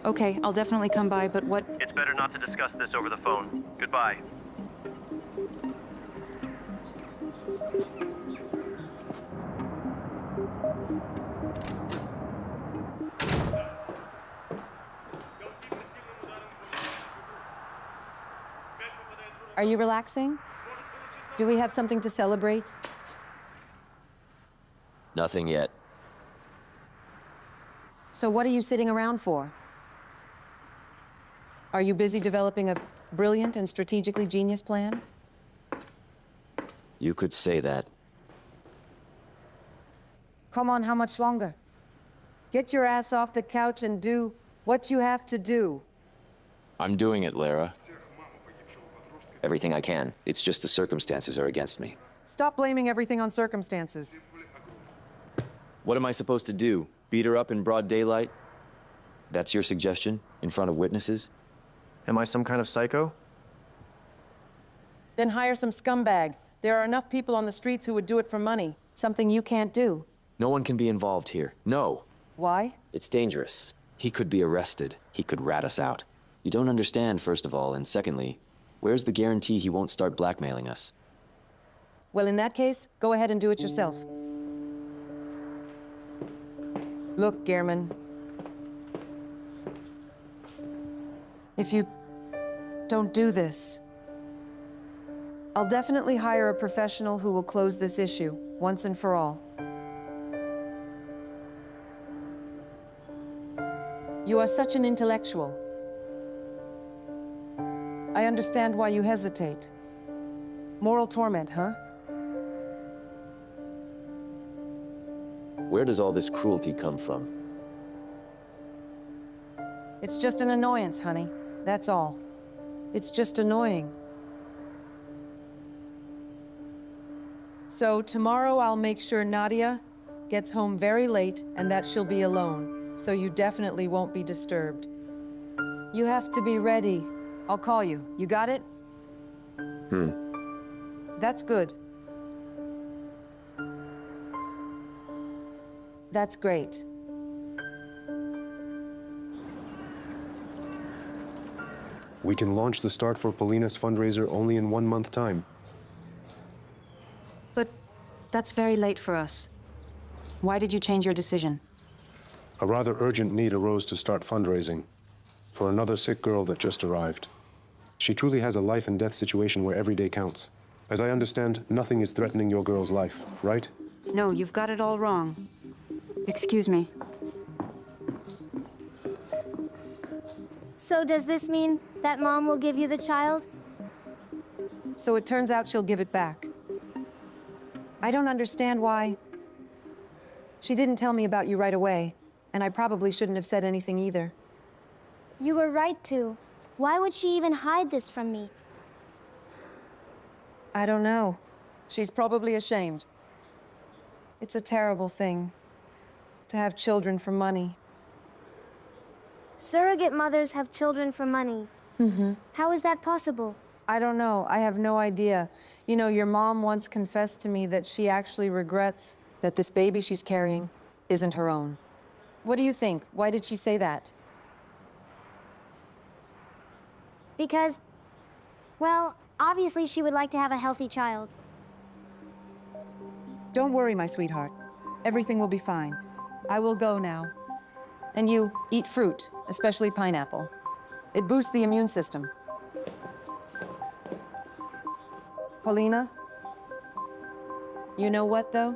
[SPEAKER 2] Okay, I'll definitely come by, but what...
[SPEAKER 18] It's better not to discuss this over the phone. Goodbye.
[SPEAKER 9] Are you relaxing? Do we have something to celebrate?
[SPEAKER 5] Nothing yet.
[SPEAKER 9] So what are you sitting around for? Are you busy developing a brilliant and strategically genius plan?
[SPEAKER 5] You could say that.
[SPEAKER 9] Come on, how much longer? Get your ass off the couch and do what you have to do.
[SPEAKER 5] I'm doing it, Lara. Everything I can. It's just the circumstances are against me.
[SPEAKER 9] Stop blaming everything on circumstances.
[SPEAKER 5] What am I supposed to do? Beat her up in broad daylight? That's your suggestion? In front of witnesses?
[SPEAKER 18] Am I some kind of psycho?
[SPEAKER 9] Then hire some scumbag. There are enough people on the streets who would do it for money. Something you can't do.
[SPEAKER 5] No one can be involved here. No.
[SPEAKER 9] Why?
[SPEAKER 5] It's dangerous. He could be arrested. He could rat us out. You don't understand, first of all, and secondly, where's the guarantee he won't start blackmailing us?
[SPEAKER 9] Well, in that case, go ahead and do it yourself. Look, Gehrman. If you don't do this, I'll definitely hire a professional who will close this issue, once and for all. You are such an intellectual. I understand why you hesitate. Moral torment, huh?
[SPEAKER 5] Where does all this cruelty come from?
[SPEAKER 9] It's just an annoyance, honey. That's all. It's just annoying. So tomorrow I'll make sure Nadia gets home very late and that she'll be alone, so you definitely won't be disturbed. You have to be ready. I'll call you. You got it? That's good. That's great.
[SPEAKER 15] We can launch the Start for Polina's fundraiser only in 1 month time.
[SPEAKER 2] But that's very late for us. Why did you change your decision?
[SPEAKER 15] A rather urgent need arose to start fundraising for another sick girl that just arrived. She truly has a life and death situation where every day counts. As I understand, nothing is threatening your girl's life, right?
[SPEAKER 2] No, you've got it all wrong. Excuse me.
[SPEAKER 13] So does this mean that Mom will give you the child?
[SPEAKER 9] So it turns out she'll give it back. I don't understand why. She didn't tell me about you right away, and I probably shouldn't have said anything either.
[SPEAKER 13] You were right to. Why would she even hide this from me?
[SPEAKER 9] I don't know. She's probably ashamed. It's a terrible thing to have children for money.
[SPEAKER 13] Surrogate mothers have children for money.
[SPEAKER 9] Mm-hmm.
[SPEAKER 13] How is that possible?
[SPEAKER 9] I don't know. I have no idea. You know, your mom once confessed to me that she actually regrets that this baby she's carrying isn't her own. What do you think? Why did she say that?
[SPEAKER 13] Because, well, obviously she would like to have a healthy child.
[SPEAKER 9] Don't worry, my sweetheart. Everything will be fine. I will go now. And you, eat fruit, especially pineapple. It boosts the immune system. Paulina? You know what, though?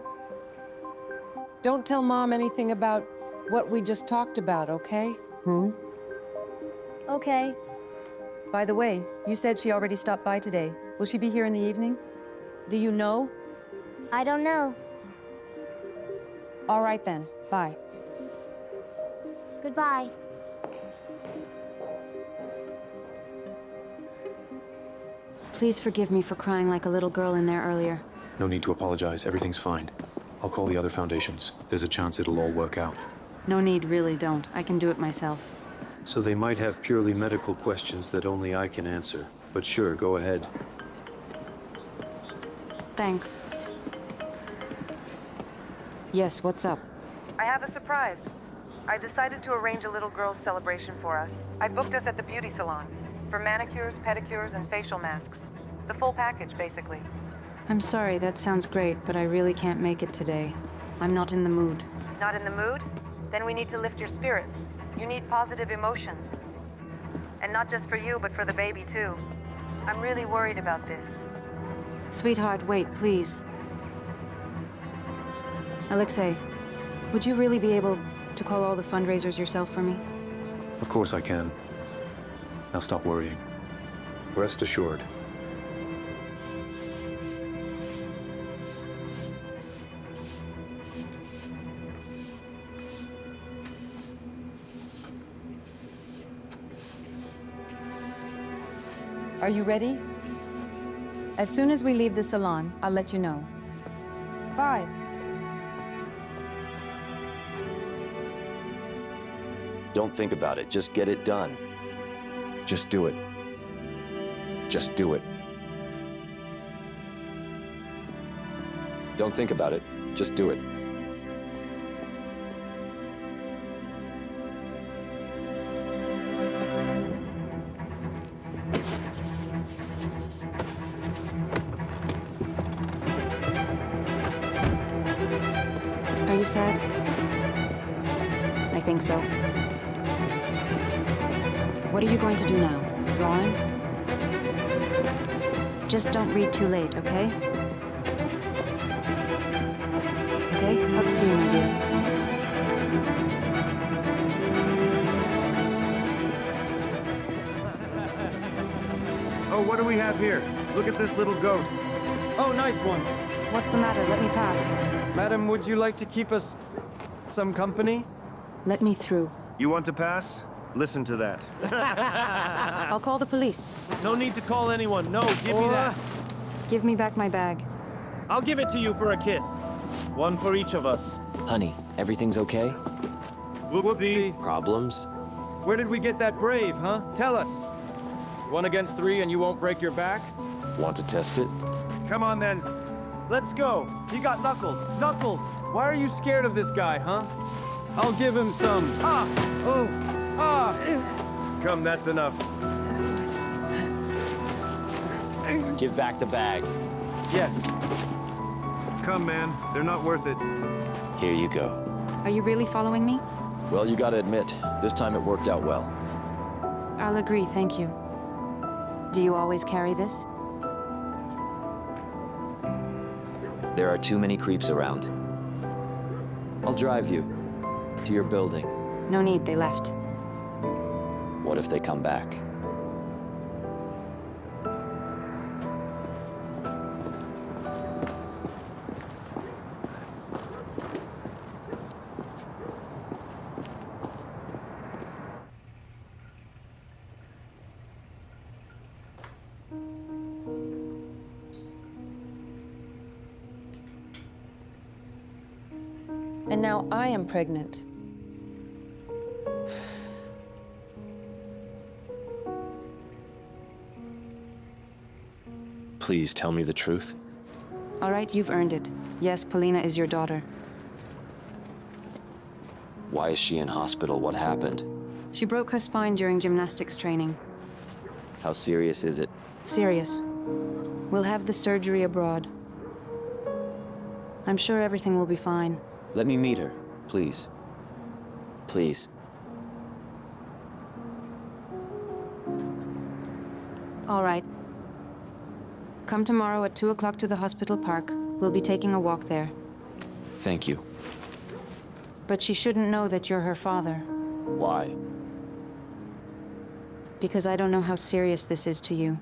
[SPEAKER 9] Don't tell Mom anything about what we just talked about, okay?
[SPEAKER 13] Okay.
[SPEAKER 9] By the way, you said she already stopped by today. Will she be here in the evening? Do you know?
[SPEAKER 13] I don't know.
[SPEAKER 9] All right then. Bye.
[SPEAKER 13] Goodbye.
[SPEAKER 2] Please forgive me for crying like a little girl in there earlier.
[SPEAKER 15] No need to apologize. Everything's fine. I'll call the other foundations. There's a chance it'll all work out.
[SPEAKER 2] No need, really, don't. I can do it myself.
[SPEAKER 14] So they might have purely medical questions that only I can answer. But sure, go ahead.
[SPEAKER 2] Thanks. Yes, what's up?
[SPEAKER 17] I have a surprise. I decided to arrange a little girl's celebration for us. I booked us at the beauty salon for manicures, pedicures, and facial masks. The full package, basically.
[SPEAKER 2] I'm sorry, that sounds great, but I really can't make it today. I'm not in the mood.
[SPEAKER 17] Not in the mood? Then we need to lift your spirits. You need positive emotions. And not just for you, but for the baby, too. I'm really worried about this.
[SPEAKER 2] Sweetheart, wait, please. Alexei, would you really be able to call all the fundraisers yourself for me?
[SPEAKER 15] Of course I can. Now stop worrying. Rest assured.
[SPEAKER 9] Are you ready? As soon as we leave the salon, I'll let you know. Bye.
[SPEAKER 5] Don't think about it. Just get it done. Just do it. Just do it. Don't think about it. Just do it.
[SPEAKER 2] Are you sad? I think so. What are you going to do now? Drawing? Just don't read too late, okay? Okay? Hugs to you, my dear.
[SPEAKER 8] Oh, what do we have here? Look at this little goat. Oh, nice one.
[SPEAKER 2] What's the matter? Let me pass.
[SPEAKER 8] Madam, would you like to keep us some company?
[SPEAKER 2] Let me through.
[SPEAKER 8] You want to pass? Listen to that.
[SPEAKER 2] I'll call the police.
[SPEAKER 8] No need to call anyone. No, give me that.
[SPEAKER 2] Give me back my bag.
[SPEAKER 8] I'll give it to you for a kiss. One for each of us.
[SPEAKER 5] Honey, everything's okay?
[SPEAKER 8] Whoopsie.
[SPEAKER 5] Problems?
[SPEAKER 8] Where did we get that brave, huh? Tell us. 1 against 3 and you won't break your back?
[SPEAKER 5] Want to test it?
[SPEAKER 8] Come on then. Let's go. He got knuckles. Knuckles! Why are you scared of this guy, huh? I'll give him some. Ah! Oh! Ah! Come, that's enough.
[SPEAKER 5] Give back the bag.
[SPEAKER 8] Yes. Come, man. They're not worth it.
[SPEAKER 5] Here you go.
[SPEAKER 2] Are you really following me?
[SPEAKER 5] Well, you gotta admit, this time it worked out well.
[SPEAKER 2] I'll agree, thank you. Do you always carry this?
[SPEAKER 5] There are too many creeps around. I'll drive you to your building.
[SPEAKER 2] No need, they left.
[SPEAKER 5] What if they come back?
[SPEAKER 9] And now I am pregnant.
[SPEAKER 5] Please tell me the truth.
[SPEAKER 2] All right, you've earned it. Yes, Polina is your daughter.
[SPEAKER 5] Why is she in hospital? What happened?
[SPEAKER 2] She broke her spine during gymnastics training.
[SPEAKER 5] How serious is it?
[SPEAKER 2] Serious. We'll have the surgery abroad. I'm sure everything will be fine.
[SPEAKER 5] Let me meet her, please. Please.
[SPEAKER 2] All right. Come tomorrow at 2 o'clock to the hospital park. We'll be taking a walk there.
[SPEAKER 5] Thank you.
[SPEAKER 2] But she shouldn't know that you're her father.
[SPEAKER 5] Why?
[SPEAKER 2] Because I don't know how serious this is to you.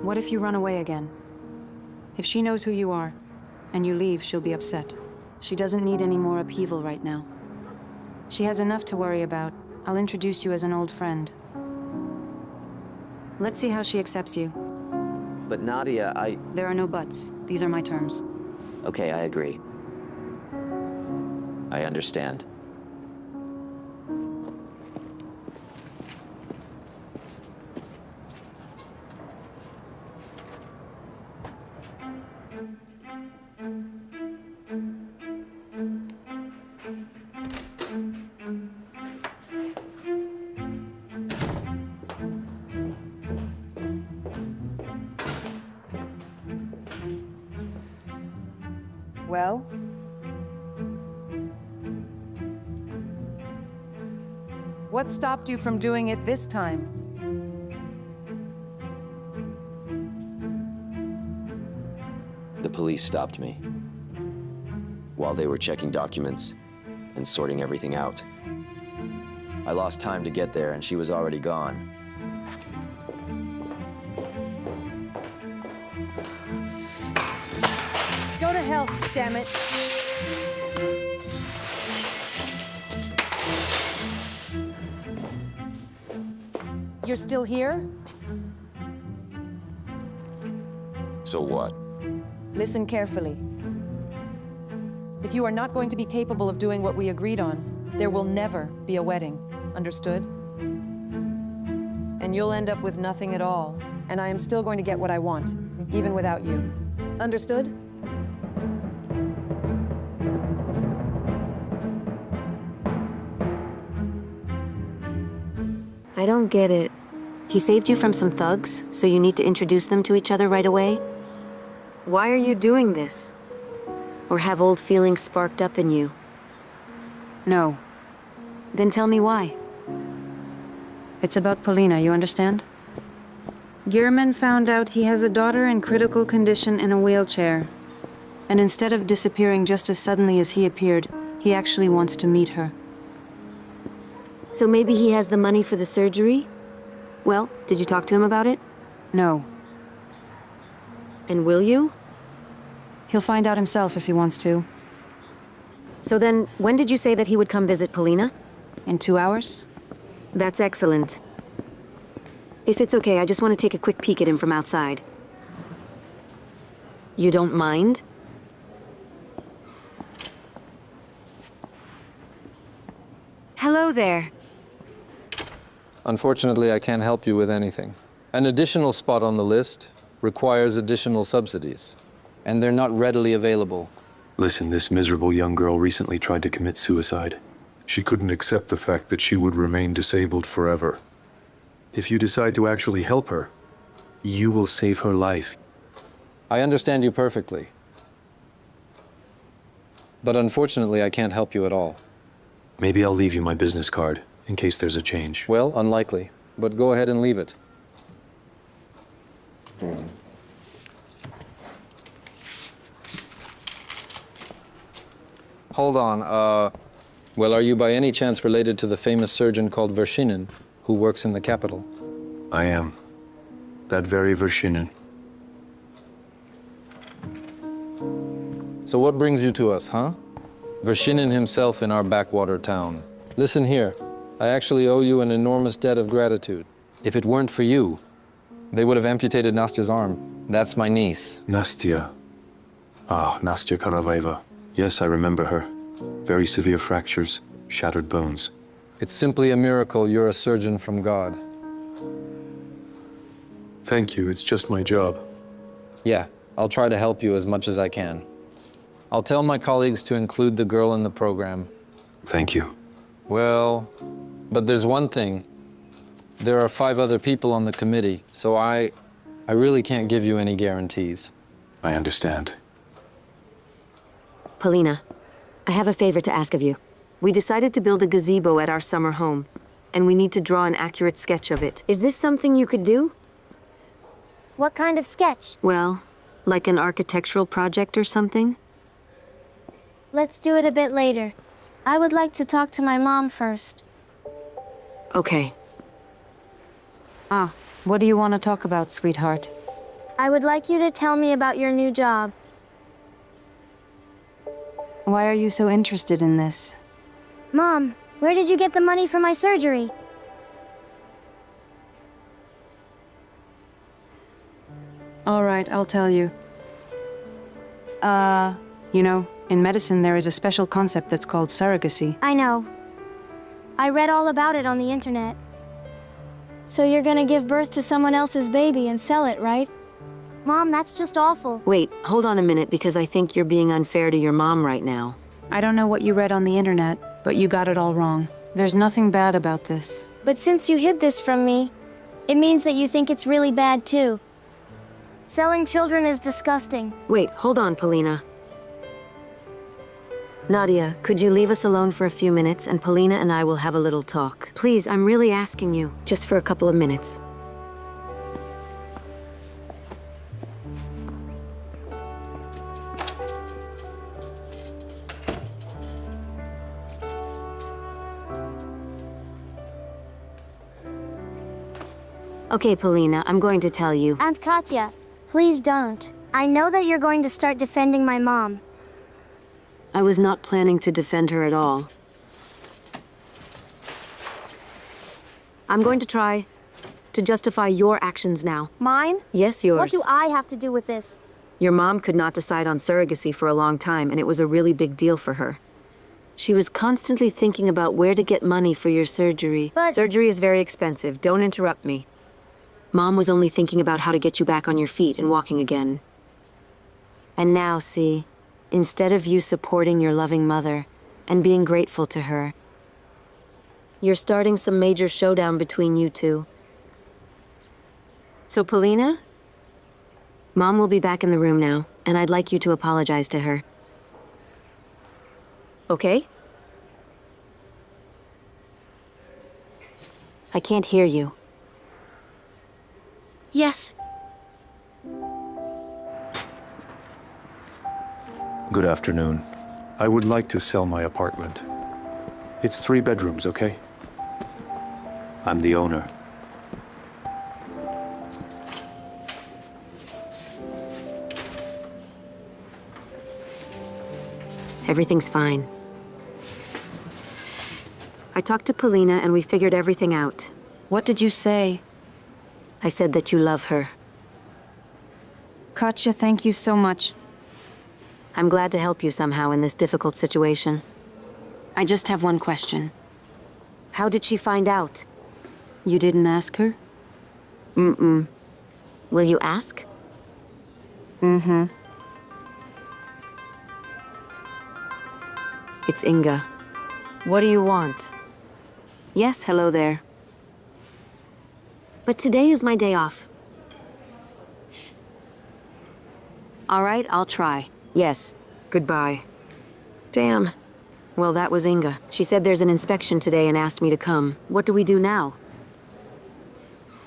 [SPEAKER 2] What if you run away again? If she knows who you are, and you leave, she'll be upset. She doesn't need any more upheaval right now. She has enough to worry about. I'll introduce you as an old friend. Let's see how she accepts you.
[SPEAKER 5] But Nadia,
[SPEAKER 2] There are no buts. These are my terms.
[SPEAKER 5] Okay, I agree. I understand.
[SPEAKER 9] Well? What stopped you from doing it this time?
[SPEAKER 5] The police stopped me while they were checking documents and sorting everything out. I lost time to get there, and she was already gone.
[SPEAKER 9] Go to hell, damn it! You're still here?
[SPEAKER 5] So what?
[SPEAKER 9] Listen carefully. If you are not going to be capable of doing what we agreed on, there will never be a wedding. Understood? And you'll end up with nothing at all. And I am still going to get what I want, even without you. Understood?
[SPEAKER 3] I don't get it. He saved you from some thugs, so you need to introduce them to each other right away? Why are you doing this? Or have old feelings sparked up in you?
[SPEAKER 2] No.
[SPEAKER 3] Then tell me why.
[SPEAKER 2] It's about Polina, you understand? Gearman found out he has a daughter in critical condition in a wheelchair. And instead of disappearing just as suddenly as he appeared, he actually wants to meet her.
[SPEAKER 3] So maybe he has the money for the surgery? Well, did you talk to him about it?
[SPEAKER 2] No.
[SPEAKER 3] And will you?
[SPEAKER 2] He'll find out himself if he wants to.
[SPEAKER 3] So then, when did you say that he would come visit Polina?
[SPEAKER 2] In 2 hours?
[SPEAKER 3] That's excellent. If it's okay, I just want to take a quick peek at him from outside. You don't mind? Hello there.
[SPEAKER 12] Unfortunately, I can't help you with anything. An additional spot on the list requires additional subsidies, and they're not readily available.
[SPEAKER 15] Listen, this miserable young girl recently tried to commit suicide. She couldn't accept the fact that she would remain disabled forever. If you decide to actually help her, you will save her life.
[SPEAKER 12] I understand you perfectly. But unfortunately, I can't help you at all.
[SPEAKER 15] Maybe I'll leave you my business card, in case there's a change.
[SPEAKER 12] Well, unlikely. But go ahead and leave it. Hold on, well, are you by any chance related to the famous surgeon called Vershinin, who works in the capital.
[SPEAKER 15] I am. That very Vershinin.
[SPEAKER 12] So what brings you to us, huh? Vershinin himself in our backwater town. Listen here, I actually owe you an enormous debt of gratitude. If it weren't for you, they would have amputated Nastya's arm. That's my niece.
[SPEAKER 15] Nastya. Ah, Nastya Karavaeva. Yes, I remember her. Very severe fractures, shattered bones.
[SPEAKER 12] It's simply a miracle you're a surgeon from God.
[SPEAKER 15] Thank you, it's just my job.
[SPEAKER 12] Yeah, I'll try to help you as much as I can. I'll tell my colleagues to include the girl in the program.
[SPEAKER 15] Thank you.
[SPEAKER 12] Well, but there's one thing. There are 5 other people on the committee, so I really can't give you any guarantees.
[SPEAKER 15] I understand.
[SPEAKER 3] Polina, I have a favor to ask of you. We decided to build a gazebo at our summer home, and we need to draw an accurate sketch of it. Is this something you could do?
[SPEAKER 13] What kind of sketch?
[SPEAKER 3] Well, like an architectural project or something?
[SPEAKER 13] Let's do it a bit later. I would like to talk to my mom first.
[SPEAKER 3] Okay.
[SPEAKER 2] Ah, what do you want to talk about, sweetheart?
[SPEAKER 13] I would like you to tell me about your new job.
[SPEAKER 2] Why are you so interested in this?
[SPEAKER 13] Mom, where did you get the money for my surgery?
[SPEAKER 2] All right, I'll tell you. You know, in medicine there is a special concept that's called surrogacy.
[SPEAKER 13] I know. I read all about it on the internet. So you're gonna give birth to someone else's baby and sell it, right? Mom, that's just awful.
[SPEAKER 3] Wait, hold on a minute, because I think you're being unfair to your mom right now.
[SPEAKER 2] I don't know what you read on the internet, but you got it all wrong. There's nothing bad about this.
[SPEAKER 13] But since you hid this from me, it means that you think it's really bad too. Selling children is disgusting.
[SPEAKER 3] Wait, hold on, Polina. Nadia, could you leave us alone for a few minutes and Polina and I will have a little talk? Please, I'm really asking you, just for a couple of minutes. Okay, Polina, I'm going to tell you.
[SPEAKER 13] Aunt Katya, please don't. I know that you're going to start defending my mom.
[SPEAKER 3] I was not planning to defend her at all. I'm going to try to justify your actions now.
[SPEAKER 13] Mine?
[SPEAKER 3] Yes, yours.
[SPEAKER 13] What do I have to do with this?
[SPEAKER 3] Your mom could not decide on surrogacy for a long time, and it was a really big deal for her. She was constantly thinking about where to get money for your surgery.
[SPEAKER 13] But
[SPEAKER 3] surgery is very expensive. Don't interrupt me. Mom was only thinking about how to get you back on your feet and walking again. And now, see, instead of you supporting your loving mother and being grateful to her, you're starting some major showdown between you two. So, Polina, Mom will be back in the room now, and I'd like you to apologize to her. Okay? I can't hear you.
[SPEAKER 13] Yes.
[SPEAKER 15] Good afternoon. I would like to sell my apartment. It's 3 bedrooms, okay? I'm the owner.
[SPEAKER 3] Everything's fine. I talked to Polina and we figured everything out.
[SPEAKER 2] What did you say?
[SPEAKER 3] I said that you love her.
[SPEAKER 2] Katya, thank you so much.
[SPEAKER 3] I'm glad to help you somehow in this difficult situation.
[SPEAKER 2] I just have one question.
[SPEAKER 3] How did she find out?
[SPEAKER 2] You didn't ask her?
[SPEAKER 3] Mm-mm. Will you ask?
[SPEAKER 2] Mm-hmm.
[SPEAKER 3] It's Inga. What do you want? Yes, hello there. But today is my day off. All right, I'll try. Yes, goodbye. Damn. Well, that was Inga. She said there's an inspection today and asked me to come. What do we do now?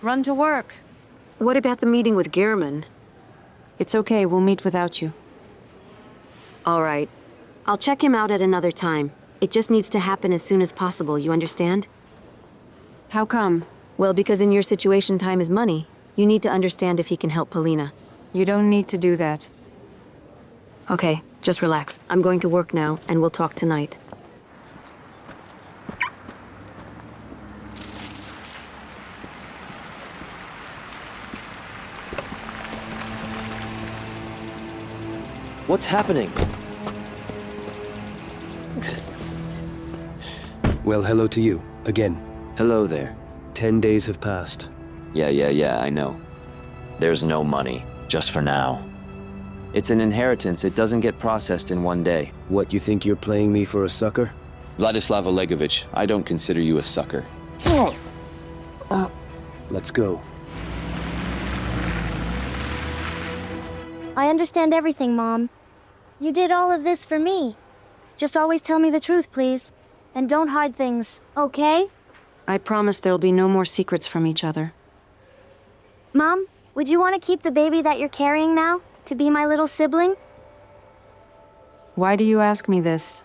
[SPEAKER 2] Run to work.
[SPEAKER 3] What about the meeting with Gehrman?
[SPEAKER 2] It's okay, we'll meet without you.
[SPEAKER 3] All right. I'll check him out at another time. It just needs to happen as soon as possible, you understand?
[SPEAKER 2] How come?
[SPEAKER 3] Well, because in your situation, time is money. You need to understand if he can help Polina.
[SPEAKER 2] You don't need to do that.
[SPEAKER 3] Okay, just relax. I'm going to work now, and we'll talk tonight.
[SPEAKER 19] What's happening?
[SPEAKER 4] Well, hello to you, again.
[SPEAKER 5] Hello there.
[SPEAKER 4] 10 days have passed.
[SPEAKER 5] Yeah, I know. There's no money, just for now. It's an inheritance. It doesn't get processed in one day.
[SPEAKER 4] What, you think you're playing me for a sucker?
[SPEAKER 5] Vladislav Olegovich, I don't consider you a sucker.
[SPEAKER 4] Let's go.
[SPEAKER 13] I understand everything, Mom. You did all of this for me. Just always tell me the truth, please. And don't hide things, okay?
[SPEAKER 2] I promise there'll be no more secrets from each other.
[SPEAKER 13] Mom, would you want to keep the baby that you're carrying now? To be my little sibling?
[SPEAKER 2] Why do you ask me this?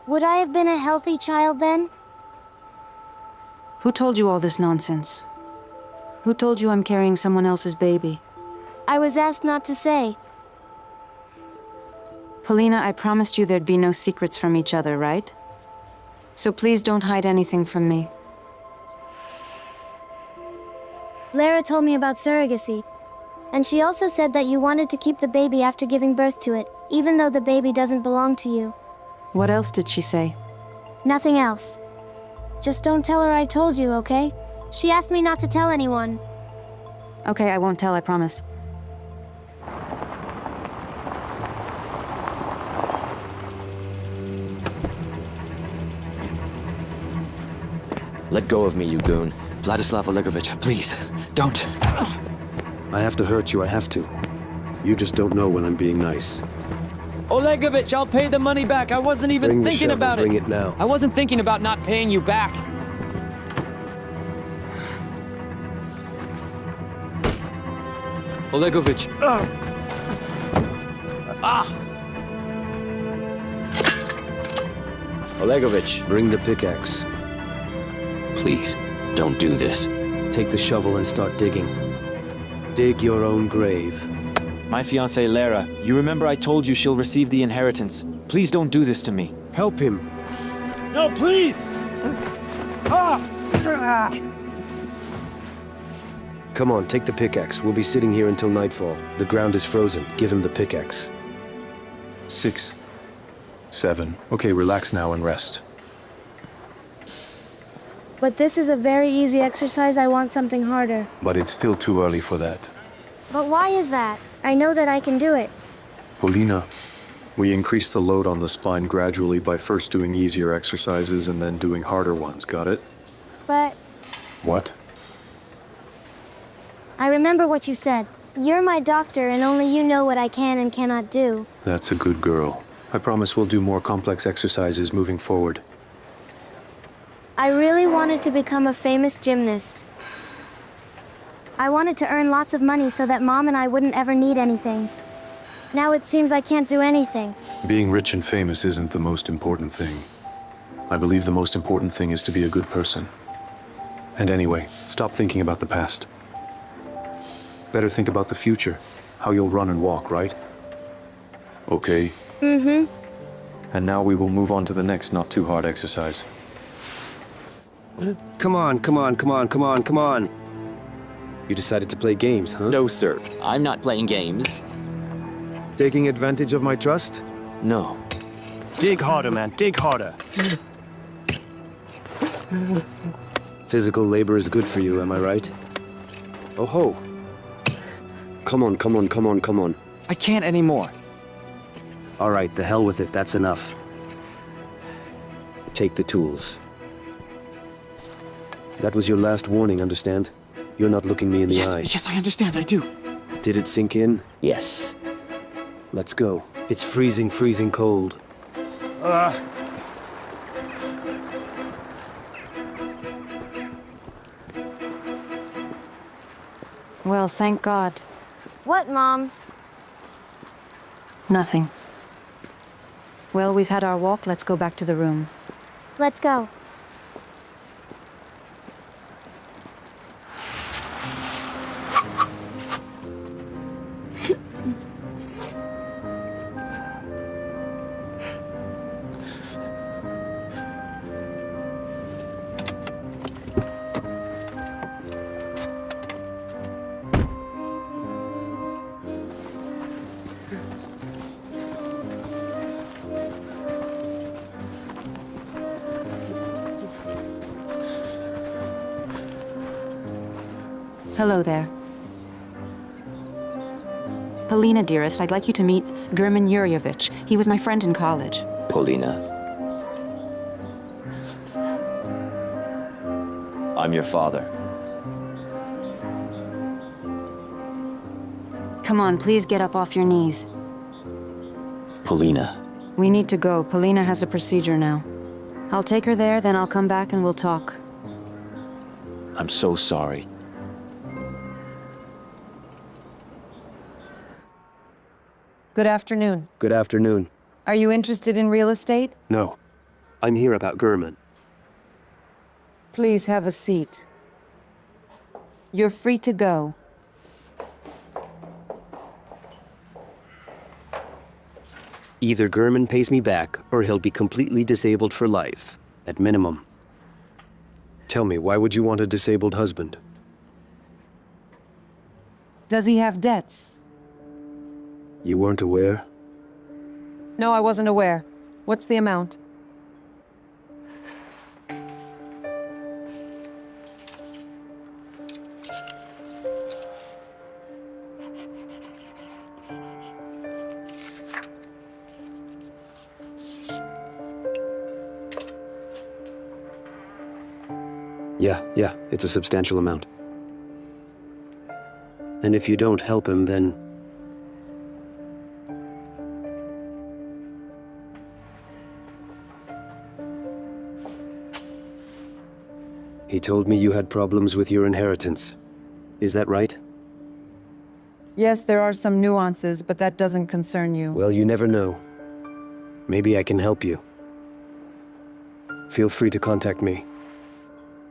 [SPEAKER 13] Would I have been a healthy child then?
[SPEAKER 2] Who told you all this nonsense? Who told you I'm carrying someone else's baby?
[SPEAKER 13] I was asked not to say.
[SPEAKER 2] Polina, I promised you there'd be no secrets from each other, right? So please don't hide anything from me.
[SPEAKER 13] Lara told me about surrogacy. And she also said that you wanted to keep the baby after giving birth to it, even though the baby doesn't belong to you.
[SPEAKER 2] What else did she say?
[SPEAKER 13] Nothing else. Just don't tell her I told you, okay? She asked me not to tell anyone.
[SPEAKER 2] Okay, I won't tell, I promise.
[SPEAKER 5] Let go of me, you goon. Vladislav Olegovich, please, don't.
[SPEAKER 14] I have to hurt you, I have to. You just don't know when I'm being nice.
[SPEAKER 16] Olegovich, I'll pay the money back. I wasn't even
[SPEAKER 14] Bring the
[SPEAKER 16] thinking
[SPEAKER 14] shovel,
[SPEAKER 16] about it.
[SPEAKER 14] bring it now.
[SPEAKER 16] I wasn't thinking about not paying you back.
[SPEAKER 12] Olegovich.
[SPEAKER 5] Olegovich,
[SPEAKER 4] Bring the pickaxe.
[SPEAKER 5] please, don't do this.
[SPEAKER 4] Take the shovel and start digging. Dig your own grave.
[SPEAKER 16] My fiancée Lara, you remember I told you she'll receive the inheritance. Please don't do this to me.
[SPEAKER 4] Help him.
[SPEAKER 16] No, please!
[SPEAKER 4] Come on, take the pickaxe. We'll be sitting here until nightfall. The ground is frozen. Give him the pickaxe.
[SPEAKER 15] 6, 7. Okay, relax now and rest.
[SPEAKER 13] But this is a very easy exercise. I want something harder.
[SPEAKER 15] But it's still too early for that.
[SPEAKER 13] But why is that? I know that I can do it.
[SPEAKER 15] Polina, we increase the load on the spine gradually by first doing easier exercises and then doing harder ones, got it?
[SPEAKER 13] But
[SPEAKER 15] What?
[SPEAKER 13] I remember what you said. You're my doctor and only you know what I can and cannot do.
[SPEAKER 15] That's a good girl.
[SPEAKER 4] I promise we'll do more complex exercises moving forward.
[SPEAKER 13] I really wanted to become a famous gymnast. I wanted to earn lots of money so that Mom and I wouldn't ever need anything. Now it seems I can't do anything.
[SPEAKER 15] Being rich and famous isn't the most important thing. I believe the most important thing is to be a good person. And anyway, stop thinking about the past. Better think about the future, how you'll run and walk, right? Okay.
[SPEAKER 13] Mm-hmm.
[SPEAKER 15] And now we will move on to the next not too hard exercise.
[SPEAKER 4] Come on, come on, come on, come on, come on. You decided to play games, huh?
[SPEAKER 19] No, sir. I'm not playing games.
[SPEAKER 4] Taking advantage of my trust?
[SPEAKER 5] No.
[SPEAKER 8] Dig harder, man. Dig harder.
[SPEAKER 4] Physical labor is good for you, am I right? Oh ho. Come on, come on, come on, come on.
[SPEAKER 8] I can't anymore.
[SPEAKER 4] All right, the hell with it, that's enough. Take the tools. That was your last warning, understand? You're not looking me in the eye.
[SPEAKER 8] Yes, I understand. I do.
[SPEAKER 4] Did it sink in?
[SPEAKER 19] Yes.
[SPEAKER 4] Let's go. It's freezing, freezing cold.
[SPEAKER 2] Well, thank God.
[SPEAKER 13] What, Mom?
[SPEAKER 2] Nothing. Well, we've had our walk. Let's go back to the room.
[SPEAKER 13] Let's go.
[SPEAKER 2] Hello there. Polina, dearest, I'd like you to meet German Yuryevich. He was my friend in college.
[SPEAKER 5] Polina. I'm your father.
[SPEAKER 2] Come on, please get up off your knees.
[SPEAKER 5] Polina.
[SPEAKER 2] We need to go. Polina has a procedure now. I'll take her there, then I'll come back and we'll talk.
[SPEAKER 5] I'm so sorry.
[SPEAKER 9] Good afternoon.
[SPEAKER 14] Good afternoon.
[SPEAKER 9] Are you interested in real estate?
[SPEAKER 14] No. I'm here about German.
[SPEAKER 9] Please have a seat. You're free to go.
[SPEAKER 14] Either German pays me back, or he'll be completely disabled for life, at minimum. Tell me, why would you want a disabled husband?
[SPEAKER 9] Does he have debts?
[SPEAKER 14] You weren't aware?
[SPEAKER 9] No, I wasn't aware. What's the amount?
[SPEAKER 14] Yeah, it's a substantial amount. And if you don't help him, then... He told me you had problems with your inheritance. Is that right?
[SPEAKER 9] Yes, there are some nuances, but that doesn't concern you.
[SPEAKER 14] Well, you never know. Maybe I can help you. Feel free to contact me.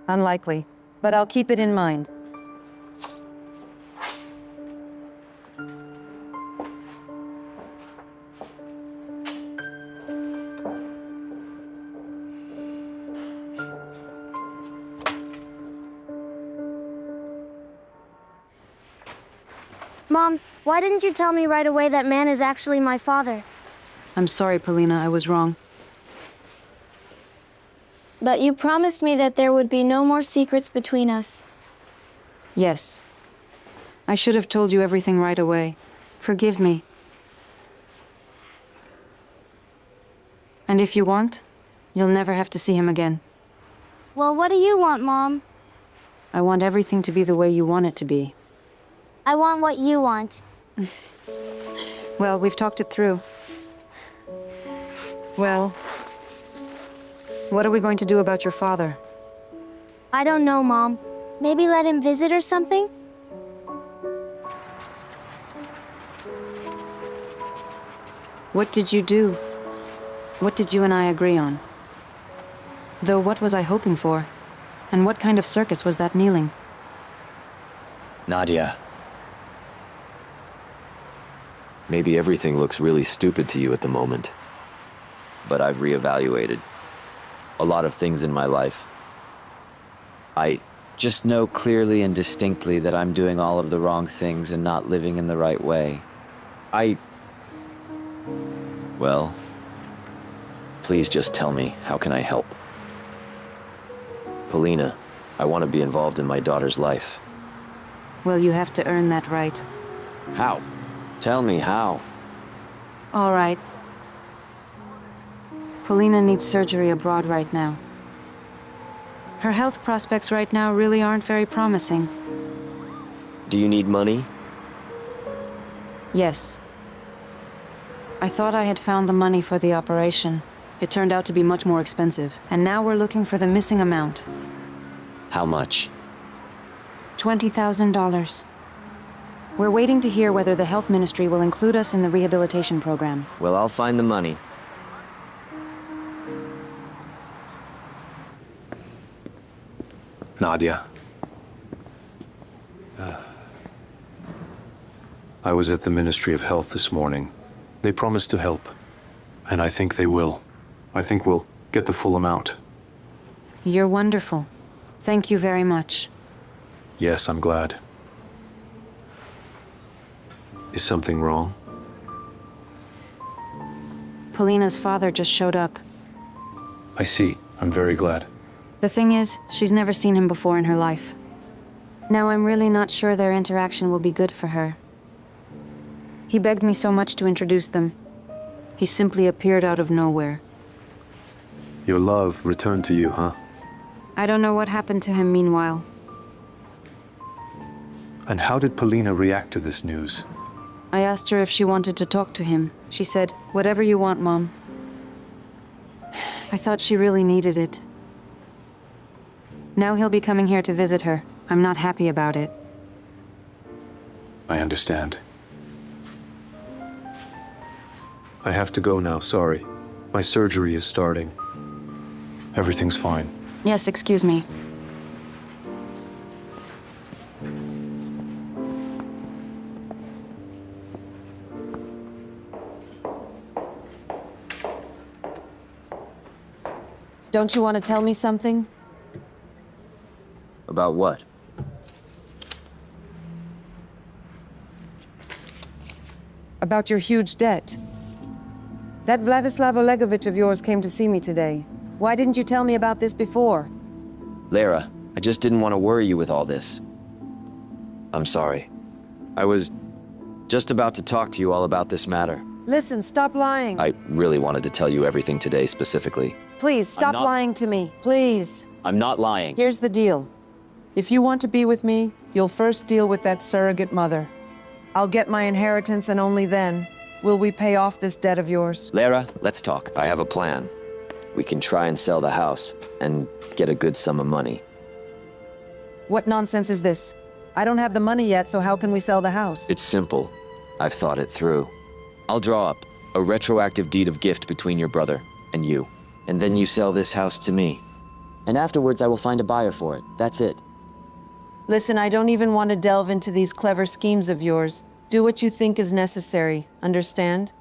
[SPEAKER 9] Unlikely, but I'll keep it in mind.
[SPEAKER 13] Mom, why didn't you tell me right away that man is actually my father?
[SPEAKER 2] I'm sorry, Polina, I was wrong.
[SPEAKER 13] But you promised me that there would be no more secrets between us.
[SPEAKER 2] Yes. I should have told you everything right away. Forgive me. And if you want, you'll never have to see him again.
[SPEAKER 13] Well, what do you want, Mom?
[SPEAKER 2] I want everything to be the way you want it to be.
[SPEAKER 13] I want what you want.
[SPEAKER 2] Well, we've talked it through. Well, what are we going to do about your father?
[SPEAKER 13] I don't know, Mom. Maybe let him visit or something?
[SPEAKER 2] What did you do? What did you and I agree on? Though what was I hoping for? And what kind of circus was that kneeling?
[SPEAKER 5] Nadia. Maybe everything looks really stupid to you at the moment. But I've reevaluated a lot of things in my life. I just know clearly and distinctly that I'm doing all of the wrong things and not living in the right way. Well, please just tell me, how can I help? Polina, I want to be involved in my daughter's life.
[SPEAKER 2] Well, you have to earn that right.
[SPEAKER 5] How? Tell me how.
[SPEAKER 2] All right. Polina needs surgery abroad right now. Her health prospects right now really aren't very promising.
[SPEAKER 5] Do you need money?
[SPEAKER 2] Yes. I thought I had found the money for the operation. It turned out to be much more expensive, and now we're looking for the missing amount.
[SPEAKER 5] How much?
[SPEAKER 2] $20,000. We're waiting to hear whether the health ministry will include us in the rehabilitation program.
[SPEAKER 5] Well, I'll find the money.
[SPEAKER 15] Nadia. I was at the Ministry of Health this morning. They promised to help, and I think they will. I think we'll get the full amount.
[SPEAKER 2] You're wonderful. Thank you very much.
[SPEAKER 15] Yes, I'm glad. Is something wrong?
[SPEAKER 2] Polina's father just showed up.
[SPEAKER 15] I see. I'm very glad.
[SPEAKER 2] The thing is, she's never seen him before in her life. Now I'm really not sure their interaction will be good for her. He begged me so much to introduce them. He simply appeared out of nowhere.
[SPEAKER 15] Your love returned to you, huh?
[SPEAKER 2] I don't know what happened to him meanwhile.
[SPEAKER 15] And how did Polina react to this news?
[SPEAKER 2] I asked her if she wanted to talk to him. She said, "Whatever you want, Mom." I thought she really needed it. Now he'll be coming here to visit her. I'm not happy about it.
[SPEAKER 15] I understand. I have to go now, sorry. My surgery is starting. Everything's fine.
[SPEAKER 2] Yes, excuse me.
[SPEAKER 6] Don't you want to tell me something?
[SPEAKER 5] About what?
[SPEAKER 9] About your huge debt. That Vladislav Olegovich of yours came to see me today. Why didn't you tell me about this before?
[SPEAKER 5] Lara, I just didn't want to worry you with all this. I'm sorry. I was just about to talk to you all about this matter.
[SPEAKER 9] Listen, stop lying.
[SPEAKER 5] I really wanted to tell you everything today specifically.
[SPEAKER 9] Please, stop lying to me. Please.
[SPEAKER 5] I'm not lying.
[SPEAKER 9] Here's the deal. If you want to be with me, you'll first deal with that surrogate mother. I'll get my inheritance, and only then will we pay off this debt of yours.
[SPEAKER 5] Lara, let's talk. I have a plan. We can try and sell the house and get a good sum of money.
[SPEAKER 9] What nonsense is this? I don't have the money yet, so how can we sell the house?
[SPEAKER 5] It's simple. I've thought it through. I'll draw up a retroactive deed of gift between your brother and you. And then you sell this house to me. And afterwards I will find a buyer for it. That's it.
[SPEAKER 9] Listen, I don't even want to delve into these clever schemes of yours. Do what you think is necessary, understand?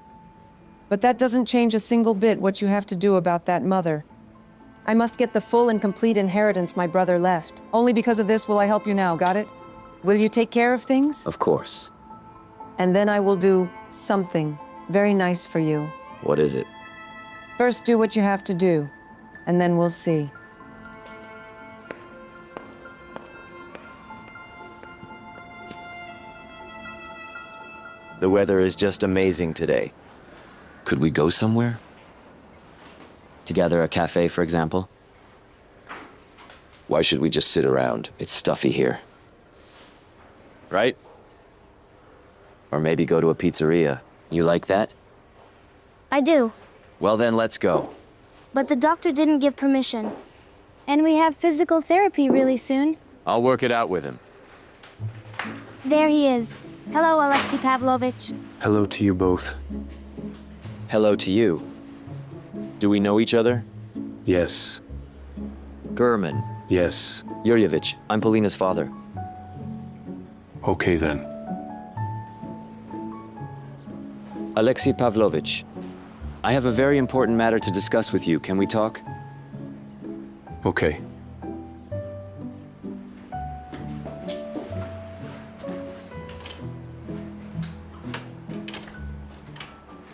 [SPEAKER 9] But that doesn't change a single bit what you have to do about that mother. I must get the full and complete inheritance my brother left. Only because of this will I help you now, got it? Will you take care of things?
[SPEAKER 5] Of course.
[SPEAKER 9] And then I will do something very nice for you.
[SPEAKER 5] What is it?
[SPEAKER 9] First, do what you have to do, and then we'll see.
[SPEAKER 5] The weather is just amazing today. Could we go somewhere? Together, a cafe, for example? Why should we just sit around? It's stuffy here. Right? Or maybe go to a pizzeria. You like that?
[SPEAKER 13] I do.
[SPEAKER 5] Well then, let's go.
[SPEAKER 13] But the doctor didn't give permission. And we have physical therapy really soon.
[SPEAKER 5] I'll work it out with him.
[SPEAKER 13] There he is. Hello, Alexei Pavlovich.
[SPEAKER 15] Hello to you both.
[SPEAKER 5] Hello to you. Do we know each other?
[SPEAKER 15] Yes.
[SPEAKER 5] Gurman.
[SPEAKER 15] Yes.
[SPEAKER 5] Yuryevich, I'm Polina's father.
[SPEAKER 15] Okay then.
[SPEAKER 5] Alexei Pavlovich, I have a very important matter to discuss with you. Can we talk?
[SPEAKER 15] Okay.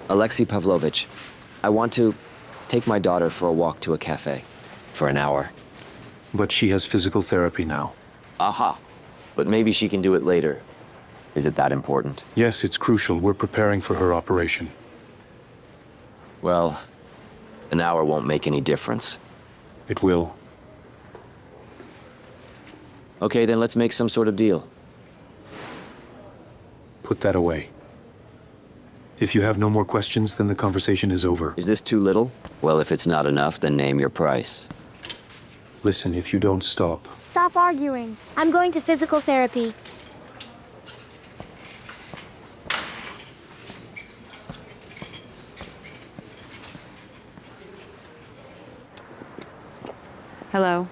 [SPEAKER 5] Alexei Pavlovich, I want to take my daughter for a walk to a cafe. For an hour.
[SPEAKER 15] But she has physical therapy now.
[SPEAKER 5] Aha. But maybe she can do it later. Is it that important?
[SPEAKER 15] Yes, it's crucial. We're preparing for her operation.
[SPEAKER 5] Well, an hour won't make any difference.
[SPEAKER 15] It will.
[SPEAKER 5] Okay, then let's make some sort of deal.
[SPEAKER 15] Put that away. If you have no more questions, then the conversation is over.
[SPEAKER 5] Is this too little? Well, if it's not enough, then name your price.
[SPEAKER 15] Listen, if you don't stop.
[SPEAKER 13] Stop arguing. I'm going to physical therapy.
[SPEAKER 2] Hello.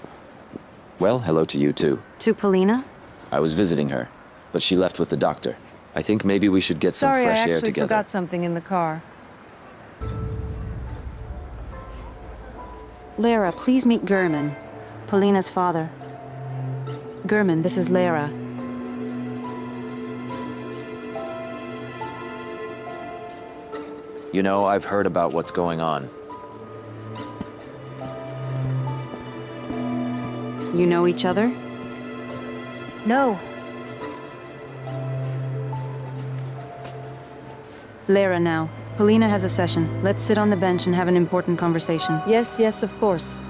[SPEAKER 5] Well, hello to you too.
[SPEAKER 2] To Polina?
[SPEAKER 5] I was visiting her, but she left with the doctor. I think maybe we should get some
[SPEAKER 9] Sorry,
[SPEAKER 5] fresh
[SPEAKER 9] I
[SPEAKER 5] air
[SPEAKER 9] actually
[SPEAKER 5] together.
[SPEAKER 9] forgot something in the car.
[SPEAKER 2] Lara, please meet Gurman, Polina's father. Gurman, this is Lara.
[SPEAKER 5] You know, I've heard about what's going on.
[SPEAKER 2] You know each other?
[SPEAKER 9] No.
[SPEAKER 2] Lara now. Polina has a session. Let's sit on the bench and have an important conversation.
[SPEAKER 6] Yes, yes, of course.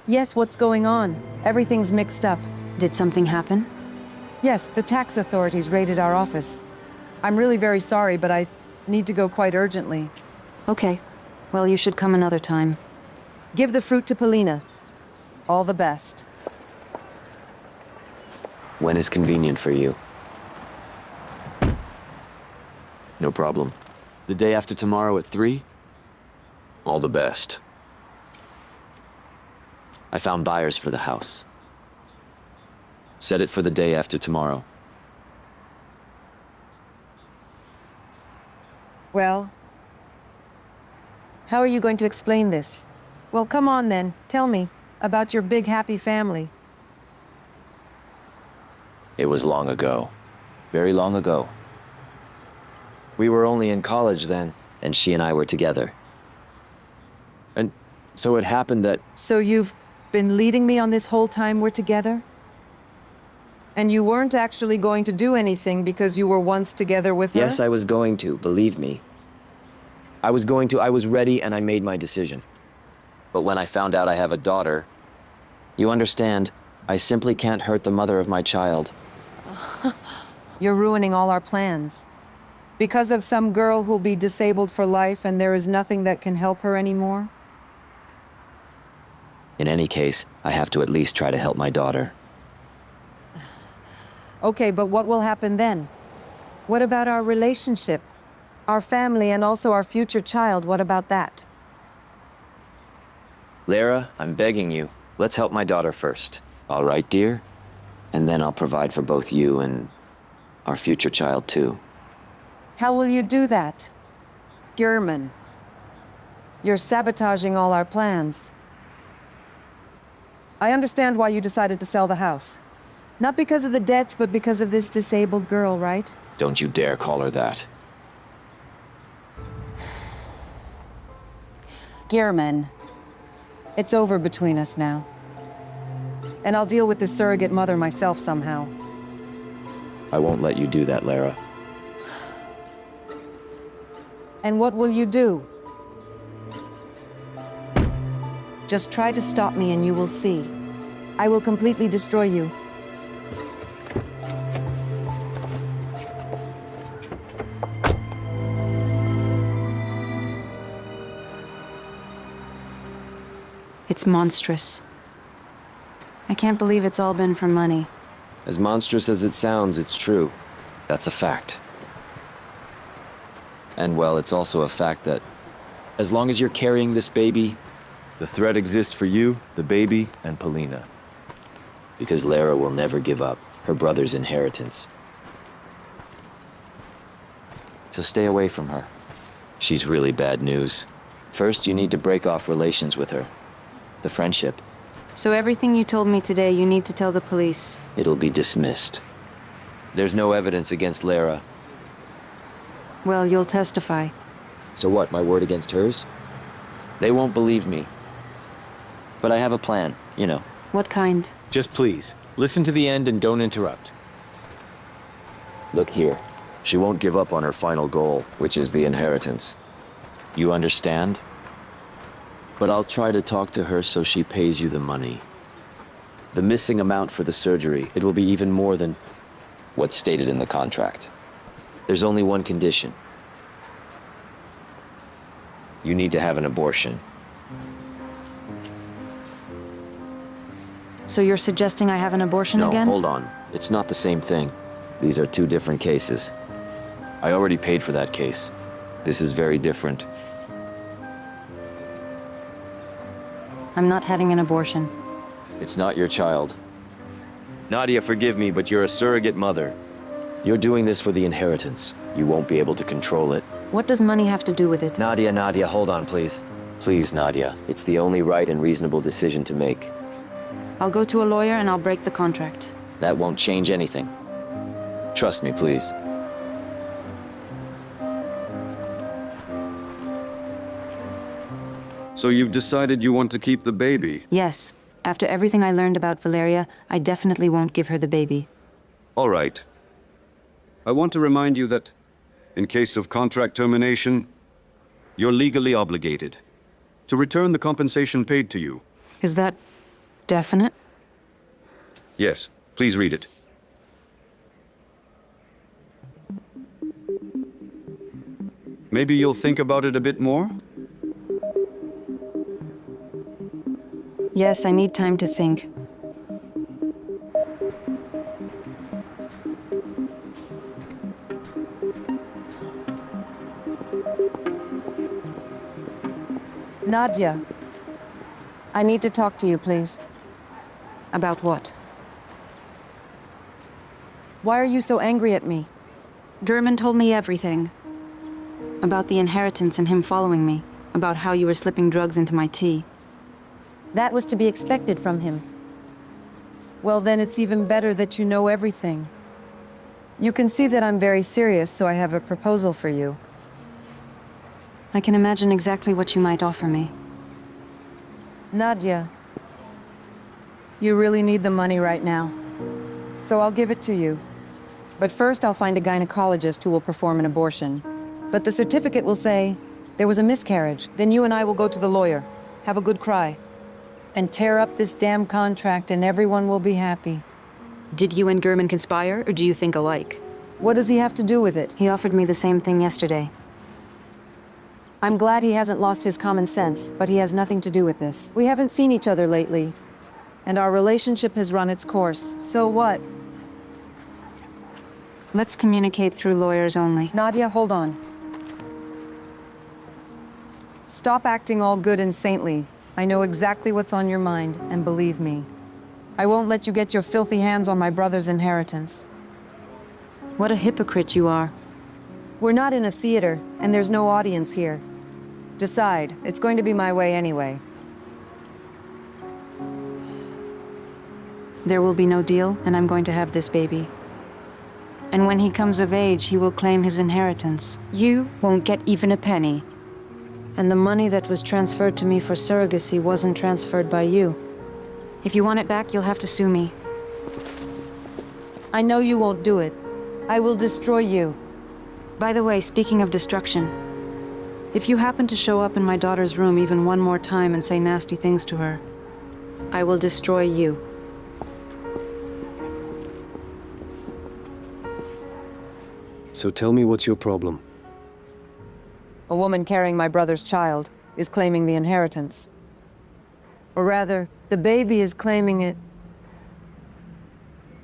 [SPEAKER 9] Yes, what's going on? Everything's mixed up.
[SPEAKER 2] Did something happen?
[SPEAKER 9] Yes, the tax authorities raided our office. I'm really very sorry, but I need to go quite urgently.
[SPEAKER 2] Okay. Well, you should come another time.
[SPEAKER 9] Give the fruit to Polina. All the best.
[SPEAKER 5] When is convenient for you? No problem. The day after tomorrow at 3? All the best. I found buyers for the house. Set it for the day after tomorrow.
[SPEAKER 9] Well, how are you going to explain this? Well, come on then. Tell me about your big happy family.
[SPEAKER 5] It was long ago. Very long ago. We were only in college then, and she and I were together. And so it happened that...
[SPEAKER 9] So you've been leading me on this whole time we're together? And you weren't actually going to do anything because you were once together with her?
[SPEAKER 5] Yes, I was going to, believe me. I was ready, and I made my decision. But when I found out I have a daughter, you understand, I simply can't hurt the mother of my child.
[SPEAKER 9] You're ruining all our plans. Because of some girl who'll be disabled for life and there is nothing that can help her anymore?
[SPEAKER 5] In any case, I have to at least try to help my daughter.
[SPEAKER 9] Okay, but what will happen then? What about our relationship? Our family and also our future child, what about that?
[SPEAKER 5] Lara, I'm begging you, let's help my daughter first. All right, dear? And then I'll provide for both you and our future child, too.
[SPEAKER 9] How will you do that? German. You're sabotaging all our plans. I understand why you decided to sell the house. Not because of the debts, but because of this disabled girl, right?
[SPEAKER 5] Don't you dare call her that.
[SPEAKER 9] German. It's over between us now. And I'll deal with this surrogate mother myself somehow.
[SPEAKER 5] I won't let you do that, Lara.
[SPEAKER 9] And what will you do? Just try to stop me and you will see. I will completely destroy you.
[SPEAKER 2] It's monstrous. I can't believe it's all been for money.
[SPEAKER 5] As monstrous as it sounds, it's true. That's a fact. And well, it's also a fact that as long as you're carrying this baby, the threat exists for you, the baby, and Polina. Because Lara will never give up her brother's inheritance. So stay away from her. She's really bad news. First, you need to break off relations with her. The friendship.
[SPEAKER 2] So everything you told me today, you need to tell the police.
[SPEAKER 5] It'll be dismissed. There's no evidence against Lara.
[SPEAKER 2] Well, you'll testify.
[SPEAKER 5] So what, my word against hers? They won't believe me. But I have a plan, you know.
[SPEAKER 2] What kind?
[SPEAKER 11] Just please, listen to the end and don't interrupt.
[SPEAKER 5] Look here. She won't give up on her final goal, which is the inheritance. You understand? But I'll try to talk to her so she pays you the money. The missing amount for the surgery, it will be even more than what's stated in the contract. There's only one condition. You need to have an abortion.
[SPEAKER 2] So you're suggesting I have an abortion
[SPEAKER 5] No,
[SPEAKER 2] again?
[SPEAKER 5] hold on. It's not the same thing. These are two different cases. I already paid for that case. This is very different.
[SPEAKER 2] I'm not having an abortion.
[SPEAKER 5] It's not your child. Nadia, forgive me, but you're a surrogate mother. You're doing this for the inheritance. You won't be able to control it.
[SPEAKER 2] What does money have to do with it?
[SPEAKER 5] Nadia, hold on, please. Please, Nadia. It's the only right and reasonable decision to make.
[SPEAKER 2] I'll go to a lawyer and I'll break the contract.
[SPEAKER 5] That won't change anything. Trust me, please.
[SPEAKER 7] So you've decided you want to keep the baby?
[SPEAKER 2] Yes. After everything I learned about Valeria, I definitely won't give her the baby.
[SPEAKER 7] All right. I want to remind you that, in case of contract termination, you're legally obligated to return the compensation paid to you.
[SPEAKER 2] Is that definite?
[SPEAKER 7] Yes, please read it. Maybe you'll think about it a bit more?
[SPEAKER 2] Yes, I need time to think.
[SPEAKER 9] Nadia, I need to talk to you, please.
[SPEAKER 2] About what?
[SPEAKER 9] Why are you so angry at me?
[SPEAKER 2] German told me everything. About the inheritance and him following me. About how you were slipping drugs into my tea.
[SPEAKER 9] That was to be expected from him. Well, then it's even better that you know everything. You can see that I'm very serious, so I have a proposal for you.
[SPEAKER 2] I can imagine exactly what you might offer me.
[SPEAKER 9] Nadia, you really need the money right now. So I'll give it to you. But first I'll find a gynecologist who will perform an abortion. But the certificate will say, there was a miscarriage. Then you and I will go to the lawyer, have a good cry, and tear up this damn contract and everyone will be happy.
[SPEAKER 2] Did you and German conspire, or do you think alike?
[SPEAKER 9] What does he have to do with it?
[SPEAKER 2] He offered me the same thing yesterday.
[SPEAKER 9] I'm glad he hasn't lost his common sense, but he has nothing to do with this. We haven't seen each other lately, and our relationship has run its course. So what?
[SPEAKER 2] Let's communicate through lawyers only.
[SPEAKER 9] Nadia, hold on. Stop acting all good and saintly. I know exactly what's on your mind, and believe me, I won't let you get your filthy hands on my brother's inheritance.
[SPEAKER 2] What a hypocrite you are.
[SPEAKER 9] We're not in a theater, and there's no audience here. Decide. It's going to be my way anyway.
[SPEAKER 2] There will be no deal, and I'm going to have this baby. And when he comes of age, he will claim his inheritance. You won't get even a penny. And the money that was transferred to me for surrogacy wasn't transferred by you. If you want it back, you'll have to sue me.
[SPEAKER 9] I know you won't do it. I will destroy you.
[SPEAKER 2] By the way, speaking of destruction, if you happen to show up in my daughter's room even one more time and say nasty things to her, I will destroy you.
[SPEAKER 14] So tell me, what's your problem?
[SPEAKER 9] A woman carrying my brother's child is claiming the inheritance. Or rather, the baby is claiming it.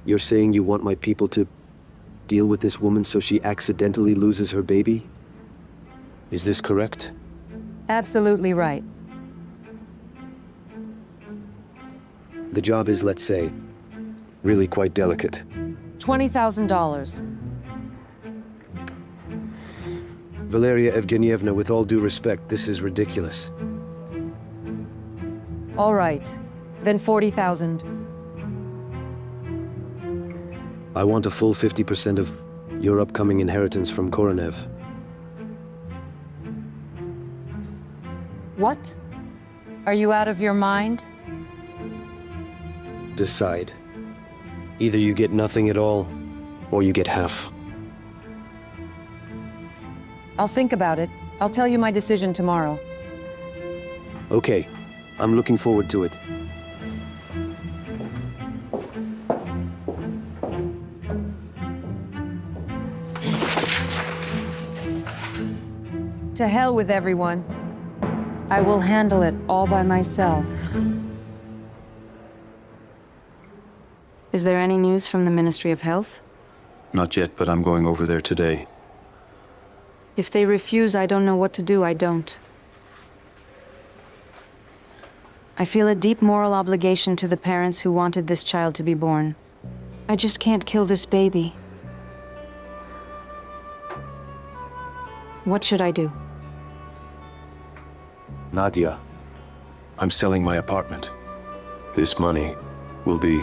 [SPEAKER 14] You're saying you want my people to deal with this woman so she accidentally loses her baby? Is this correct?
[SPEAKER 9] Absolutely right.
[SPEAKER 14] The job is, let's say, really quite delicate.
[SPEAKER 9] $20,000.
[SPEAKER 14] Valeria Evgenievna, with all due respect, this is ridiculous.
[SPEAKER 9] All right, then 40,000.
[SPEAKER 14] I want a full 50% of your upcoming inheritance from Koronev.
[SPEAKER 9] What? Are you out of your mind?
[SPEAKER 14] Decide. Either you get nothing at all, or you get half.
[SPEAKER 9] I'll think about it. I'll tell you my decision tomorrow.
[SPEAKER 14] Okay, I'm looking forward to it.
[SPEAKER 9] To hell with everyone. I will handle it all by myself.
[SPEAKER 2] Is there any news from the Ministry of Health?
[SPEAKER 15] Not yet, but I'm going over there today.
[SPEAKER 2] If they refuse, I don't know what to do. I don't. I feel a deep moral obligation to the parents who wanted this child to be born. I just can't kill this baby. What should I do?
[SPEAKER 15] Nadia, I'm selling my apartment.
[SPEAKER 4] This money will be...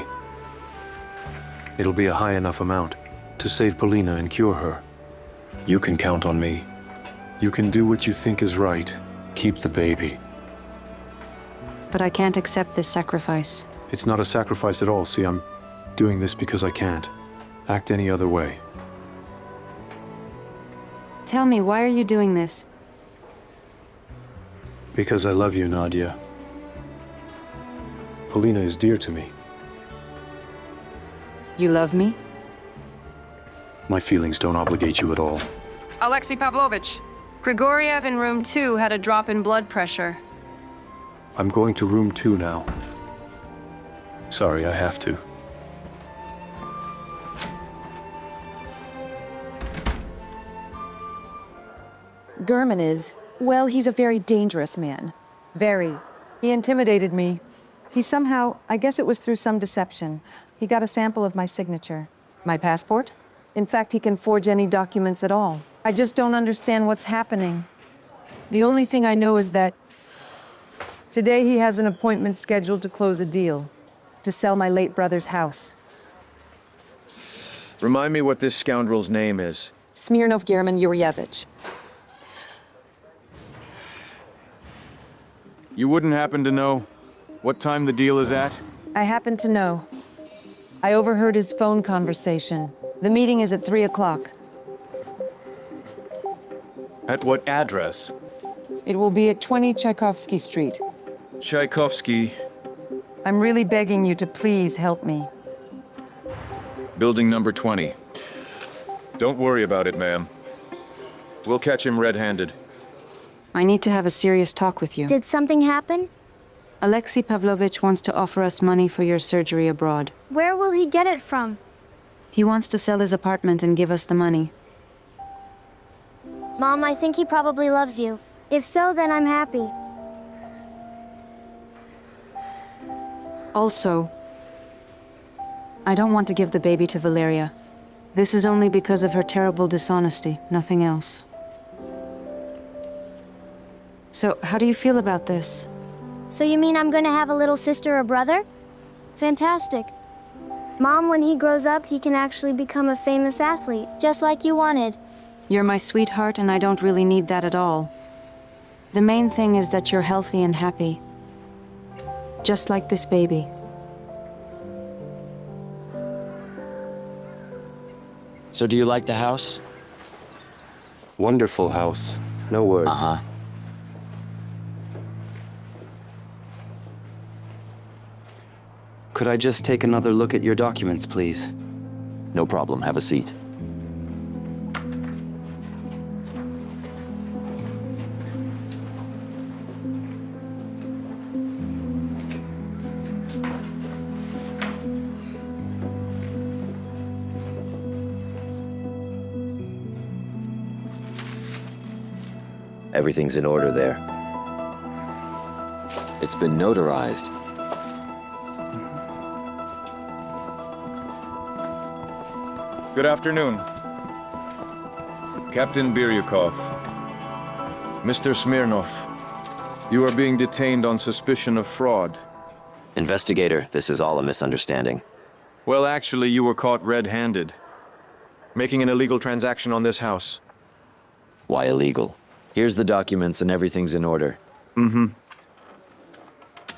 [SPEAKER 15] It'll be a high enough amount to save Polina and cure her. You can count on me. You can do what you think is right. Keep the baby.
[SPEAKER 2] but I can't accept this sacrifice.
[SPEAKER 15] It's not a sacrifice at all. See, I'm doing this because I can't act any other way.
[SPEAKER 2] Tell me, why are you doing this?
[SPEAKER 15] Because I love you, Nadia. Polina is dear to me.
[SPEAKER 2] You love me?
[SPEAKER 15] My feelings don't obligate you at all.
[SPEAKER 2] Alexei Pavlovich, Grigoriev in room 2 had a drop in blood pressure.
[SPEAKER 15] I'm going to room 2 now. Sorry, I have to.
[SPEAKER 20] Gurman is, well, he's a very dangerous man. Very.
[SPEAKER 9] He intimidated me. He somehow, I guess it was through some deception, he got a sample of my signature.
[SPEAKER 20] My passport?
[SPEAKER 9] In fact, he can forge any documents at all. I just don't understand what's happening. The only thing I know is that today he has an appointment scheduled to close a deal, to sell my late brother's house.
[SPEAKER 22] Remind me what this scoundrel's name is.
[SPEAKER 20] Smirnov German Yuryevich.
[SPEAKER 22] You wouldn't happen to know what time the deal is at?
[SPEAKER 9] I happen to know. I overheard his phone conversation. The meeting is at 3 o'clock.
[SPEAKER 22] At what address?
[SPEAKER 9] It will be at 20 Tchaikovsky Street.
[SPEAKER 22] Tchaikovsky.
[SPEAKER 9] I'm really begging you to please help me.
[SPEAKER 22] Building number 20. Don't worry about it, ma'am. We'll catch him red-handed.
[SPEAKER 2] I need to have a serious talk with you.
[SPEAKER 13] Did something happen?
[SPEAKER 2] Alexei Pavlovich wants to offer us money for your surgery abroad.
[SPEAKER 13] Where will he get it from?
[SPEAKER 2] He wants to sell his apartment and give us the money.
[SPEAKER 13] Mom, I think he probably loves you. If so, then I'm happy.
[SPEAKER 2] Also, I don't want to give the baby to Valeria. This is only because of her terrible dishonesty, nothing else. So, how do you feel about this?
[SPEAKER 13] So you mean I'm gonna have a little sister or brother? Fantastic. Mom, when he grows up, he can actually become a famous athlete, just like you wanted.
[SPEAKER 2] You're my sweetheart, and I don't really need that at all. The main thing is that you're healthy and happy. Just like this baby.
[SPEAKER 5] So do you like the house?
[SPEAKER 4] Wonderful house. No words.
[SPEAKER 5] Uh-huh.
[SPEAKER 23] Could I just take another look at your documents, please?
[SPEAKER 5] No problem. Have a seat. Everything's in order there. It's been notarized.
[SPEAKER 22] Good afternoon. Captain Biryukov. Mr. Smirnov, you are being detained on suspicion of fraud.
[SPEAKER 5] Investigator, this is all a misunderstanding.
[SPEAKER 22] Well, actually, you were caught red-handed, making an illegal transaction on this house.
[SPEAKER 5] Why illegal? Here's the documents and everything's in order.
[SPEAKER 22] Mm-hmm.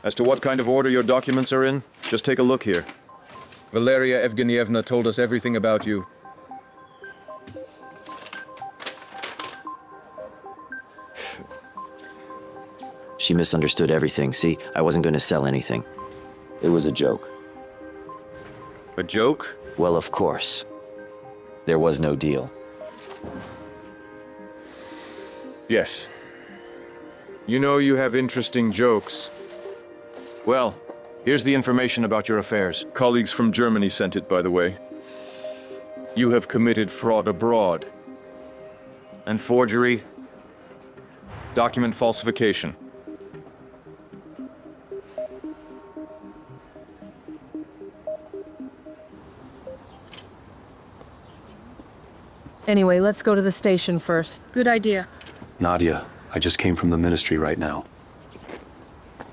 [SPEAKER 22] As to what kind of order your documents are in, just take a look here. Valeria Evgenievna told us everything about you.
[SPEAKER 5] She misunderstood everything. See, I wasn't going to sell anything. It was a joke.
[SPEAKER 22] A joke?
[SPEAKER 5] Well, of course. There was no deal.
[SPEAKER 22] Yes. You know you have interesting jokes. Well, here's the information about your affairs. Colleagues from Germany sent it, by the way. You have committed fraud abroad. And forgery. Document falsification.
[SPEAKER 21] Anyway, let's go to the station first. Good idea.
[SPEAKER 15] Nadia, I just came from the ministry right now.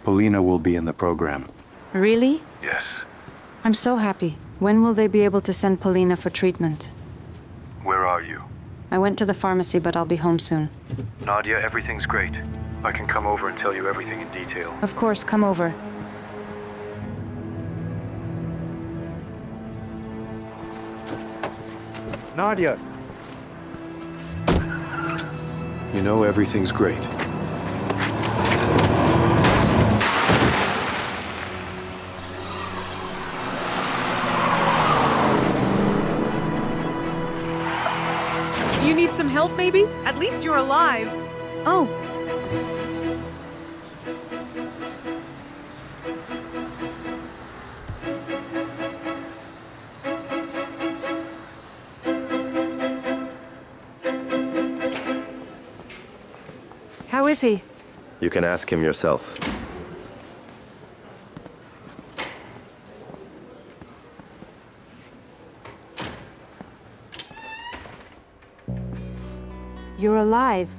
[SPEAKER 15] Polina will be in the program.
[SPEAKER 2] Really?
[SPEAKER 15] Yes.
[SPEAKER 2] I'm so happy. When will they be able to send Polina for treatment?
[SPEAKER 15] Where are you?
[SPEAKER 2] I went to the pharmacy, but I'll be home soon.
[SPEAKER 15] Nadia, everything's great. I can come over and tell you everything in detail.
[SPEAKER 2] Of course, come over.
[SPEAKER 15] Nadia! You know everything's great.
[SPEAKER 1] You need some help, maybe? At least you're alive.
[SPEAKER 20] Oh.
[SPEAKER 2] How is he?
[SPEAKER 4] You can ask him yourself.
[SPEAKER 2] You're alive.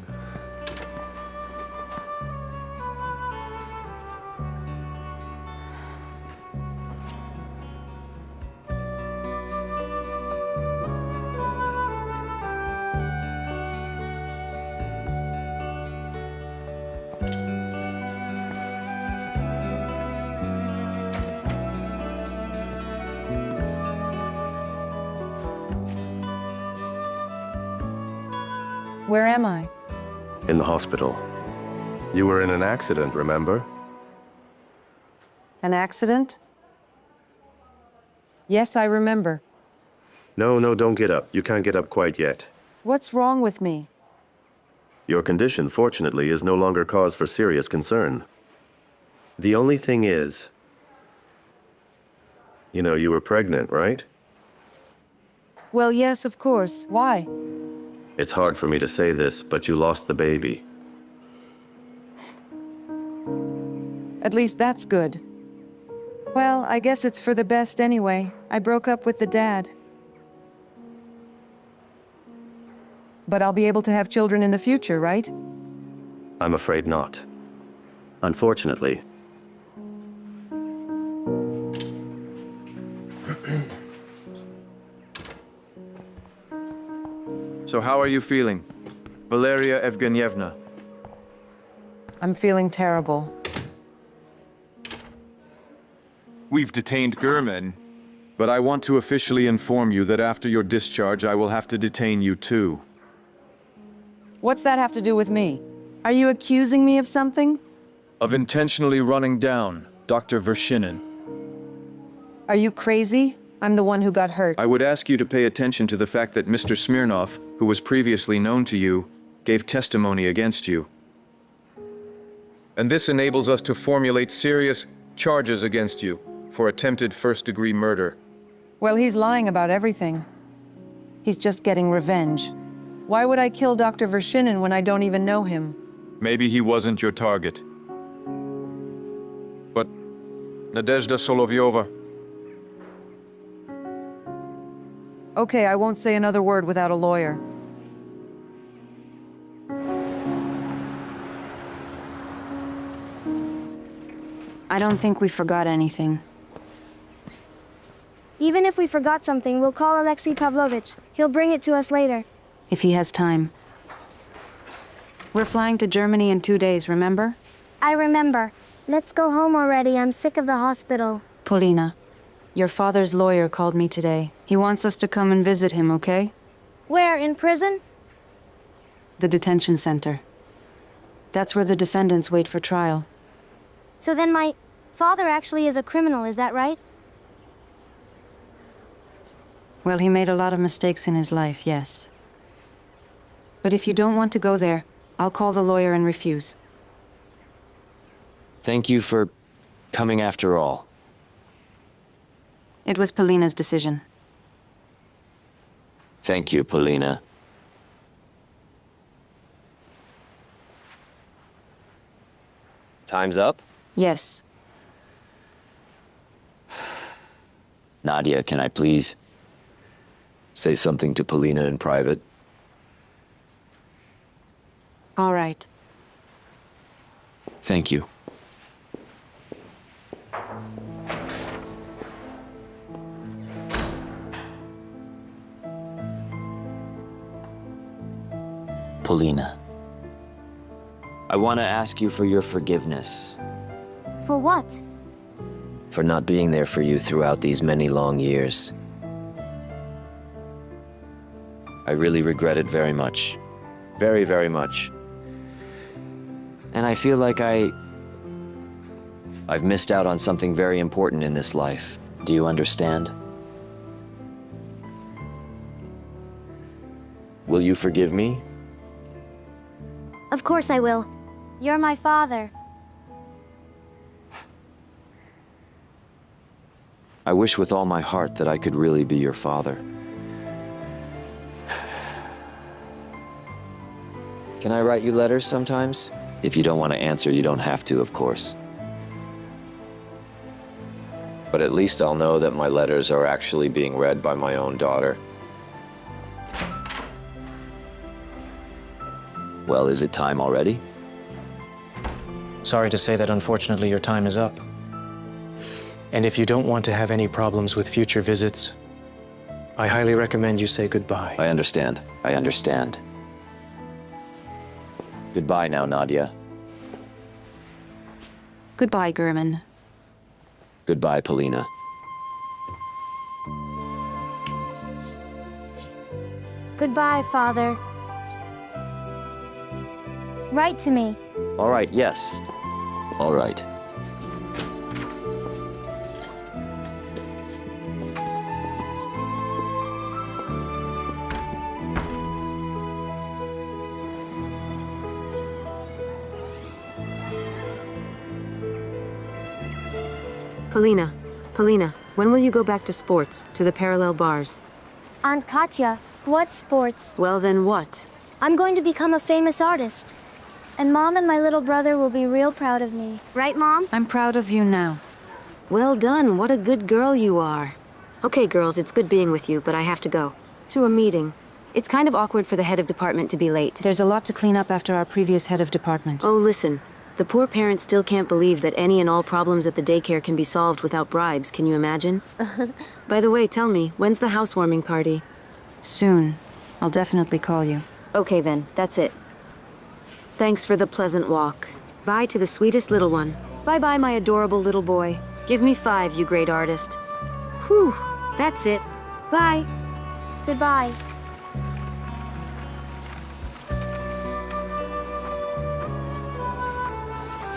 [SPEAKER 9] Where am I?
[SPEAKER 4] In the hospital. You were in an accident, remember?
[SPEAKER 9] An accident? Yes, I remember.
[SPEAKER 4] No, don't get up. You can't get up quite yet.
[SPEAKER 9] What's wrong with me?
[SPEAKER 4] Your condition, fortunately, is no longer cause for serious concern. The only thing is... You know, you were pregnant, right?
[SPEAKER 9] Well, yes, of course. Why?
[SPEAKER 4] It's hard for me to say this, but you lost the baby.
[SPEAKER 9] At least that's good. Well, I guess it's for the best anyway. I broke up with the dad. But I'll be able to have children in the future, right?
[SPEAKER 4] I'm afraid not. Unfortunately.
[SPEAKER 22] So how are you feeling? Valeria Evgenyevna?
[SPEAKER 9] I'm feeling terrible.
[SPEAKER 22] We've detained Gurman, but I want to officially inform you that after your discharge, I will have to detain you too.
[SPEAKER 9] What's that have to do with me? Are you accusing me of something?
[SPEAKER 22] Of intentionally running down Dr. Vershinin.
[SPEAKER 9] Are you crazy? I'm the one who got hurt.
[SPEAKER 22] I would ask you to pay attention to the fact that Mr. Smirnov, who was previously known to you, gave testimony against you. And this enables us to formulate serious charges against you for attempted first-degree murder.
[SPEAKER 9] Well, he's lying about everything. He's just getting revenge. Why would I kill Dr. Vershinin when I don't even know him?
[SPEAKER 22] Maybe he wasn't your target. But Nadesda Solovyova.
[SPEAKER 9] Okay, I won't say another word without a lawyer.
[SPEAKER 2] I don't think we forgot anything.
[SPEAKER 13] Even if we forgot something, we'll call Alexei Pavlovich. He'll bring it to us later.
[SPEAKER 2] If he has time. We're flying to Germany in 2 days, remember?
[SPEAKER 13] I remember. Let's go home already. I'm sick of the hospital.
[SPEAKER 2] Polina, your father's lawyer called me today. He wants us to come and visit him, okay?
[SPEAKER 13] Where, in prison?
[SPEAKER 2] The detention center. That's where the defendants wait for trial.
[SPEAKER 13] So then my father actually is a criminal, is that right?
[SPEAKER 2] Well, he made a lot of mistakes in his life, yes. But if you don't want to go there, I'll call the lawyer and refuse.
[SPEAKER 5] Thank you for coming after all.
[SPEAKER 2] It was Polina's decision.
[SPEAKER 5] Thank you, Polina. Time's up?
[SPEAKER 2] Yes.
[SPEAKER 5] Nadia, can I please say something to Polina in private?
[SPEAKER 2] All right.
[SPEAKER 5] Thank you. Polina, I want to ask you for your forgiveness.
[SPEAKER 13] For what?
[SPEAKER 5] For not being there for you throughout these many long years. I really regret it very much. Very, very much. And I feel like I've missed out on something very important in this life. Do you understand? Will you forgive me?
[SPEAKER 13] Of course I will. You're my father.
[SPEAKER 5] I wish with all my heart that I could really be your father. Can I write you letters sometimes? If you don't want to answer, you don't have to, of course. But at least I'll know that my letters are actually being read by my own daughter. Well, is it time already?
[SPEAKER 14] Sorry to say that unfortunately your time is up. And if you don't want to have any problems with future visits, I highly recommend you say goodbye.
[SPEAKER 5] I understand. I understand. Goodbye now, Nadia.
[SPEAKER 2] Goodbye, Gurman.
[SPEAKER 5] Goodbye, Polina.
[SPEAKER 13] Goodbye, Father. Write to me.
[SPEAKER 5] All right, yes. All right.
[SPEAKER 3] Polina, when will you go back to sports, to the parallel bars?
[SPEAKER 13] Aunt Katya, what sports?
[SPEAKER 3] Well, then what?
[SPEAKER 13] I'm going to become a famous artist. And Mom and my little brother will be real proud of me. Right, Mom?
[SPEAKER 2] I'm proud of you now.
[SPEAKER 3] Well done, what a good girl you are. Okay, girls, it's good being with you, but I have to go. To a meeting. It's kind of awkward for the head of department to be late.
[SPEAKER 2] There's a lot to clean up after our previous head of department.
[SPEAKER 3] Oh, listen. The poor parents still can't believe that any and all problems at the daycare can be solved without bribes, can you imagine? By the way, tell me, when's the housewarming party?
[SPEAKER 2] Soon. I'll definitely call you.
[SPEAKER 3] Okay then, that's it. Thanks for the pleasant walk. Bye to the sweetest little one. Bye-bye, my adorable little boy. Give me 5, you great artist. Whew, that's it. Bye.
[SPEAKER 13] Goodbye.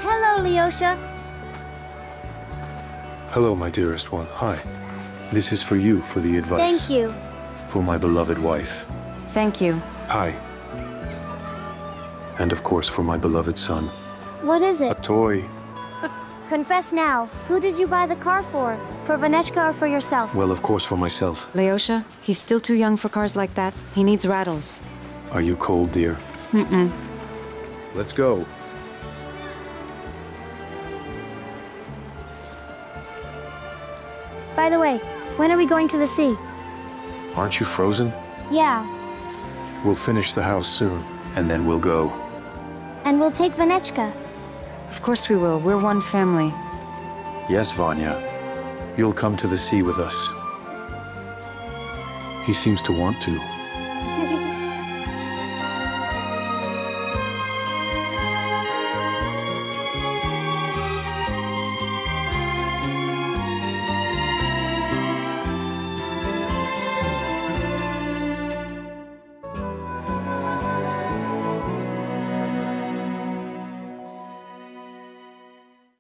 [SPEAKER 13] Hello, Leosha.
[SPEAKER 15] Hello, my dearest one. Hi. This is for you, for the advice.
[SPEAKER 13] Thank you.
[SPEAKER 15] For my beloved wife.
[SPEAKER 2] Thank you.
[SPEAKER 15] Hi. And of course, for my beloved son.
[SPEAKER 13] What is
[SPEAKER 15] A
[SPEAKER 13] it?
[SPEAKER 15] toy.
[SPEAKER 13] Confess now. Who did you buy the car for? For Vaneshka or for yourself?
[SPEAKER 15] Well, of course, for myself.
[SPEAKER 2] Leosha, he's still too young for cars like that. He needs rattles.
[SPEAKER 15] Are you cold, dear?
[SPEAKER 2] Mm-mm.
[SPEAKER 15] Let's go.
[SPEAKER 13] By the way, when are we going to the sea?
[SPEAKER 15] Aren't you frozen?
[SPEAKER 13] Yeah.
[SPEAKER 15] We'll finish the house soon, and then we'll go.
[SPEAKER 13] And we'll take Vanechka.
[SPEAKER 2] Of course we will. We're one family.
[SPEAKER 15] Yes, Vanya. You'll come to the sea with us. He seems to want to.